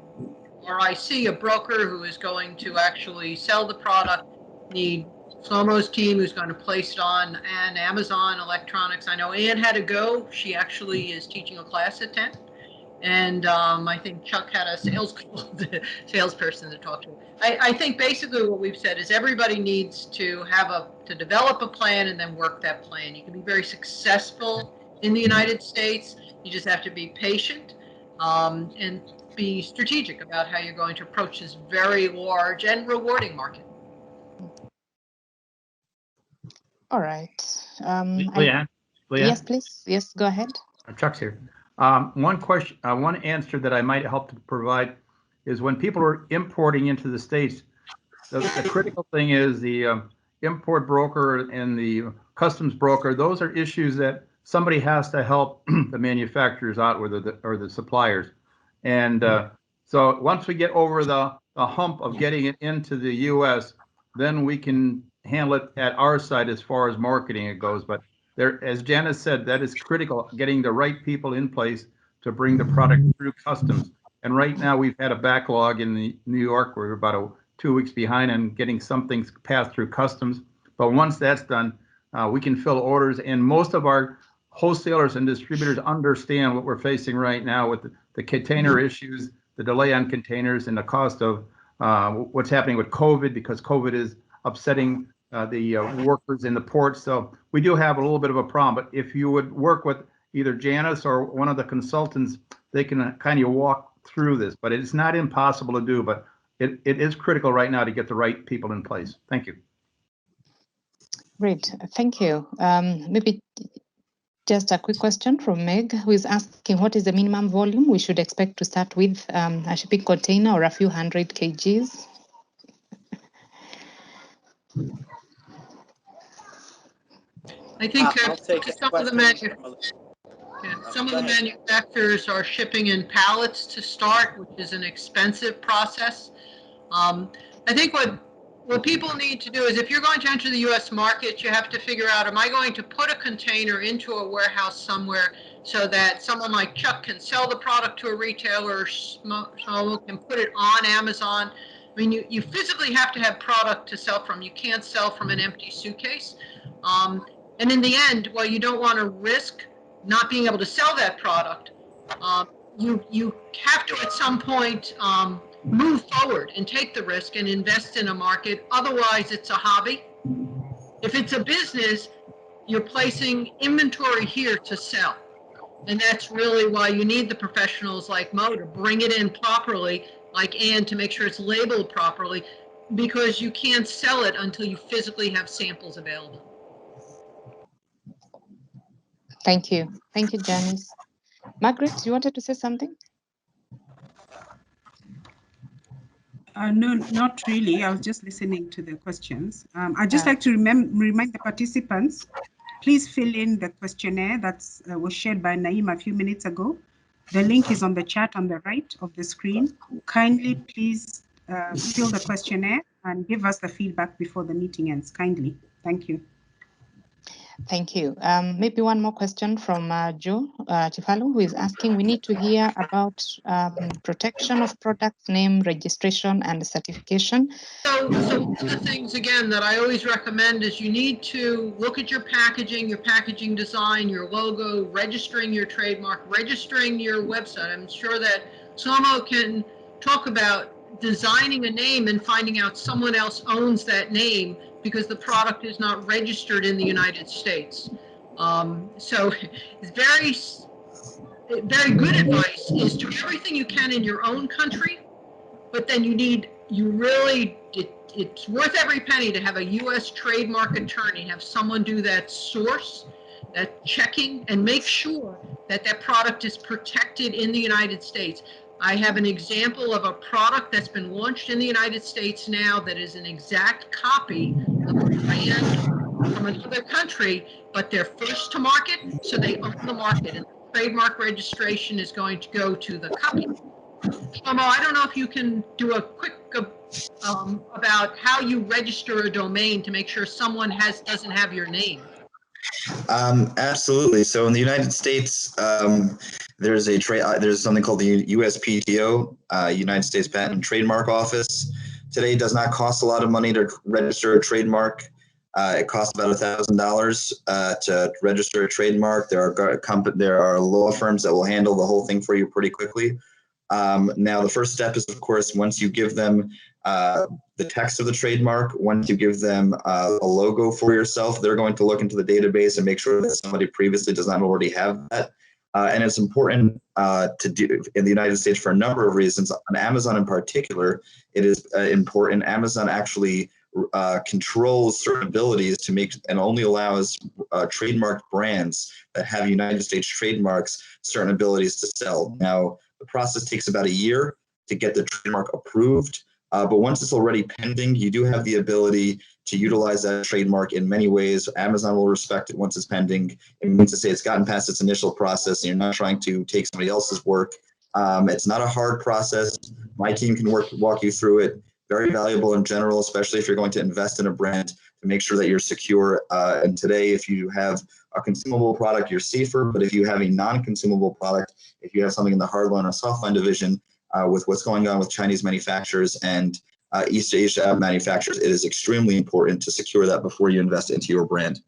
RIC, a broker who is going to actually sell the product. You need Shlomo's team who's going to place it on and Amazon electronics. I know Ann had to go. She actually is teaching a class at 10. And I think Chuck had a salesperson to talk to. I think basically what we've said is everybody needs to to develop a plan and then work that plan. You can be very successful in the United States. You just have to be patient and be strategic about how you're going to approach this very large and rewarding market. All right. Leanne? Yes, please. Yes, go ahead. Chuck's here. One question, one answer that I might help to provide is when people are importing into the States, the critical thing is the import broker and the customs broker. Those are issues that somebody has to help the manufacturers out with, or the suppliers. And so once we get over the hump of getting it into the U.S., then we can handle it at our side as far as marketing it goes. But there, as Janice said, that is critical, getting the right people in place to bring the product through customs. And right now we've had a backlog in New York. We're about 2 weeks behind on getting some things passed through customs. But once that's done, we can fill orders. And most of our wholesalers and distributors understand what we're facing right now with the container issues, the delay on containers, and the cost of what's happening with COVID, because COVID is upsetting the workers in the ports. So we do have a little bit of a problem. But if you would work with either Janice or one of the consultants, they can kind of walk through this. But it's not impossible to do. But it is critical right now to get the right people in place. Thank you. Great, thank you. Maybe just a quick question from Meg, who is asking what is the minimum volume we should expect to start with, a shipping container or a few hundred kgs? I think I'll take some of the Go ahead. manufacturers are shipping in pallets to start, which is an expensive process. I think what people need to do is, if you're going to enter the U.S. market, you have to figure out, am I going to put a container into a warehouse somewhere so that someone like Chuck can sell the product to a retailer, or someone can put it on Amazon? I mean, you physically have to have product to sell from. You can't sell from an empty suitcase. And in the end, while you don't want to risk not being able to sell that product, you have to at some point move forward and take the risk and invest in a market. Otherwise, it's a hobby. If it's a business, you're placing inventory here to sell. And that's really why you need the professionals like Mo to bring it in properly, like Ann, to make sure it's labeled properly, because you can't sell it until you physically have samples available. Thank you. Thank you, Janice. Margaret, you wanted to say something? No, not really. I was just listening to the questions. I'd just like to remind the participants, please fill in the questionnaire that was shared by Naeem a few minutes ago. The link is on the chat on the right of the screen. Kindly, please fill the questionnaire and give us the feedback before the meeting ends. Kindly. Thank you. Thank you. Maybe one more question from Joe Chifalo, who is asking, we need to hear about protection of product name, registration, and certification. So one of the things, again, that I always recommend is you need to look at your packaging design, your logo, registering your trademark, registering your website. I'm sure that Somo can talk about designing a name and finding out someone else owns that name because the product is not registered in the United States. So it's very good advice is do everything you can in your own country, but then it's worth every penny to have a U.S. trademark attorney, have someone do that source, that checking, and make sure that that product is protected in the United States. I have an example of a product that's been launched in the United States now that is an exact copy of a brand from another country, but they're first to market, so they own the market, and the trademark registration is going to go to the copy. Shlomo, I don't know if you can do a quick about how you register a domain to make sure someone doesn't have your name. Absolutely. So in the United States, there's something called the USPTO, United States Patent and Trademark Office. Today does not cost a lot of money to register a trademark. It costs about $1,000 to register a trademark. There are law firms that will handle the whole thing for you pretty quickly. Now, the first step is, of course, once you give them the text of the trademark, once you give them a logo for yourself, they're going to look into the database and make sure that somebody previously does not already have that. And it's important to do in the United States for a number of reasons. On Amazon in particular, it is important. Amazon actually controls certain abilities to make and only allows trademark brands that have United States trademarks certain abilities to sell. Now, the process takes about a year to get the trademark approved, but once it's already pending, you do have the ability to utilize that trademark in many ways. Amazon will respect it once it's pending. It means to say it's gotten past its initial process and you're not trying to take somebody else's work. It's not a hard process. My team can walk you through it. Very valuable in general, especially if you're going to invest in a brand to make sure that you're secure. And today, if you have a consumable product, you're safer. But if you have a non-consumable product, if you have something in the hardline or softline division, with what's going on with Chinese manufacturers and East Asia manufacturers, it is extremely important to secure that before you invest into your brand.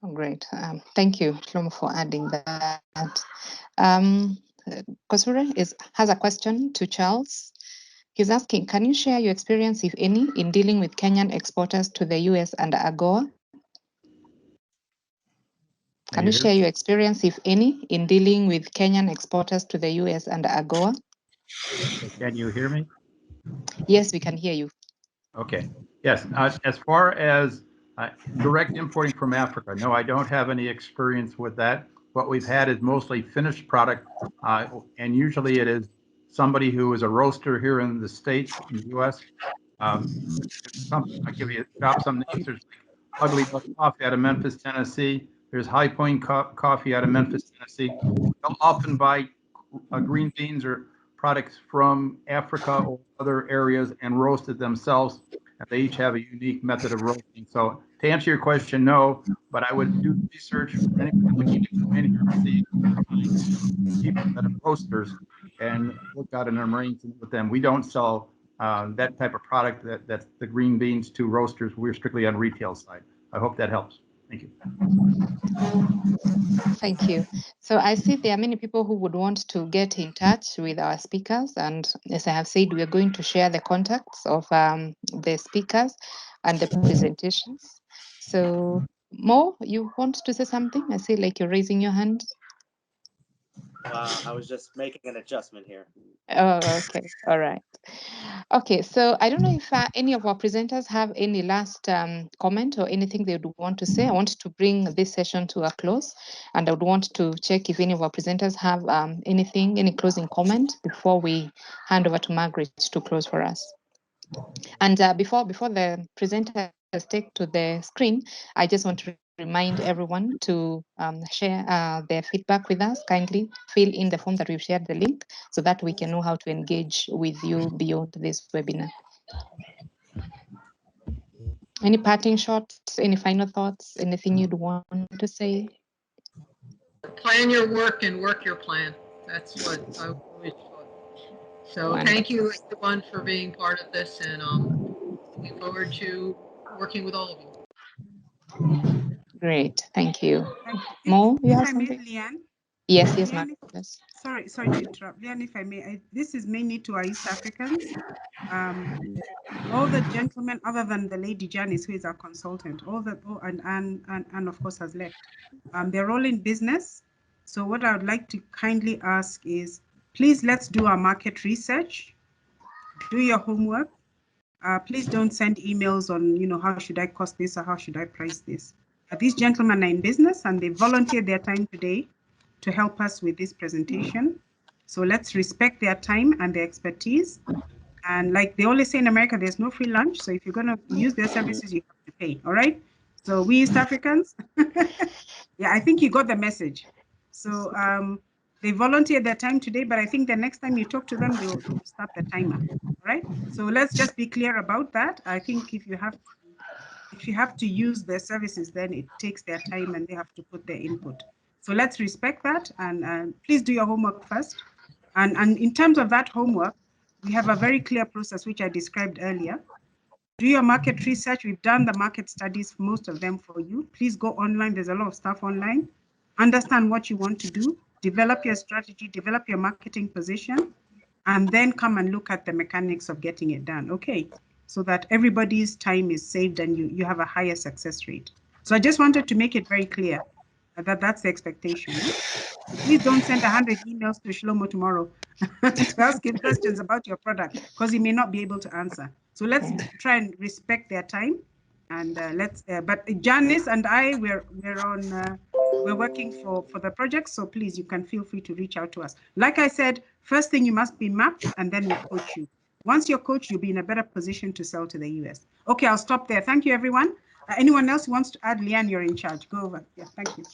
Oh, great. Thank you, Shlomo, for adding that. Kosure has a question to Charles. He's asking, can you share your experience, if any, in dealing with Kenyan exporters to the US and AGOA? Can you share your experience, if any, in dealing with Kenyan exporters to the US and AGOA? Can you hear me? Yes, we can hear you. Okay. Yes. As far as direct importing from Africa, no, I don't have any experience with that. What we've had is mostly finished product, and usually it is somebody who is a roaster here in the States, in the U.S. I'll give you some names. There's Ugly Duck Coffee out of Memphis, Tennessee. There's High Point Coffee out of Memphis, Tennessee. They'll often buy green beans or products from Africa or other areas and roast it themselves. And they each have a unique method of roasting. So to answer your question, no, but I would do research. Anybody looking to come in here and see people that are roasters and look out an arrangement with them. We don't sell that type of product, that's the green beans to roasters. We're strictly on retail side. I hope that helps. Thank you. Thank you. So I see there are many people who would want to get in touch with our speakers. And as I have said, we are going to share the contacts of the speakers and the presentations. So Mo, you want to say something? I see like you're raising your hand. I was just making an adjustment here. Oh, okay. All right. Okay, so I don't know if any of our presenters have any last comment or anything they would want to say. I want to bring this session to a close, and I would want to check if any of our presenters have anything, any closing comment before we hand over to Margaret to close for us. And before the presenters take to the screen, I just want to remind everyone to share their feedback with us. Kindly fill in the form that we've shared the link so that we can know how to engage with you beyond this webinar. Any parting shots, any final thoughts, anything you'd want to say? Plan your work and work your plan. That's what I always thought. So Wonderful. Thank you everyone for being part of this, and looking forward to working with all of you. Great, thank you. If, Mo, you if have I may, something? Leanne? Yes, yes, Leanne, ma'am. Yes. Sorry to interrupt. Leanne, if I may, this is mainly to our East Africans. All the gentlemen, other than the lady Janice, who is our consultant, and of course has left, they're all in business. So what I would like to kindly ask is, please let's do our market research, do your homework. Please don't send emails on, how should I cost this or how should I price this. These gentlemen are in business and they volunteered their time today to help us with this presentation. So let's respect their time and their expertise. And like they always say in America, there's no free lunch. So if you're going to use their services, you have to pay. All right. So we East Africans, yeah, I think you got the message. So they volunteered their time today, but I think the next time you talk to them, they'll start the timer. All right. So let's just be clear about that. I think if you have to use their services, then it takes their time and they have to put their input. So let's respect that, and please do your homework first. And in terms of that homework, we have a very clear process, which I described earlier. Do your market research. We've done the market studies, most of them for you. Please go online. There's a lot of stuff online. Understand what you want to do. Develop your strategy, develop your marketing position, and then come and look at the mechanics of getting it done, okay? So that everybody's time is saved and you have a higher success rate. So I just wanted to make it very clear that that's the expectation. So please don't send 100 emails to Shlomo tomorrow to ask him questions about your product, because he may not be able to answer. So let's try and respect their time, and but Janice and I, we're working for the project. So please, you can feel free to reach out to us. Like I said, first thing, you must be mapped, and then we'll coach you. Once you're coached, you'll be in a better position to sell to the US. Okay, I'll stop there. Thank you, everyone. Anyone else who wants to add? Leanne, you're in charge. Go over. Yeah, thank you.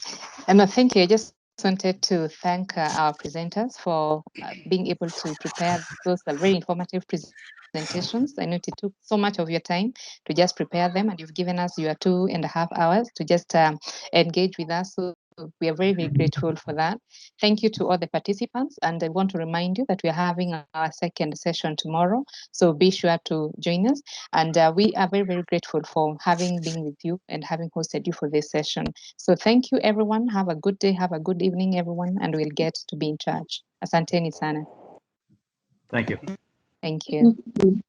No, thank you. I just wanted to thank our presenters for being able to prepare those very informative presentations. I know it took so much of your time to just prepare them, and you've given us your 2.5 hours to just engage with us. So we are very, very grateful for that. Thank you to all the participants. And I want to remind you that we are having our second session tomorrow. So be sure to join us. And we are very, very grateful for having been with you and having hosted you for this session. So thank you, everyone. Have a good day. Have a good evening, everyone. And we'll get to be in charge. Asanteni sana. Thank you. Thank you.